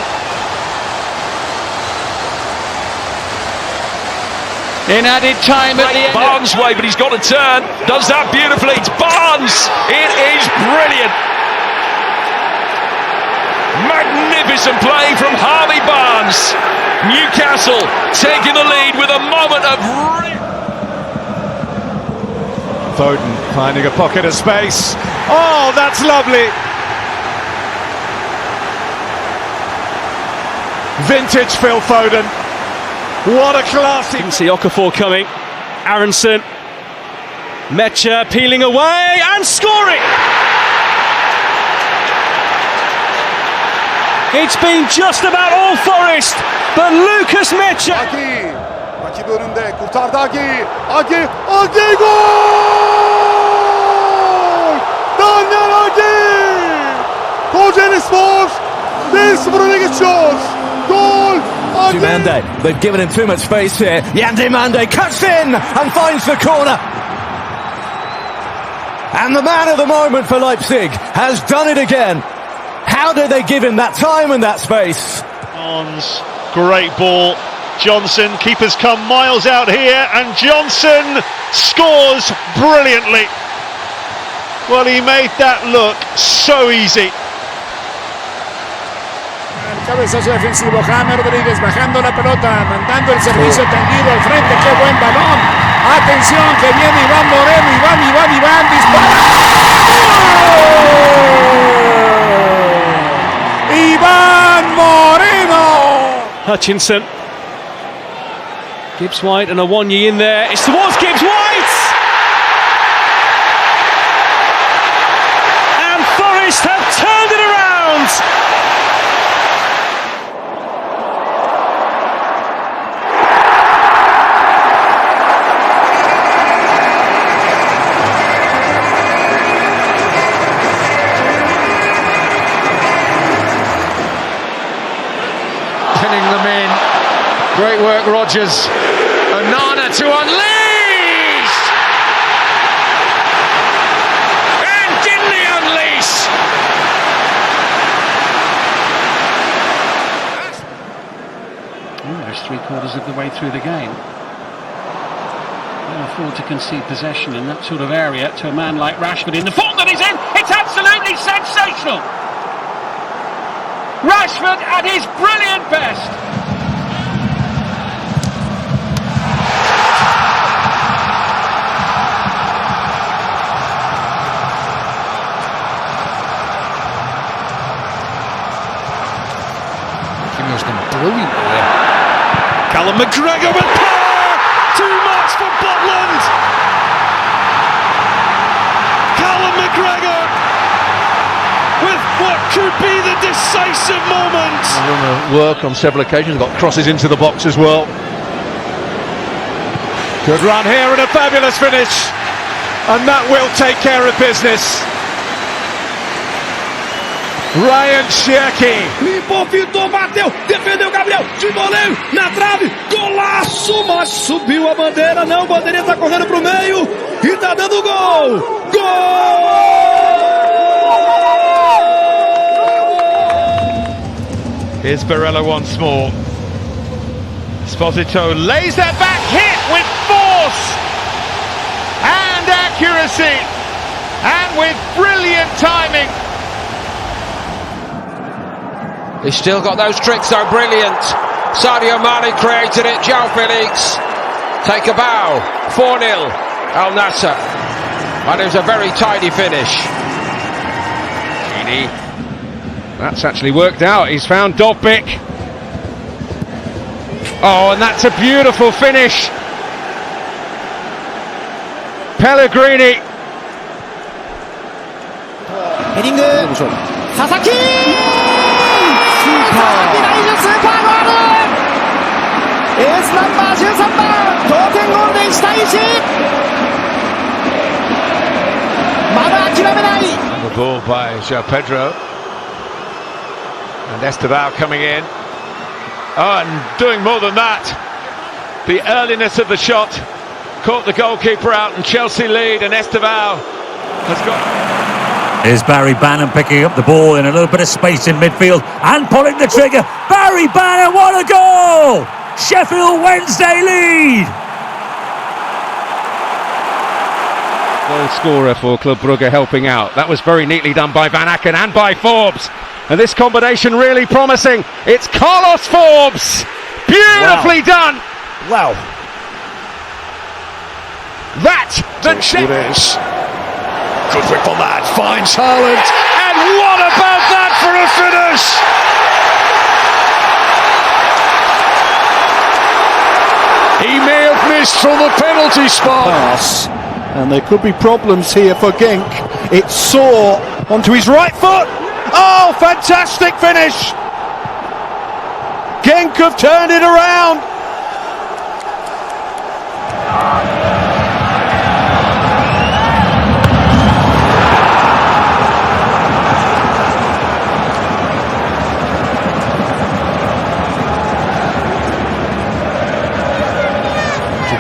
In added time at the end. Barnes way, but he's got a turn. Does that beautifully. It's Barnes. It is brilliant. Magnificent play from Harvey Barnes. Newcastle taking the lead with a moment of Foden finding a pocket of space. Oh, that's lovely. Vintage Phil Foden. What a classy. You can see Okafor coming. Aronson. Mecha peeling away and scoring. It's been just about all Forest, but Lucas Mecha. Agi. Rakibi önünde. Kurtardı Agi. Agi gol! Daniel Agi! Kocaeli Spor 1-0 öne geçiyor. Gol! Mande, they've given him too much space here. Yandi Mande cuts in and finds the corner. And the man of the moment for Leipzig has done it again. How did they give him that time and that space? Great ball. Johnson, keepers come miles out here, and Johnson scores brilliantly. Well, he made that look so easy. Cabezazo defensivo, James Rodríguez bajando la pelota, mandando el servicio tendido al frente, qué buen balón. Atención que viene Iván Moreno, Iván, dispara. Iván Moreno. Hutchinson. Gibbs White and Awonyi in there. It's towards Gibbs White! And Forest have turned it around! Pinning them in. Great work, Rodgers. Onana to unleash! And didn't he unleash? Almost 3/4 of the way through the game. Can't afford to concede possession in that sort of area to a man like Rashford in the form that he's in. It's absolutely sensational. Rashford at his brilliant best. Brilliant there. Callum McGregor with power! Too much for Butland! Callum McGregor with what could be the decisive moment! Work on several occasions, got crosses into the box as well. Good run here and a fabulous finish. And that will take care of business. Ryan Cherky. Limpou, pintou, bateu, defendeu Gabriel, de voleio, na trave, golaço, mas subiu a bandeira, não, bandeirinha tá correndo pro meio e tá dando gol! Gol! Here's Barella once more. Esposito lays that back hit with force and accuracy and with brilliant timing. He's still got those tricks though, brilliant. Sadio Mane created it, João Felix take a bow, 4-0 Al Nassr, and it was a very tidy finish. Gini, that's actually worked out, he's found Dobbik. Oh, and that's a beautiful finish. Pellegrini. 헤딩 사사키! 사사키 나이즈 슈퍼 골! 에이스 넘버 13번 도텐골 대 1-20 마다諦めない On the ball by João Pedro. And Estevao coming in. Oh, and doing more than that. The earliness of the shot caught the goalkeeper out, and Chelsea lead, and Estevao has got... Here's Barry Bannan picking up the ball in a little bit of space in midfield and pulling the trigger. Barry Bannan, what a goal! Sheffield Wednesday lead! Goal scorer for Club Brugge helping out. That was very neatly done by Van Aken and by Forbes. And this combination really promising. It's Carlos Forbes! Beautifully done! Wow. That, the Torres. Good whip on that, finds Haaland, and what about that for a finish? He may have missed from the penalty spot. Pass, and there could be problems here for Genk. It's Saw onto his right foot. Oh, fantastic finish! Genk have turned it around.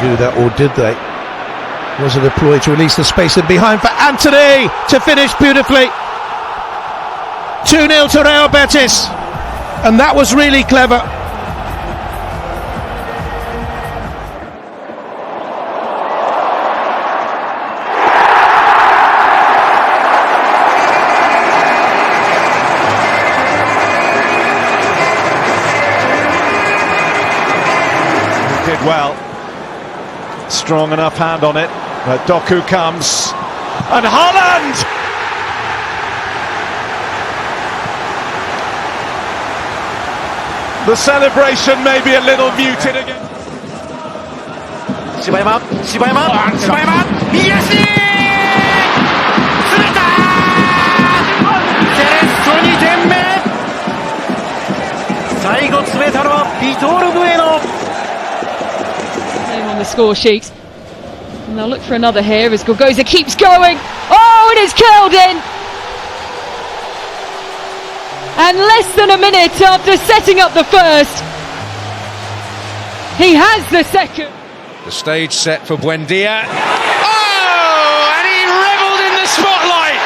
Do that, or did they? Was it a ploy to release the space in behind for Anthony to finish beautifully? 2-0 to Real Betis, and that was really clever. He did well. Strong enough hand on it, but Doku comes, and Haaland! The celebration may be a little muted again. Shibayama,右足！詰めた！セレッソ2点目！最後詰めたのはビトール・ブエノ。On the score sheet, and they'll look for another here as Gorgoza keeps going. Oh, it is curled in, and less than a minute after setting up the first, he has the second. The stage set for Buendia. Oh, and he revelled in the spotlight.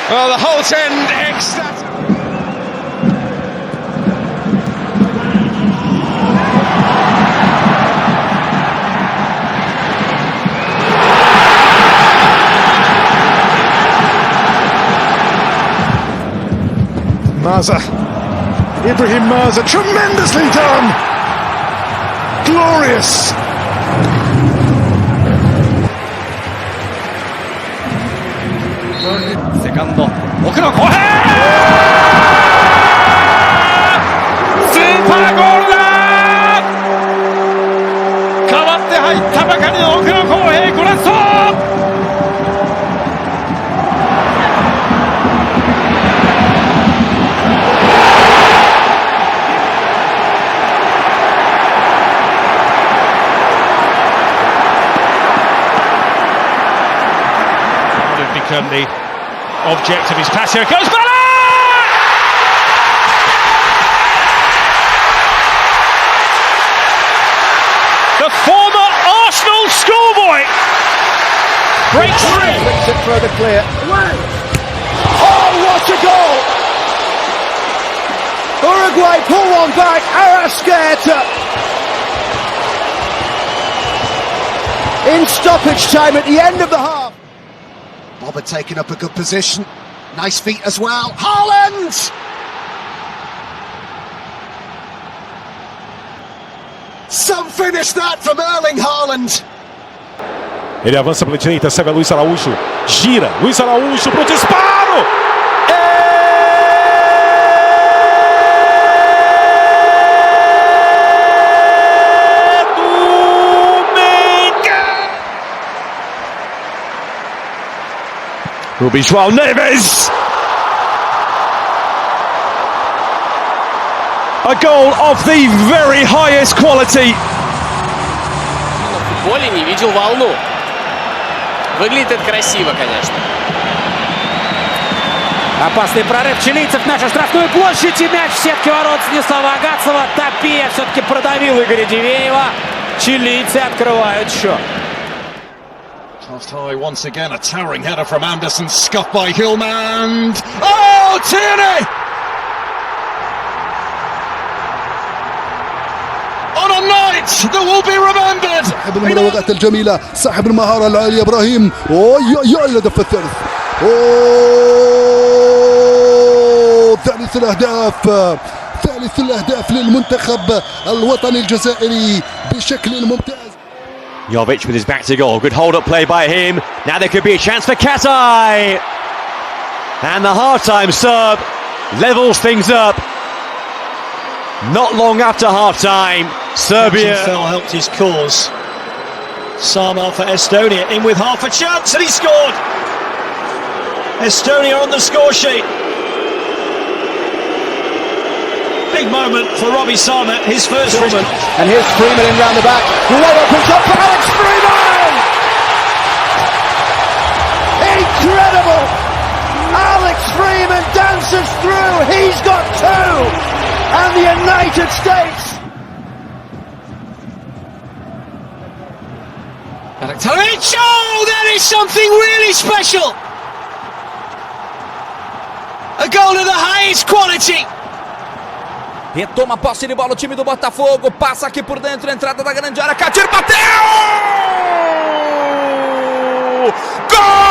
Well, the whole end ecstatic. Maza, Ibrahim Maza, tremendously done, glorious. Second, 奥の後編スーパーゴールだ代わって入ったばかりの奥の後編ゴラッソbecome the object of his pass. Here it goes, Bala! The former Arsenal schoolboy breaks free. Flicks it further clear. Oh, what a goal! Uruguay pull one back. Argentina in stoppage time at the end of the half. Bob had taken up a good position. Nice feet as well. Haaland! Some finish that from Erling Haaland. Ele avança pela direita, serve a Luiz Araújo. Gira, Luiz Araújo pro disparo! Will be João Neves. A goal of the very highest quality. В футболе не видел волну. Выглядит это красиво, конечно. Опасный прорыв чилийцев в нашу штрафную площадь. И мяч в сетке ворот Станислава Агатцева. Топия все-таки продавил Игоря Дивеева. Чилийцы открывают счет. Tossed high once again, a towering header from Anderson, scuffed by Hillman. Oh, Tierney! On a night that will be remembered. صاحب المراوغات الجميلة، صاحب المهارة العالية إبراهيم. أوه الهدف الثالث. أوه ثالث الأهداف للمنتخب الوطني الجزائري بشكل ممتاز. Jovic with his back to goal. Good hold-up play by him. Now there could be a chance for Katai. And the half-time sub levels things up. Not long after half-time, Serbia helped his cause. Sama for Estonia, in with half a chance, and he scored! Estonia on the score sheet. Big moment for Robbie Sama, his first moment. And here's Freeman in round the back. Doué opens up for Alex Freeman! Incredible! Alex Freeman dances through. He's got two! And the United States! Oh, that is something really special! A goal of the highest quality! Retoma a posse de bola o time do Botafogo. Passa aqui por dentro, entrada da grande área. Katir bateu! Gol!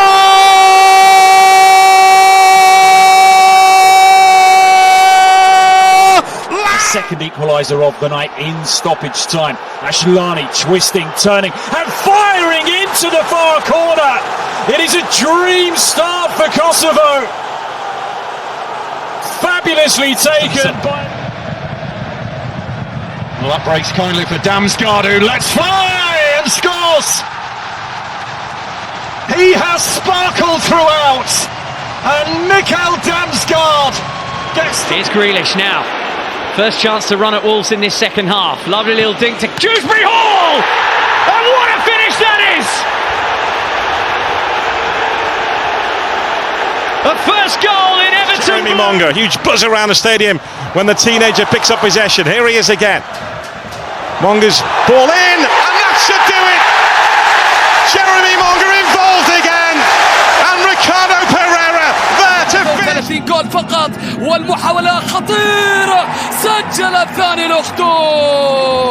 Second equaliser of the night in stoppage time. Ashlani twisting, turning and firing into the far corner. It is a dream start for Kosovo. Fabulously taken. Well, that breaks kindly for Damsgaard, who lets fly and scores. He has sparkled throughout. And Mikael Damsgaard gets... Here's Grealish now. First chance to run at Wolves in this second half. Lovely little dink to Dewsbury Hall! And what a finish that is! The first goal in Everton. Jeremy Monga, huge buzz around the stadium when the teenager picks up possession. Here he is again. Monga's ball in, and that should do it! Jeremy Monga involved again, and Ricardo Pereira there to finish. 30 جول فقط والمحاولة خطيرة سجل الثاني الأخدود.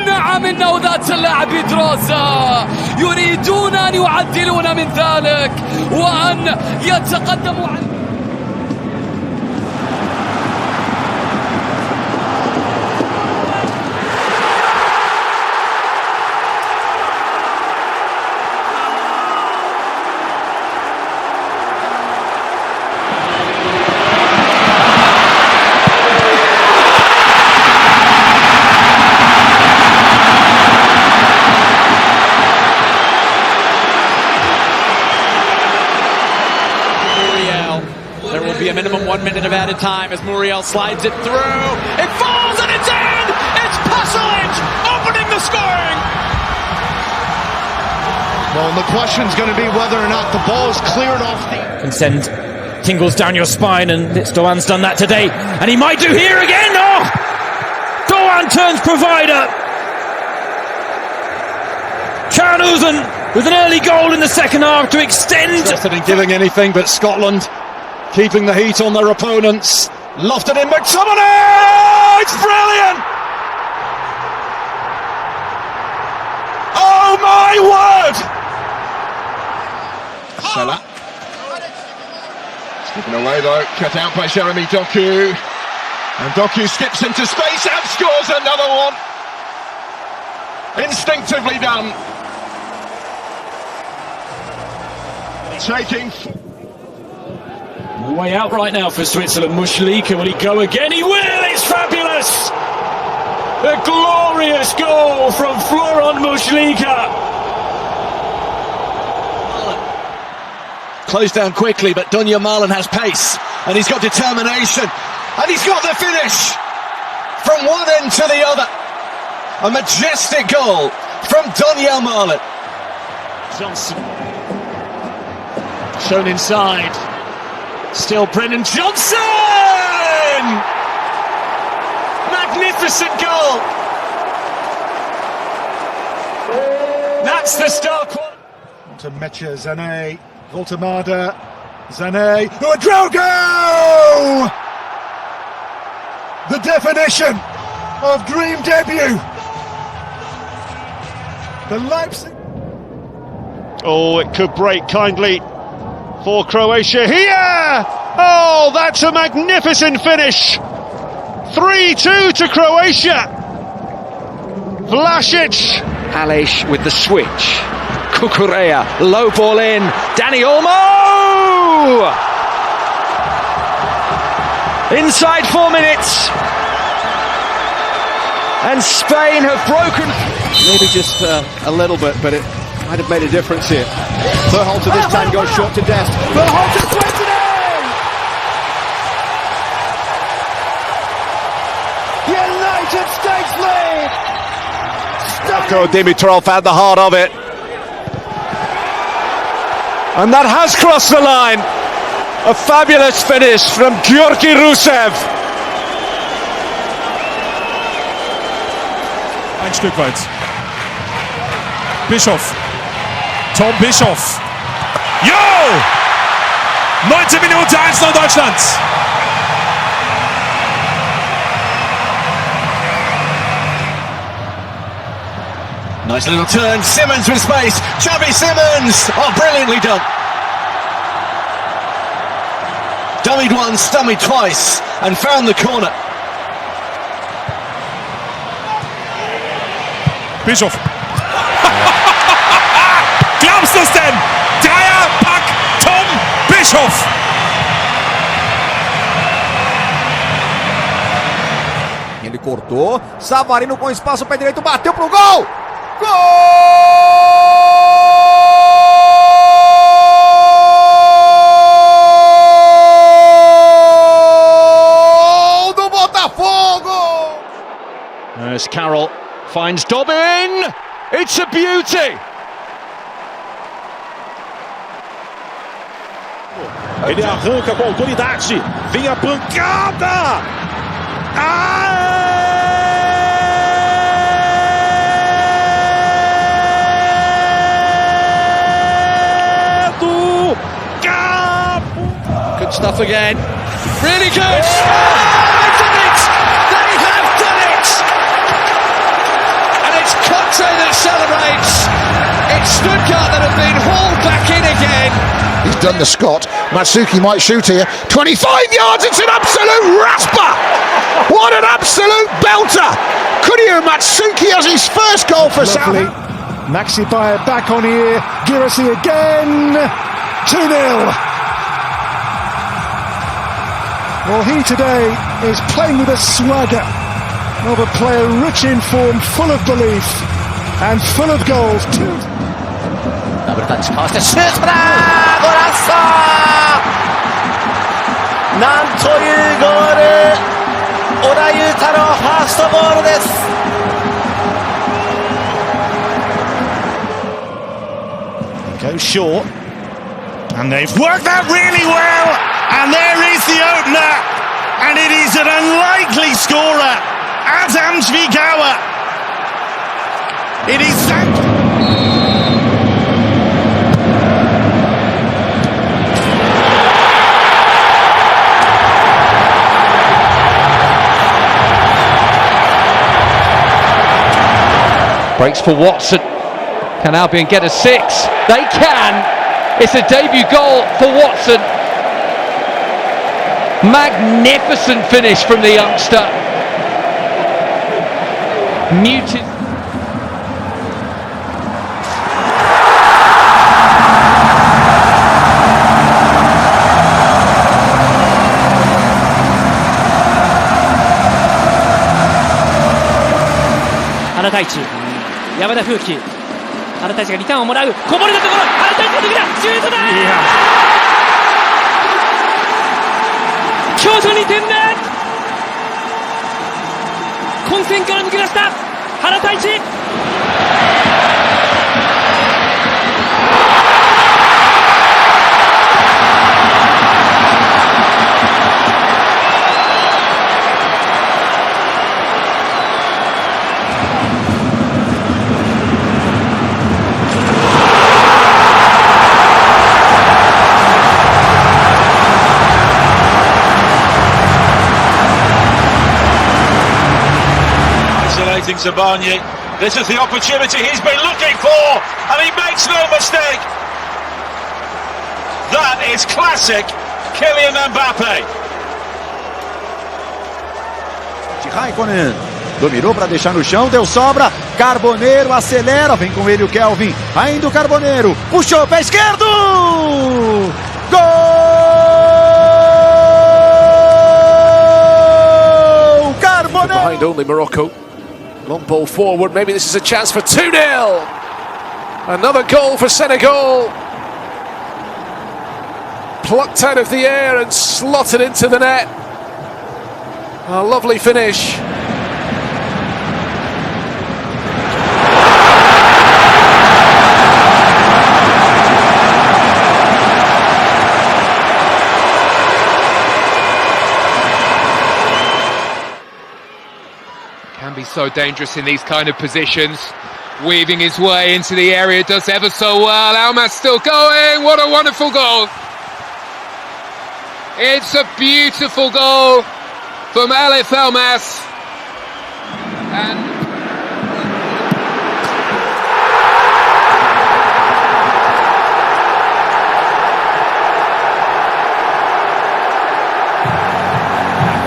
نعم إنه ذات اللاعب إدراسا يريدون أن يعدلون من ذلك وأن يتقدموا عن be a minimum 1 minute of added time as Muriel slides it through. It falls and it's in! It's Pasalic opening the scoring! Well, the question's going to be whether or not the ball is cleared off the... Can send tingles down your spine, and Doğan's done that today. And he might do here again! Oh! Doğan turns provider! Can Uzun with an early goal in the second half to extend. Interested in giving anything, but Scotland keeping the heat on their opponents. Lofted in McTominay! It's brilliant! Oh my word! Salah. Skipping away though, cut out by Jeremy Doku. And Doku skips into space and scores another one. Instinctively done. Taking. Way out right now for Switzerland. Muslika, will he go again? He will! It's fabulous! A glorious goal from Florent Muslika. Closed down quickly, but Yamal has pace, and he's got determination, and he's got the finish from one end to the other. A majestic goal from Yamal. Johnson shown inside. Still Brennan Johnson! Magnificent goal! That's the star quality. To Mecha, Zane, Voltemada, Zane, Ouedraogo! The definition of dream debut. The Leipzig. Oh, it could break kindly for Croatia here! Oh, that's a magnificent finish! 3-2 to Croatia! Vlasic! Alish with the switch. Kukurea, low ball in. Dani Olmo! Inside 4 minutes. And Spain have broken. Maybe just a little bit, but it might have made a difference here. Berhalter this time goes short to Dest. Berhalter threads it in! United States lead! Marko Dimitrov had the heart of it. And that has crossed the line. A fabulous finish from Georgi Rusev. Ein Stück weit. Bischof. Tom Bischof. Jo! 19 Minuten 1-0 Deutschland. Nice little turn, Simmons with space, Chubby Simmons! Oh, brilliantly done. Dummied once, dummied twice, and found the corner. Bischof. Glaubst du es denn? Dreierpack Tom Bischof. Ele cortou, Savarino com espaço, pé direito, bateu pro gol! Gol do Botafogo! As Carroll finds Dobbin! It's a beauty! Ele arranca com autoridade. Vem a pancada! Do Cabo! Good stuff again. Really good! They've done it! They have done it! And it's Conte that celebrates. It's Stuttgart that have been hauled back in again. He's done the Scott. Matsuki might shoot here. 25 yards, it's an absolute rasper! What an absolute belter! Kuryo Matsuki has his first goal for Saudi. Maxi Bayer back on here. Girassi again. 2-0. Well, he today is playing with a swagger of a player rich in form, full of belief, and full of goals too. Double touch pass to Sutra! Golasso! なんというゴール！小田裕太のファーストゴールです。Goes short, and they've worked that really well, and there is the opener, and it is an unlikely scorer, Adam Zwigawa. It is that. Breaks for Watson. Can Albion get a 6? They can. It's a debut goal for Watson. Magnificent finish from the youngster. Muted.原太一、山田風紀、原太一がリターンをもらう、こぼれたところ、原太一の時だ、シュートだ、強打2点目、混戦から抜け出した原太一。Zabani. This is the opportunity he's been looking for, and he makes no mistake. That is classic Kylian Mbappe. De Raikkonen. Dominou para deixar no chão, deu sobra. Carboneiro acelera, vem com ele o Kelvin. Ainda o Carboneiro, puxou pé esquerdo. Gol! Carboneiro. Behind only Morocco. Long ball forward, maybe this is a chance for 2-0. Another goal for Senegal. Plucked out of the air and slotted into the net. A lovely finish. Can be so dangerous in these kind of positions. Weaving his way into the area, does ever so well. Almas still going. What a wonderful goal. It's a beautiful goal from Alif Almas. And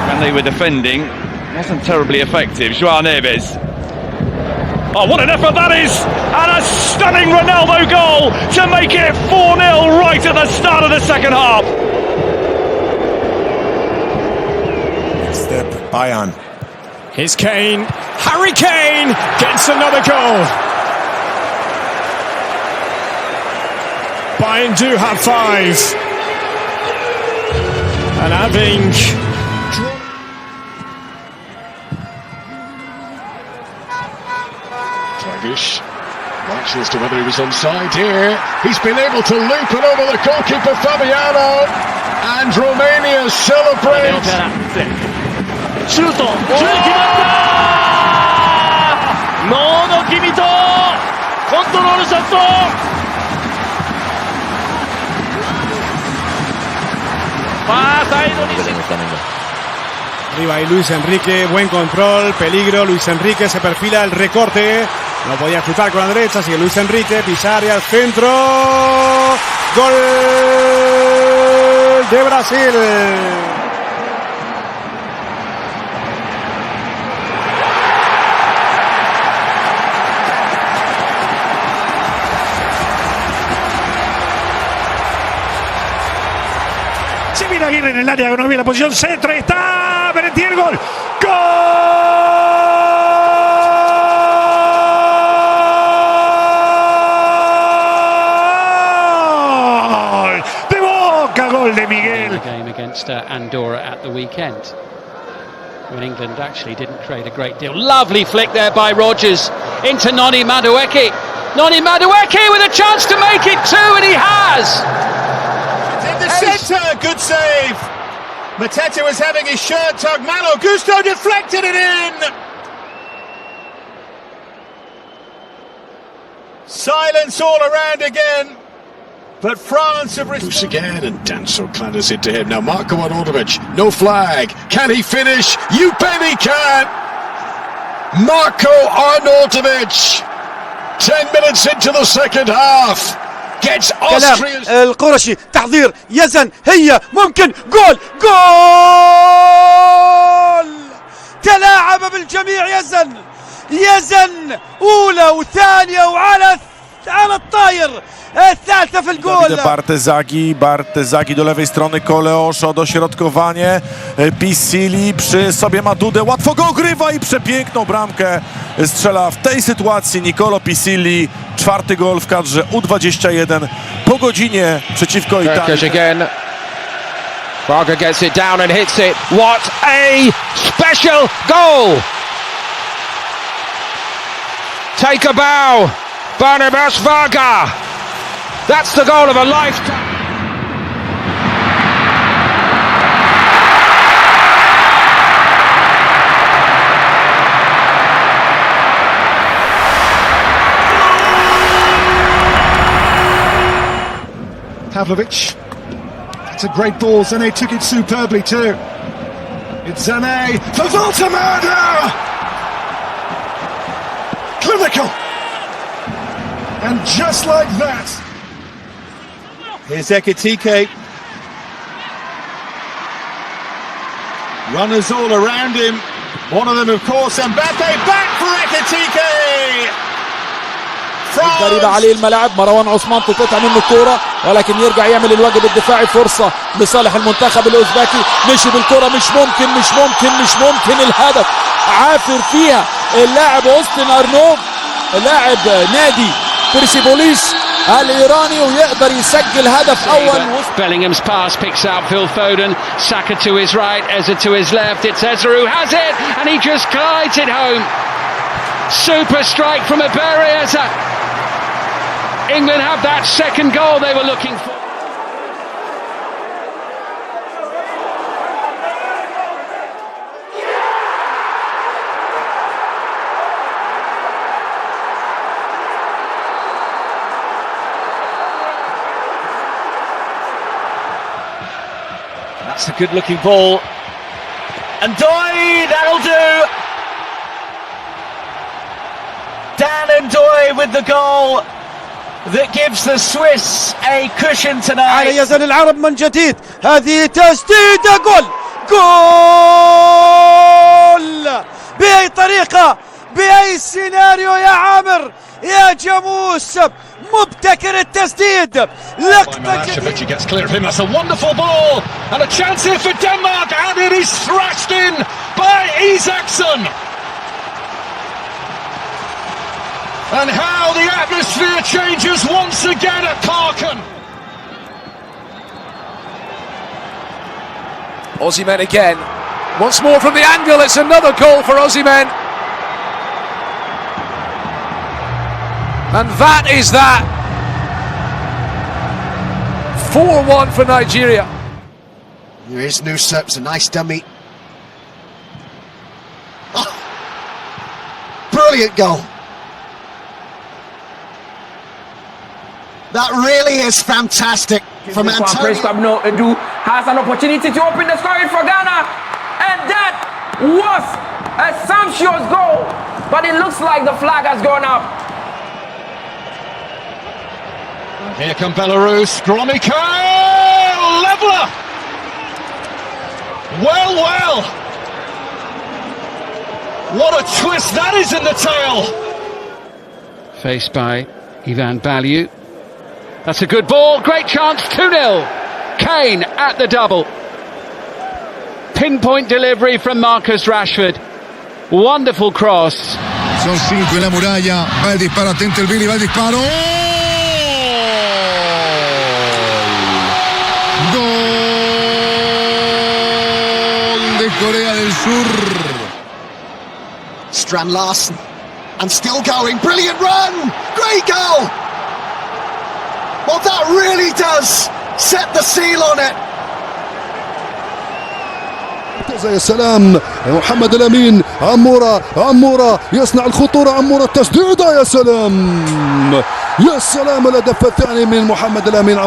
when they were defending, wasn't terribly effective. João Neves. Oh, what an effort that is! And a stunning Ronaldo goal to make it 4-0 right at the start of the second half. Step Bayern. Here's Kane. Harry Kane gets another goal. Bayern do have 5. And having Watch as to whether he was onside here. He's been able to loop it over the goalkeeper Fabiano, and Romania celebrates. シュート、決まった！ノードキミト、コントロールショット。サイドに。Arriba ahí Luis Enrique, buen control, peligro, Luis Enrique se perfila el recorte, no podía chutar con la derecha, sigue Luis Enrique, Pisari al centro, gol de Brasil. se viene Aguirre en el área, no viene la posición, centro, está Berentier, gol, gol de Boca, gol de Miguel. Game against Andorra at the weekend, when England actually didn't create a great deal. Lovely flick there by Rodgers into Noni Madueke. Noni Madueke with a chance to make it two, and he has. In the centre, good save. Mateta was having his shirt tugged. Malo Gusto deflected it in. Silence all around again. But France have Push again, and Danso clatters into him. Now Marko Arnautovic, no flag. Can he finish? You bet he can. Marko Arnautovic 10 minutes into the second half. Gets Austria's القرشي تحضير يزن هي ممكن جول تلاعب بالجميع يزن أولى وثانية وعلى الطاير الثالثة في الجول. Bartezagi do lewej strony, Koleoszo, dośrodkowanie, Pisili przy sobie ma Dudę, łatwo go ogrywa i przepiękną bramkę strzela w tej sytuacji Nicolo Pisili. 4. gol w kadrze U21 po godzinie przeciwko Italii. Again. Braga gets it down and hits it. What a special goal! Take a bow, Barnabas Varga. That's the goal of a lifetime. Pavlovic. It's a great ball. Zane took it superbly too. It's Zane for Voltemada. Clinical. And just like that. Here's Ekitike. Runners all around him. One of them, of course, Mbappe. Back for Ekitike. قريبة عليه الملعب. مروان عثمان تقطع منه الكرة ولكن يرجع يعمل الواجب الدفاعي. فرصة لصالح المنتخب الأوزبكي. مشي بالكرة. مش ممكن الهدف. عافر فيها اللاعب أوستن أرنوف لاعب نادي بيرسيبوليس الإيراني ويقدر يسجل هدف أول. Bellingham's pass picks out Phil Foden. Saka to his right, Eza to his left. It's Eza who has it and he just glides it home. Super strike from Abere Eza. England have that second goal they were looking for. That's a good looking ball. And Doue, that'll do. Dan and Doue with the goal that gives the Swiss a cushion tonight. على يزن العرب من جديد. هذه تسديدة جول بأي طريقة بأي سيناريو يا عامر يا جاموس. مبتكر التسديد. لقطة He gets clear of him. That's a wonderful ball and a chance here for Denmark, and it is thrashed in by Isaksson. And how the atmosphere changes once again at Parken. Osimhen again. Once more from the angle. It's another goal for Osimhen. And that is that. 4-1 for Nigeria. Here is Nusep. It's a nice dummy. Oh, brilliant goal. That really is fantastic from Antonio. Edu has an opportunity to open the scoring for Ghana, and that was a sumptuous goal, but it looks like the flag has gone up. Here come Belarus. Gromyko! Leveler! Well. What a twist that is in the tail. Faced by Ivan Balyu. That's a good ball, great chance, 2-0. Kane at the double. Pinpoint delivery from Marcus Rashford. Wonderful cross. Son 5 en la muralla. Va el disparo, atento el Billy, va el disparo. Gol de Corea del Sur. Strand Larsen. And still going. Brilliant run. Great goal. Well, that really does set the seal on it. يا سلام محمد لامين. عمورة يصنع الخطورة. عمورة التسديدة. يا سلام الهدف الثاني من محمد لامين.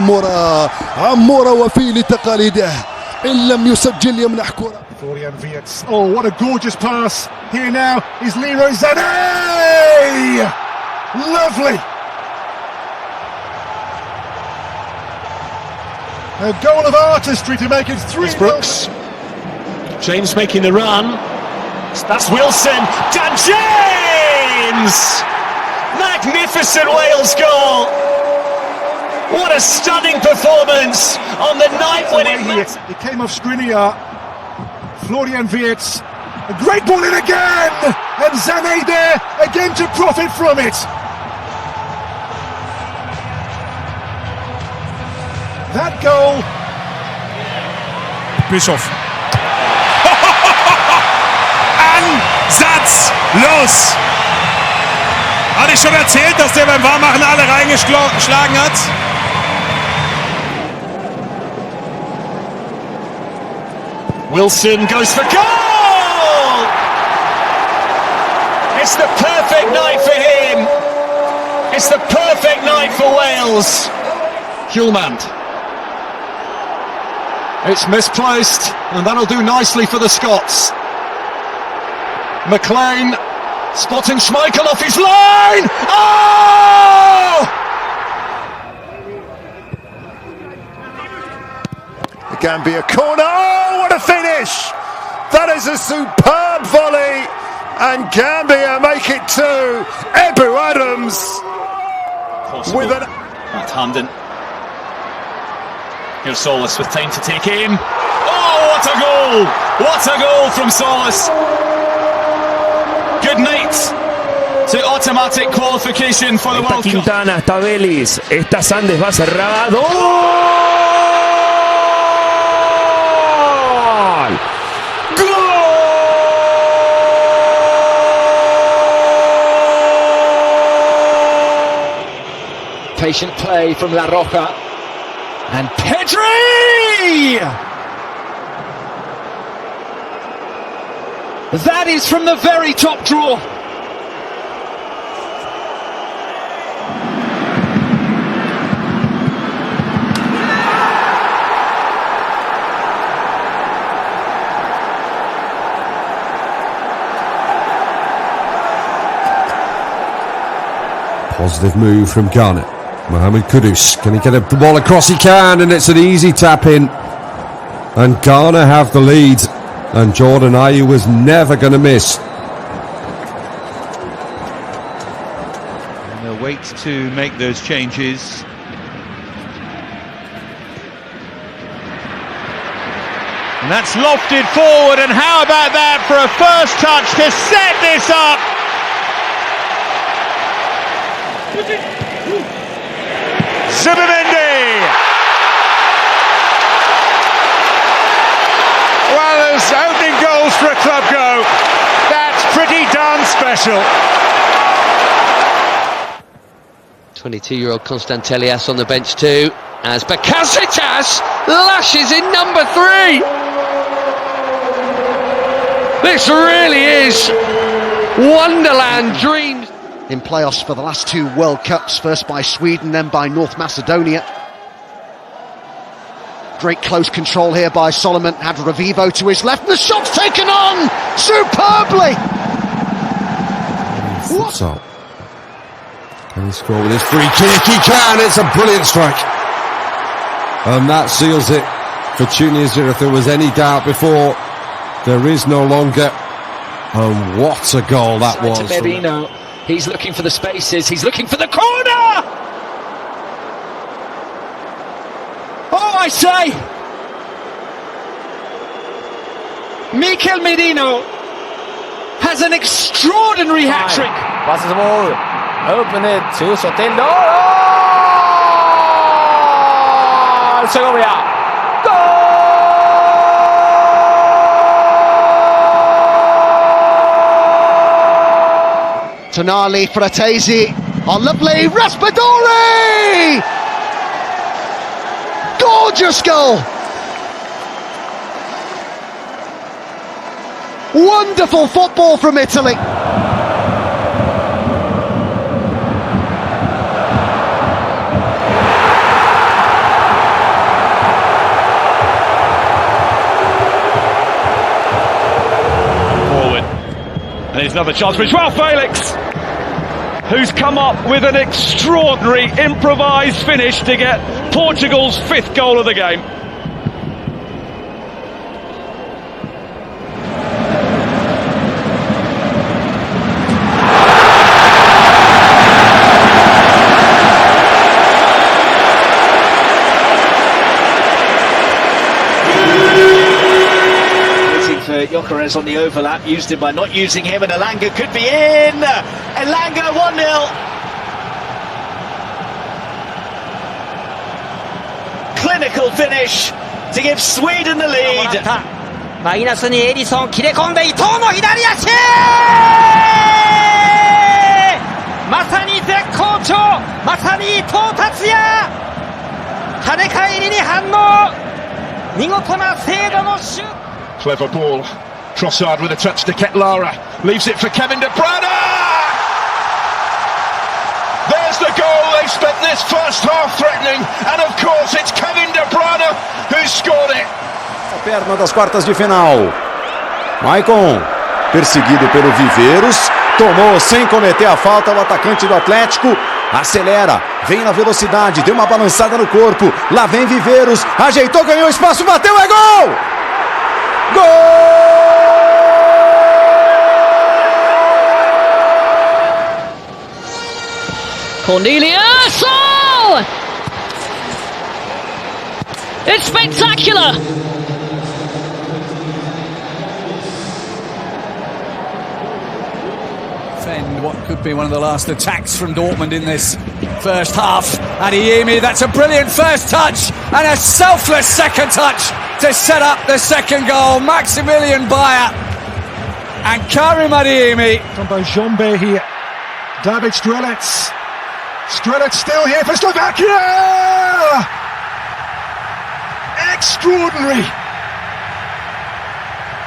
عمورة وفي لتقاليده إن لم يسجل يمنح كرة. Oh, what a gorgeous pass. Here now is Leroy Sané. Lovely. A goal of artistry to make it 3-0. Brooks. James making the run. That's Wilson. Dan James! Magnificent Wales goal. What a stunning performance on the night when it came off Skriniar. Florian Wirtz. A great ball in again! And Sané there again to profit from it. That goal. Bischoff. Ansatz! Los! Hatte ich schon erzählt, dass der beim Warmmachen alle reingeschlagen hat? Wilson goes for goal! It's the perfect night for him. It's the perfect night for Wales. Julian. It's misplaced, and that'll do nicely for the Scots. McLean spotting Schmeichel off his line. Oh! It can be a corner. Oh, what a finish! That is a superb volley, and Gambia make it 2. Ebu Adams with an left-handed. Here's Solis with time to take aim. Oh, what a goal! What a goal from Solis! Good night to automatic qualification for the World Cup. Quintana, está Vélez, está Sandes, va cerrado. ¡Gol! Patient play from La Roca. And Pedri! That is from the very top draw. Positive move from Ghana. Mohamed Kudus, can he get the ball across? He can, and it's an easy tap in. And Ghana have the lead. And Jordan Ayew was never going to miss. And they'll wait to make those changes. And that's lofted forward, and how about that for a first touch to set this up? Zubimendi! Well, those opening goals for a club go. That's pretty darn special. 22-year-old Constantelias on the bench too, as Bakasetas lashes in number 3. This really is Wonderland dreams. In playoffs for the last 2 World Cups, first by Sweden, then by North Macedonia. Great close control here by Solomon, had Revivo to his left, and the shot's taken on superbly! So, can he score with his free kick? He can! It's a brilliant strike! And that seals it for Tunisia. If there was any doubt before, there is no longer. And what a goal that was! He's looking for the spaces, he's looking for the corner! Oh, I say! Mikel Merino has an extraordinary hat-trick! Passes the ball, open it to Soteldo. Oh! Segovia! Tonali, Fratesi, oh lovely, Raspadori! Gorgeous goal! Wonderful football from Italy! Forward. And here's another chance for Joao Felix. who's come up with an extraordinary improvised finish to get Portugal's 5th goal of the game. Jokeres on the overlap, used him by not using him, and Elanga could be in! Elanga 1-0! Clinical finish to give Sweden the lead! マイナスにエリソン切れ込んで伊藤の左足まさに絶好調まさに伊藤達也跳ね返りに反応見事な精度のシュート Clever ball. Trossard with a touch to Ketlara. Leaves it for Kevin De Bruyne. There's the goal. They spent this first half threatening. And of course it's Kevin De Bruyne who scored it. Perna das quartas de final. Maicon, perseguido pelo Viveiros. Tomou sem cometer a falta o atacante do Atlético. Acelera, vem na velocidade, deu uma balançada no corpo. Lá vem Viveiros. Ajeitou, ganhou espaço, bateu, é gol! Gol! Cornelius! Oh! It's spectacular! Defend what could be one of the last attacks from Dortmund in this first half. Adeyemi, that's a brilliant first touch and a selfless second touch to set up the second goal. Maximilian Bayer and Karim Adeyemi. From Bojombe here. David Strelec. Strelec still here for Slovakia! Extraordinary!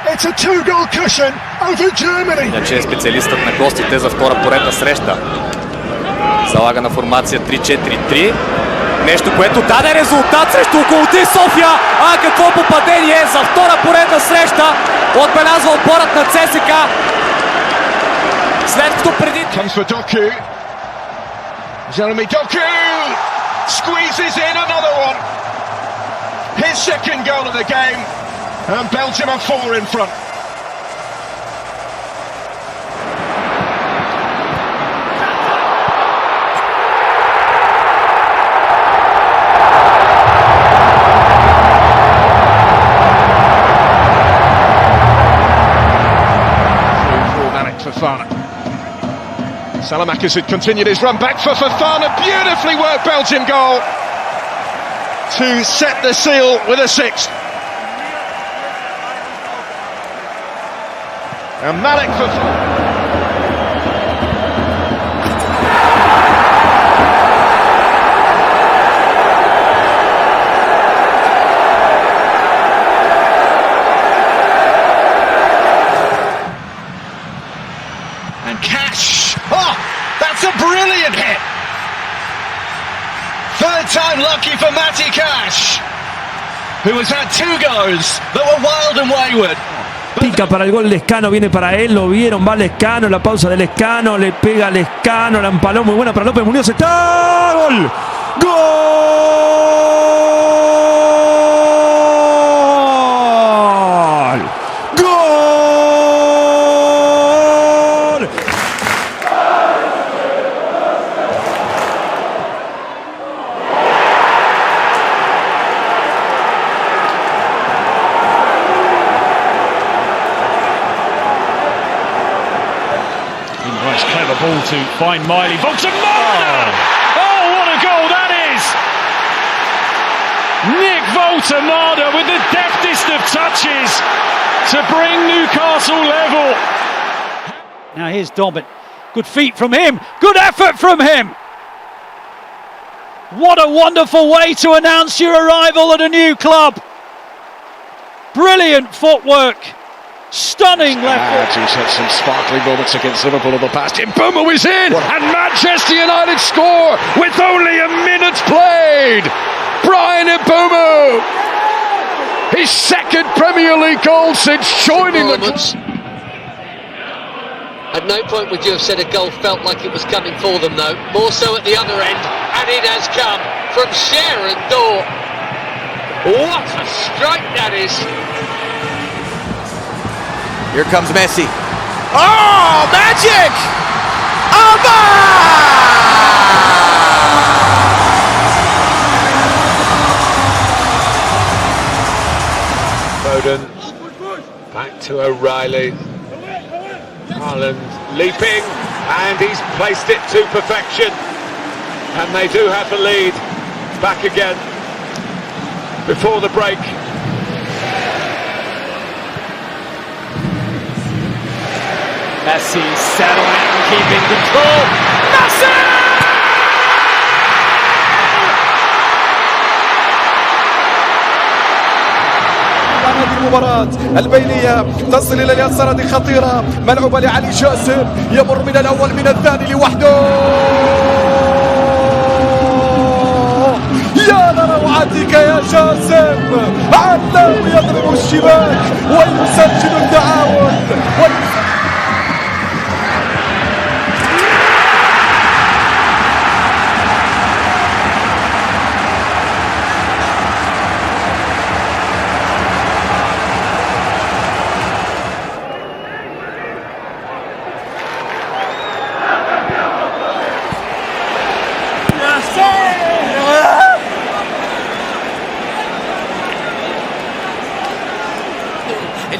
It's a 2-goal cushion over Germany. Иначе е специалистът на гостите за втора поредна среща. Залага на формация 3-4-3. Нещо, което даде резултат срещу Локомотив София. А какво попадение за втора поредна среща. Отбелязва отборът на ЦСКА. След като преди... Comes for Doku. Jeremy Doku squeezes in another one. His second goal of the game. And Belgium are 4 in front. Fofana. Salamakis had continued his run back for Fofana. Beautifully worked Belgian goal to set the seal with a 6th. And Malik Fofana. That's a brilliant hit! Third time lucky for Matty Cash, who has had 2 goals that were wild and wayward. Pica para el gol Lescano, viene para él, lo vieron, va Lescano, la pausa de Lescano, le pega Lescano, la empaló muy buena para López Muñoz, está gol, gol, gol. Nice clever ball to find Miley. Volta-Marder! Oh, what a goal that is! Nick Volta-Marder with the deftest of touches to bring Newcastle level. Now here's Dobbin. Good feet from him. Good effort from him. What a wonderful way to announce your arrival at a new club. Brilliant footwork. Stunning left foot. He's had some sparkling moments against Liverpool in the past. Mbeumo is in, and Manchester United score with only a minute played. Brian Mbeumo, his second Premier League goal since joining the... At no point would you have said a goal felt like it was coming for them, though. More so at the other end, and it has come from Sharon Door. What a strike that is! Here comes Messi. Oh, magic! Foden, back to O'Reilly. Haaland leaping, and he's placed it to perfection. And they do have the lead. Back again before the break. Messi settling, keeping control. Messi! هذه المباراة البينية تصل إلى اليسار خطيرة ملعوبة لعلي جاسم يمر من الأول من الثاني لوحده يا لروعتك يا جاسم علّاو يضرب الشباك ويسجل التعاون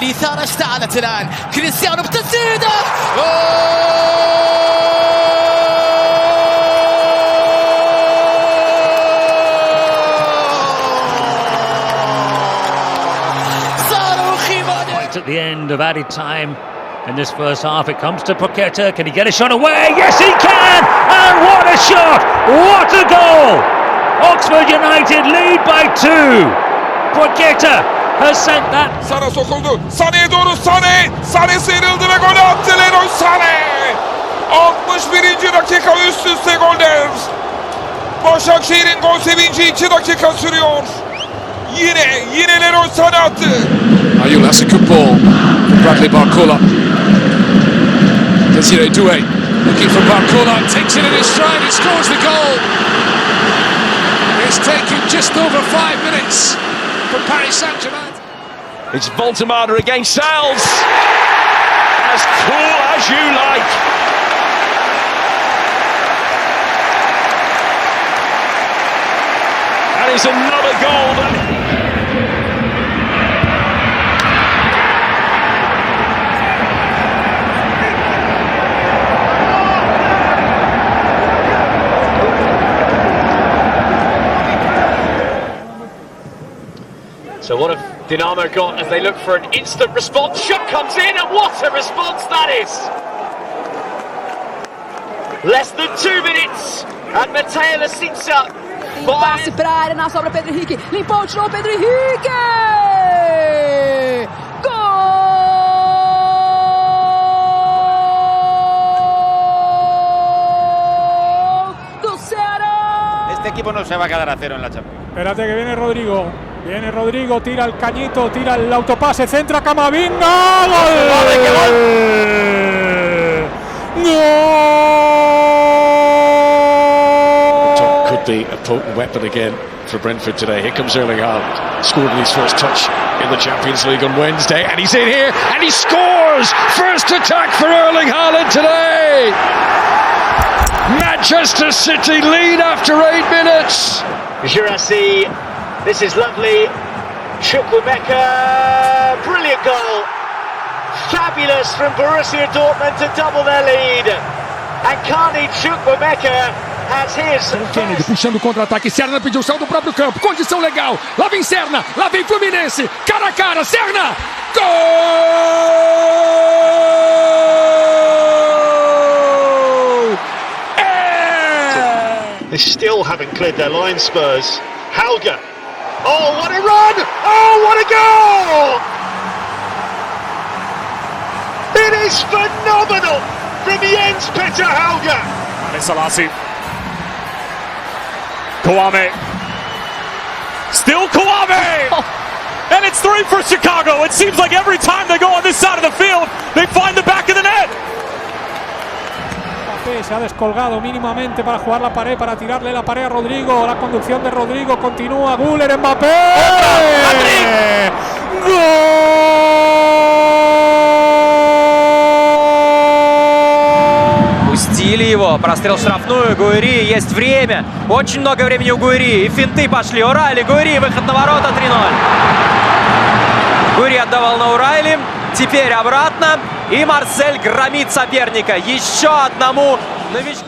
الإثارة اشتعلت الآن كريستيانو بتسديده Right at the end of added time in this first half, it comes to Paqueta. Can he get a shot away? Yes, he can! And what a shot! What a goal! Oxford United lead by 2. Paqueta has sent that. Sana sokuldu. Sane'ye doğru Sane. Sane sıyrıldı ve golü attı Leroy Sane. 61. dakika üst üste goller. Başakşehir'in gol sevinci 2 dakika sürüyor. Yine Leroy Sane attı. Ayul, that's a good ball from Bradley Barcola. Désiré Doué looking for Barcola, takes it in his stride, he scores the goal. It's taken just over 5 minutes for Paris Saint-Germain. It's Voltemada against Sal's. As cool as you like. That is another goal. So what have Dinamo got as they look for an instant response? Shot comes in, and what a response that is! Less than 2 minutes, and Mateo Lasica. Passe para a área, na sobra Pedro Henrique, limpou, tirou Pedro Henrique! Gol do Ceará! Este equipo no se va a quedar a cero en la Champions. Espérate que viene Rodrigo. Viene Rodrigo, tira el cañito, tira el autopase, centra Camavinga. ¡Gol! Top could be a potent weapon again for Brentford today. Here comes Erling Haaland, scored in his first touch in the Champions League on Wednesday, and he's in here and he scores! First attack for Erling Haaland today. Manchester City lead after 8 minutes. Jurasi, this is lovely. Chukwuemeka, brilliant goal. Fabulous from Borussia Dortmund to double their lead. And Carney Chukwuemeka has his. Kennedy puxando o contra-ataque. Serna pediu o sal do próprio campo. Condição legal. Lá vem Serna. Lá vem Fluminense. Cara a cara. Serna. Gol! They still haven't cleared their line, Spurs. Hauger. Oh, what a run! Oh, what a goal! It is phenomenal from Jens Petter Hauger. Salasi. Kouame. Still Kouame! And it's 3 for Chicago. It seems like every time they go on this side of the field, they find the back of the net. Mbappé se ha descolgado mínimamente para jugar la pared, para tirarle la pared a Rodrigo. La conducción de Rodrigo continúa. Güler, Mbappé. Пустили его, прострел в штрафную, Гуэри, есть время, очень много времени у Гуэри, и финты пошли, Урайли, Гуэри, выход на ворота, 3-0. Гуэри отдавал на Урайли, теперь обратно, и Марсель громит соперника, еще одному новичку.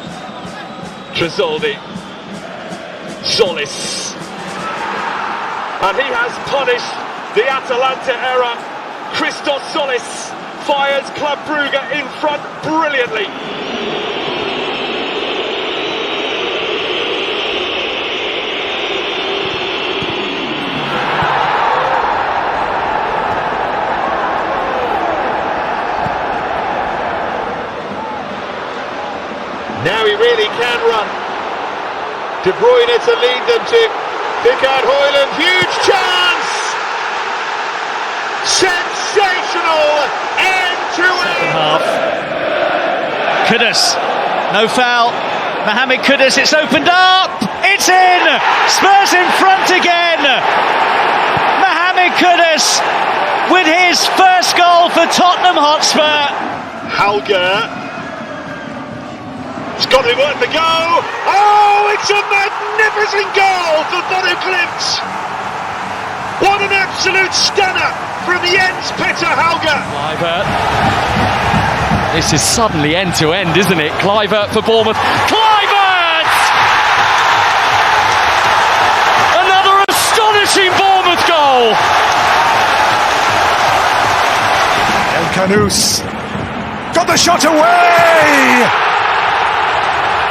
Tresoldi, Solis, and he has punished the Atalanta error. Christos Solis fires Club Brugge in front brilliantly. Now he really can run. De Bruyne to lead them to pick out Haaland. Huge chance! Sensational end to end. Half. Kudus, no foul. Mohamed Kudus, it's opened up. It's in. Spurs in front again. Mohamed Kudus with his first goal for Tottenham Hotspur. Halger. It's got to be worth the go. Oh, it's a magnificent goal for Bodo Klimt. What an absolute stunner from Jens Petter Hauge. Kluivert. This is suddenly end-to-end, isn't it? Kluivert for Bournemouth. Kluivert! Another astonishing Bournemouth goal. El Kanous got the shot away.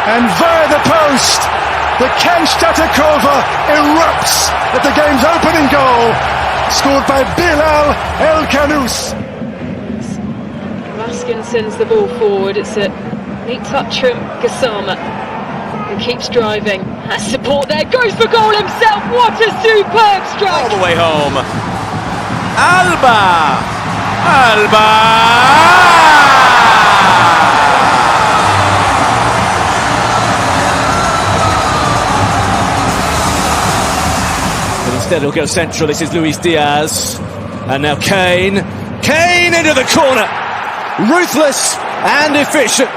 And via the post, the Kenstadter Kurve erupts at the game's opening goal, scored by Bilal El Kanous. Raskin sends the ball forward. It's a neat touch from Gassama, who keeps driving. Has support there, goes for goal himself. What a superb strike! All the way home. Alba! Instead he'll go central. This is Luis Diaz. And now Kane. Kane into the corner. Ruthless and efficient.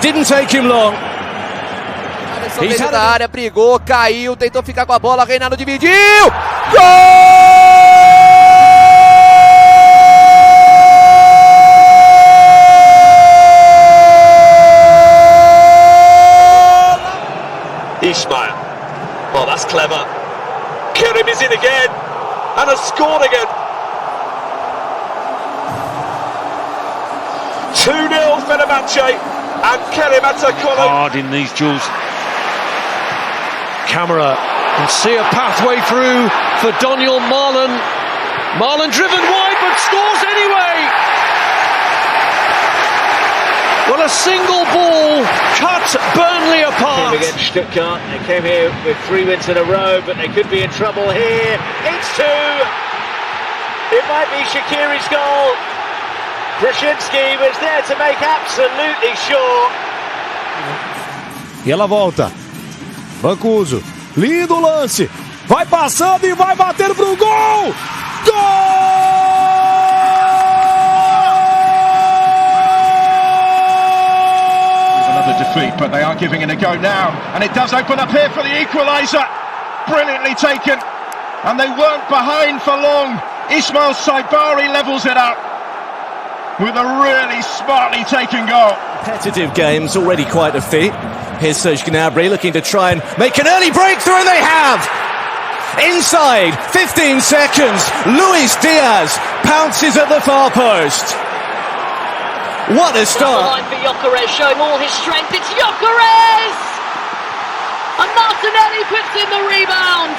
Didn't take him long. He's da área, brigou, caiu, tentou ficar com a bola, Reinaldo dividiu! Gol! Ismail. Oh, that's clever. Kerim is in again and has scored again. 2-0 Fenerbahce and Kerim Atakoğlu. Hard in these duels. Camera can see a pathway through for Daniel Marlon. Marlon driven wide but scores anyway. Well, a single ball cut Burnley apart. Team against Stuttgart. They came here with 3 wins in a row, but they could be in trouble here. It's 2. It might be Shaqiri's goal. Brzezinski was there to make absolutely sure. E ela volta. Mancuso. Lindo lance. Vai passando e vai bater pro gol. Gol! Defeat, but they are giving it a go now, and it does open up here for the equaliser. Brilliantly taken, and they weren't behind for long. Ismail Saibari levels it up with a really smartly taken goal. Competitive games, already quite a feat. Here's Serge Gnabry looking to try and make an early breakthrough, and they have! Inside, 15 seconds, Luis Diaz pounces at the far post. What a start! Line for Gyökeres, showing all his strength. It's Gyökeres! And Martinelli puts in the rebound.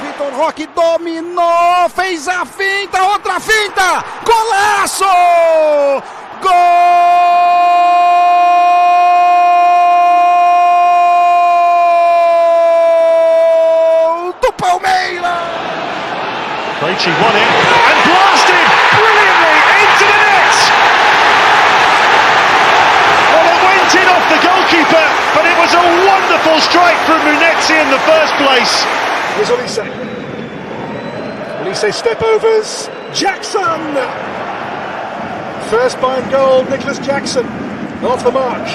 Vitor Roque dominou, fez a finta, outra finta! Golaço! Gol do Palmeiras! Bonucci won it and blasted brilliantly into the net. Well, it went in off the goalkeeper, but it was a wonderful strike from Munetsi in the first place. Here's Olise. Olise step overs. Jackson! First Bayern goal, Nicholas Jackson. Off the mark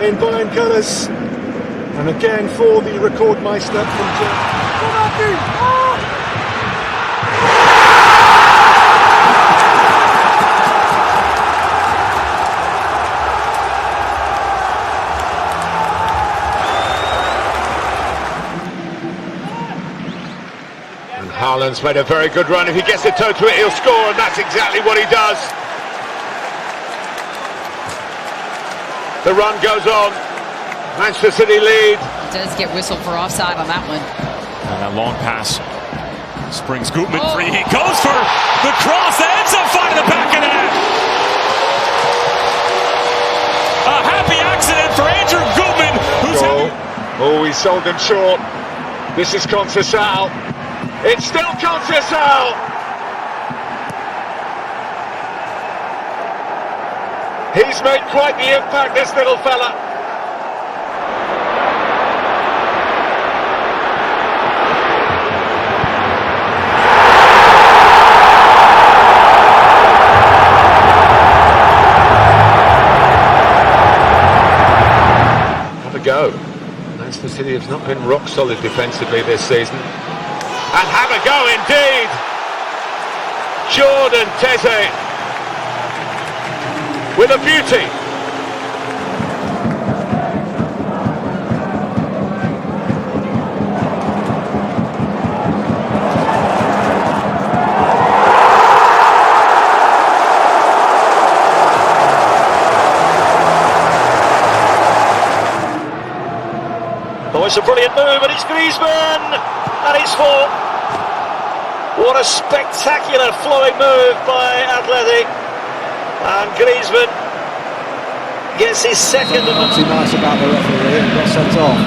in Bayern colours. And again for the Rekordmeister from Germany. Haaland's made a very good run. If he gets the toe to it, he'll score, and that's exactly what he does. The run goes on. Manchester City lead. He does get whistled for offside on that one. And that long pass springs Gutman free. He goes for the cross that ends up finding the back of the net. A happy accident for Andrew Gutman, who's Oh, he's sold him short. This is Conceição. It's still Conceição. He's made quite the impact, this little fella. Have a go. Manchester City have not been rock solid defensively this season. And have a go indeed. Jordan Teze with a beauty. Oh, it's a brilliant move, and it's Griezmann, and it's four. What a spectacular flowing move by Atleti. And Griezmann gets his second. Not too nice about the referee and got sent off.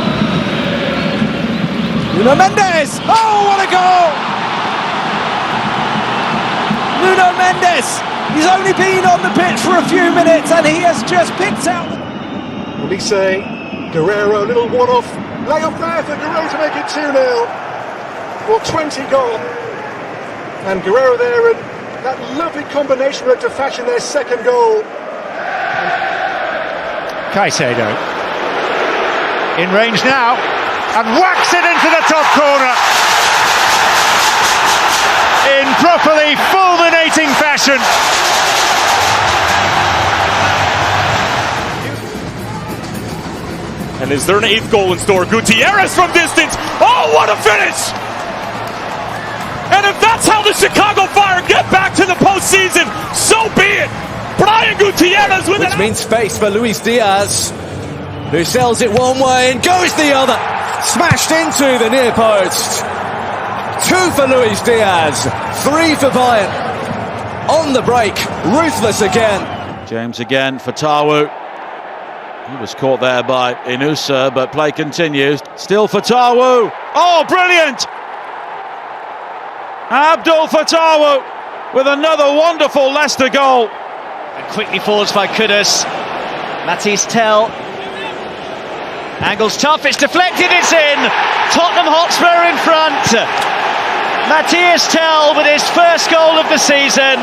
Nuno Mendes! Oh, what a goal! Nuno Mendes! He's only been on the pitch for a few minutes and he has just picked out. Olise, Guerrero, little one-off. Lay off there for Guerrero to make it 2-0. Well, 20 gone. And Guerrero there, and that lovely combination to fashion their second goal. Caicedo in range now and whacks it into the top corner in properly fulminating fashion. And is there an 8th goal in store? Gutierrez from distance. Oh, what a finish! And if that's how the Chicago Fire get back to the postseason, so be it. Brian Gutierrez with which means space for Luis Diaz, who sells it one way and goes the other. Smashed into the near post. 2 for Luis Diaz, 3 for Bayern. On the break, ruthless again. James again for Tawu. He was caught there by Inusa, but play continues. Still for Tawu. Oh, brilliant! Abdul Fatawu with another wonderful Leicester goal. And quickly forwards by Kudus. Matisse Tell. Angle's tough, it's deflected, it's in. Tottenham Hotspur in front. Matisse Tell with his first goal of the season.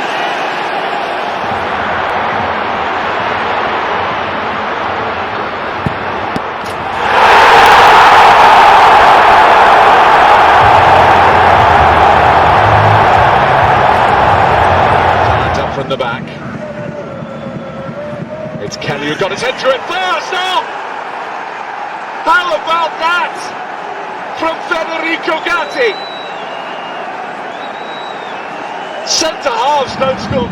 From the back. It's Kelly who got his head through it first now. How about that from Federico Gatti? Centre halves don't score.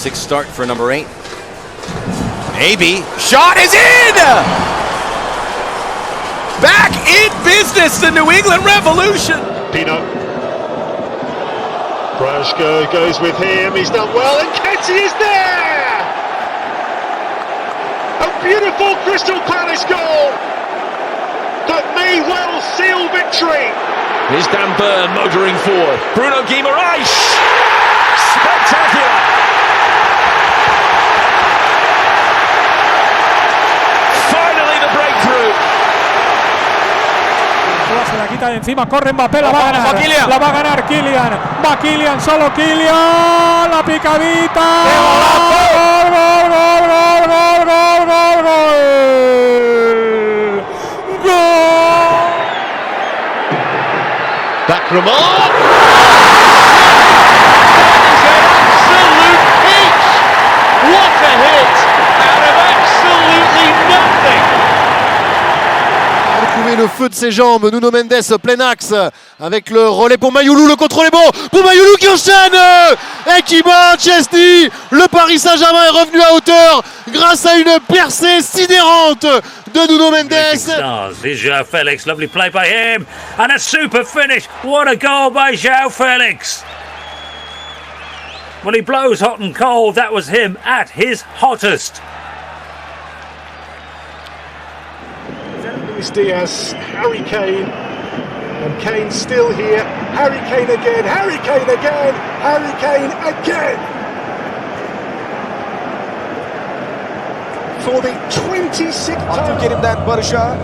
6 start for number 8. Maybe. Shot is in! Back in business, the New England Revolution. Pino. Brashko goes with him, he's done well, and Ketty is there! A beautiful Crystal Palace goal that may well seal victory. Here's Dan Burn motoring forward. Bruno Guimaraes! Spectacular! Finally the breakthrough! Se la quita de encima, corre Mbappé, la va a ganar. La va a ganar Kylian. Va Kylian, solo Kylian. La picadita. Gol, gol, gol, gol, gol, gol, gol, gol. Gol. Back from on. Absolute peach. What a hit out of absolutely nothing. Trouver le feu de ses jambes, Nuno Mendes plein axe avec le relais pour Mayoulou, le contrôle est bon pour Mayoulou qui enchaîne et qui bat Chesney. Le Paris Saint-Germain est revenu à hauteur grâce à une percée sidérante de Nuno Mendes. Stars. Here's João Felix, lovely play by him and a super finish. What a goal by João Felix. Well, he blows hot and cold. That was him at his hottest. Luis Diaz, Harry Kane, and Kane still here. Harry Kane again, Harry Kane again, Harry Kane again. For the 26th time. Abdülkerim'den Barış'a.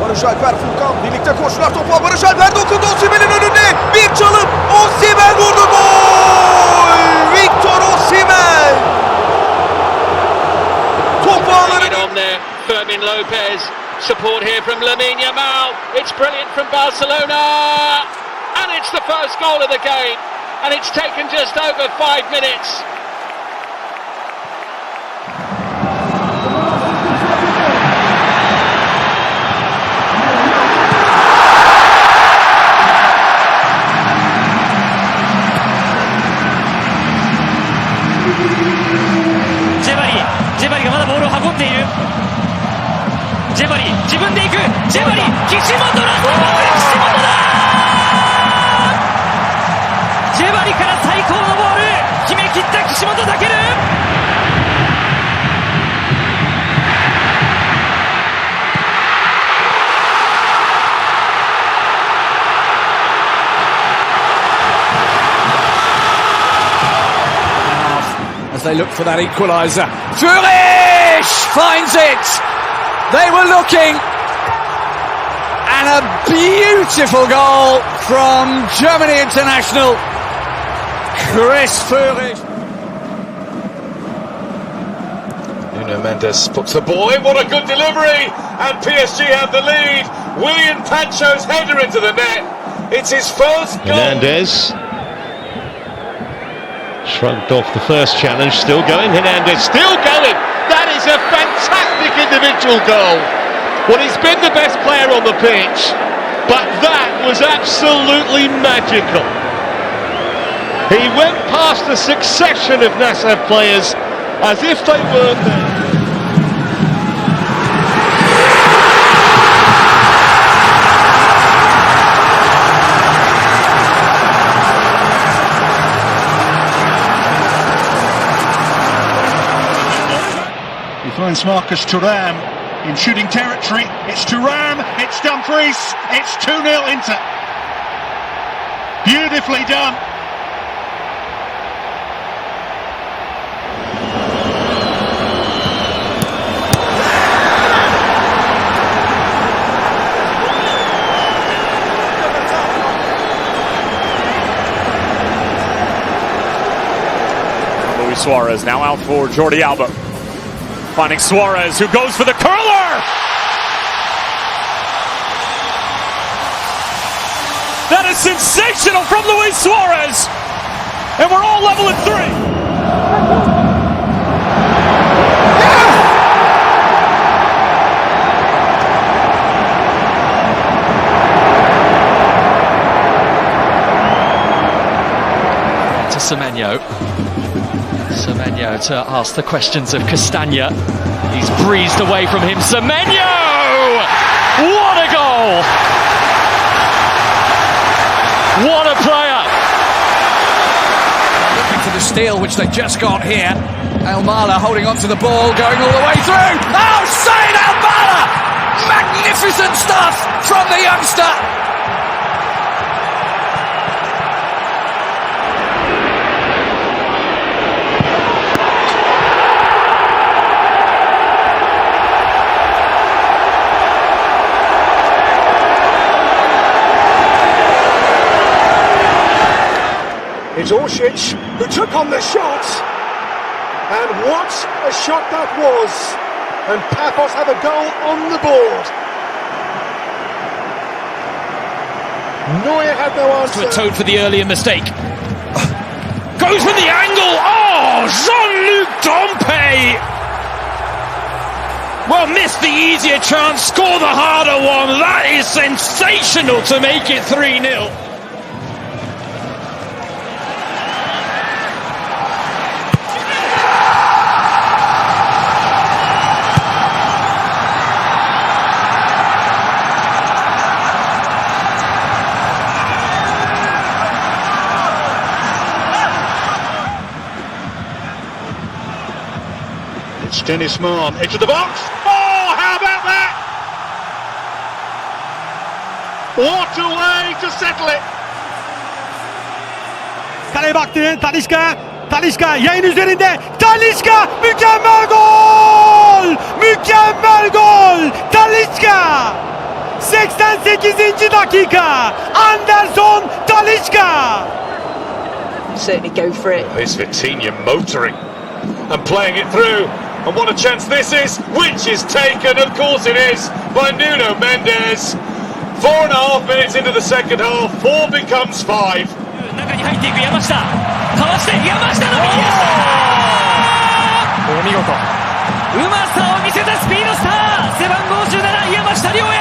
Barış Alper Furkan birlikte koşular topu. Barış Alper dokundu Osimhen'in önünde. Bir çalım. Osimhen vurdu, gol! Victor Osimhen. Top ağları. Fermin Lopez, support here from Lamine Yamal. It's brilliant from Barcelona, and it's the first goal of the game, and it's taken just over 5 minutes.ジェバリがまだボールを運んでいる。ジェバリ、自分で行く。ジェバリ、岸本ラストバックで岸本だ。ジェバリから最高のボール、決め切った岸本武尊。As they look for that equaliser. Zurich finds it! They were looking, and a beautiful goal from Germany international, Chris Führig. Nuno Mendes puts the ball in, what a good delivery, and PSG have the lead. William Pancho's header into the net. It's his first goal. Hernandez shrugged off the first challenge, still going. Hernandez still going. That is a fantastic individual goal. Well, he's been the best player on the pitch, but that was absolutely magical. He went past a succession of Nasser players as if they weren't there. He finds Marcus Thuram in shooting territory. It's Thuram, it's Dumfries, it's 2-0 Inter. Beautifully done. Luis Suarez now out for Jordi Alba. Finding Suarez, who goes for the curler! That is sensational from Luis Suarez! And we're all level at 3. To Semenyo. Semenyo to ask the questions of Castagna. He's breezed away from him. Semenyo! What a goal! What a player! Looking for the steal, which they just got here. Almala holding on to the ball, going all the way through. Oh, Said Almala! Magnificent stuff from the youngster. It's Orsic who took on the shot, and what a shot that was, and Papos have a goal on the board. Neuer had no answer. To atone for the earlier mistake. Goes with the angle. Oh, Jean-Luc Dompe. Well, missed the easier chance, score the harder one. That is sensational to make it 3-0. It's Dennis Mann into the box. Oh, how about that? What a way to settle it. Kaleye baktı. Talisca yayın üzerinde. Talisca mükemmel gol! Mükemmel gol! Talisca! 88. dakika. Anderson Talisca. Certainly go for it. Here's Vitinha motoring and playing it through. And what a chance this is, which is taken, of course it is, by Nuno Mendes. 4.5 minutes into the second half, 4 becomes 5. 中に入っていく山下。かわして山下の右足。お見事。うまさを見せたスピードスター。背番号17山下亮也。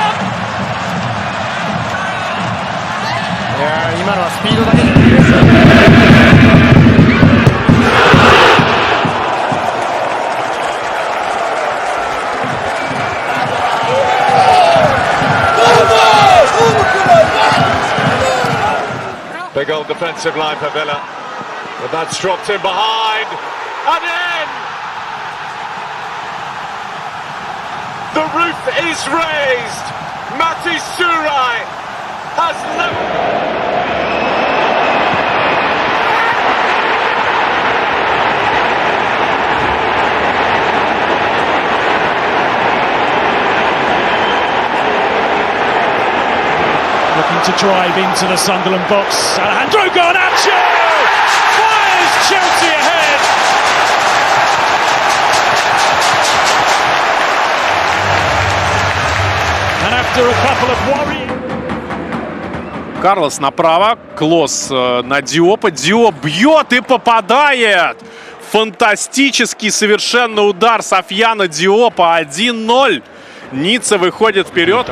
いや今のはスピードだけじゃないですよ。Big old defensive line for Villa, but that's dropped in behind, and in! The roof is raised. Mati Surai has Looking to drive into the Sunderland box. Alejandro Garnacho fires Chelsea ahead. And after a couple of worrying... Карлос направо, Клос на Диопа. Диоп бьет и попадает. Фантастический совершенно удар Софьяна Диопа. 1-0. Ницца выходит вперед.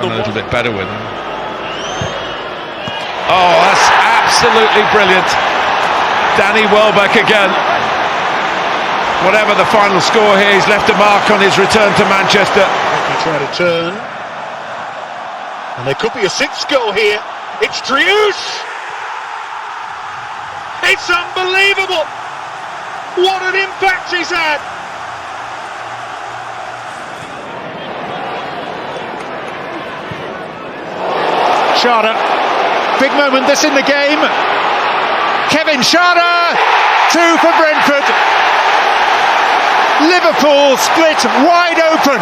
Oh, that's absolutely brilliant. Danny Welbeck again. Whatever the final score here, he's left a mark on his return to Manchester. He tried to turn. And there could be a sixth goal here. It's Driouche! It's unbelievable! What an impact he's had! Schade. Big moment this in the game. Kevin Schade, 2 for Brentford. Liverpool split wide open.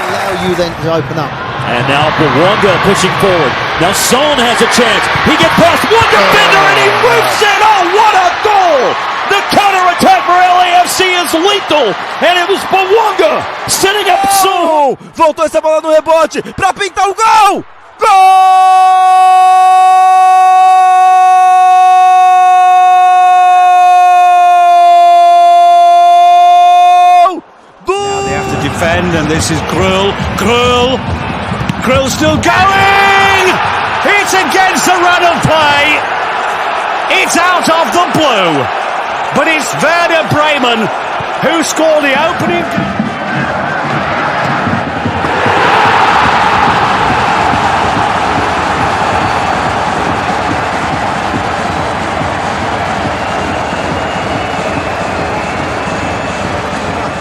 Allow you then to open up. And now Bawanga pushing forward. Now Son has a chance. He gets past one defender and he roofs it. Oh, what a goal! The counter-attack for LAFC is lethal. And it was Bawanga setting up Son. Voltou essa bola no rebote pra pintar o gol! Gol! defend, and this is Krul. Krul still going! It's against the run of play. It's out of the blue. But it's Werder Bremen who scored the opening.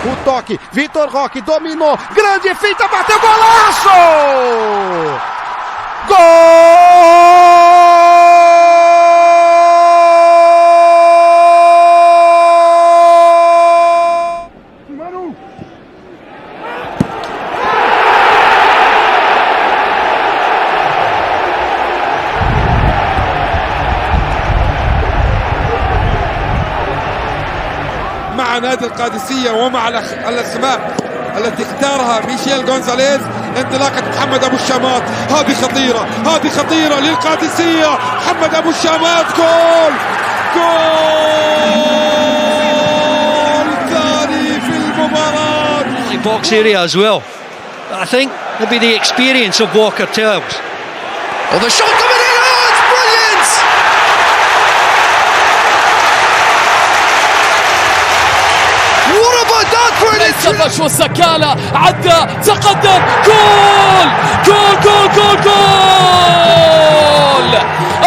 O toque, Vitor Roque dominou, grande finta, bateu golaço! مع نادي القادسية ومع الأسماء التي اختارها ميشيل غونزاليز. انطلاقة محمد أبو الشامات، هذه خطيرة للقادسية. محمد أبو الشامات، جول ثاني في المباراة. Box area as well. I think maybe the experience of Walker tells. Oh, the shot coming in! Oh, it's brilliant! What about that for an السبش والسكالة عدى تقدم جول جول جول جول جول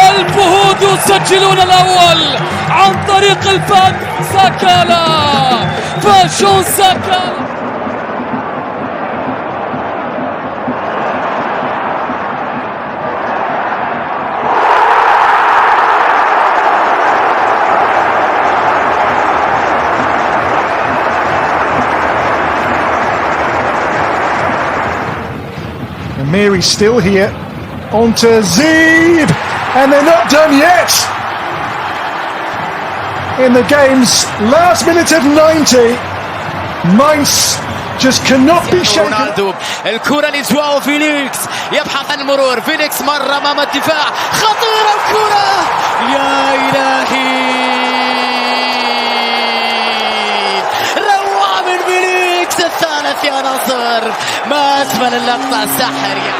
الفهود يسجلون الأول عن طريق الفن سكالة فاشون سكالة. Mary's still here, on to Zeeb, and they're not done yet. In the game's last minute of 90, Mainz just cannot be shaken. رونالدو الكرة لجواو فيليكس يبحث عن المرور، فيليكس مر أمام الدفاع، خطيرة الكرة، يا إلهي روعة من فيليكس، الثالث يا نصر، ما أسفل اللقطة الساحرة.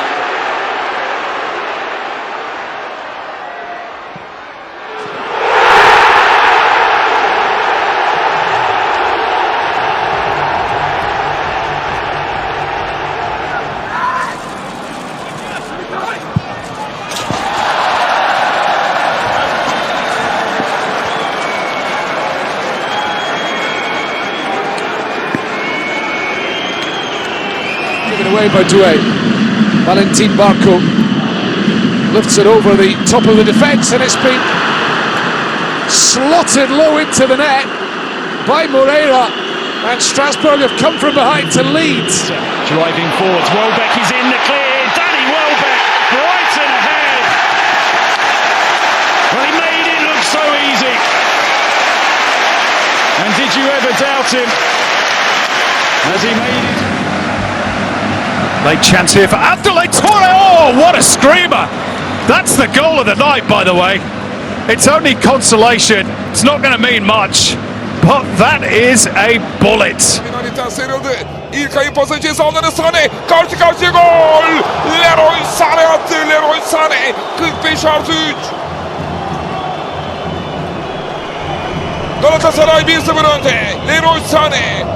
Given away by Doué. Valentin Barco lifts it over the top of the defence, and it's been slotted low into the net by Moreira, and Strasbourg have come from behind to lead. Driving forwards, Welbeck is in the clear. Danny Welbeck, Brighton ahead. Well, he made it look so easy. And did you ever doubt him? As he made it. Late chance here for Abdoulaye Touré. Oh, what a screamer! That's the goal of the night, by the way. It's only consolation. It's not going to mean much, but that is a bullet. İlk ayın pası ceza alanı Sané. Karşı karşıya gol. Leroy Sané attı. Leroy Sané. 45+3. Galatasaray 1-0 önde. Leroy Sané.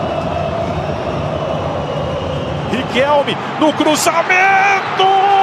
Riquelme no cruzamento!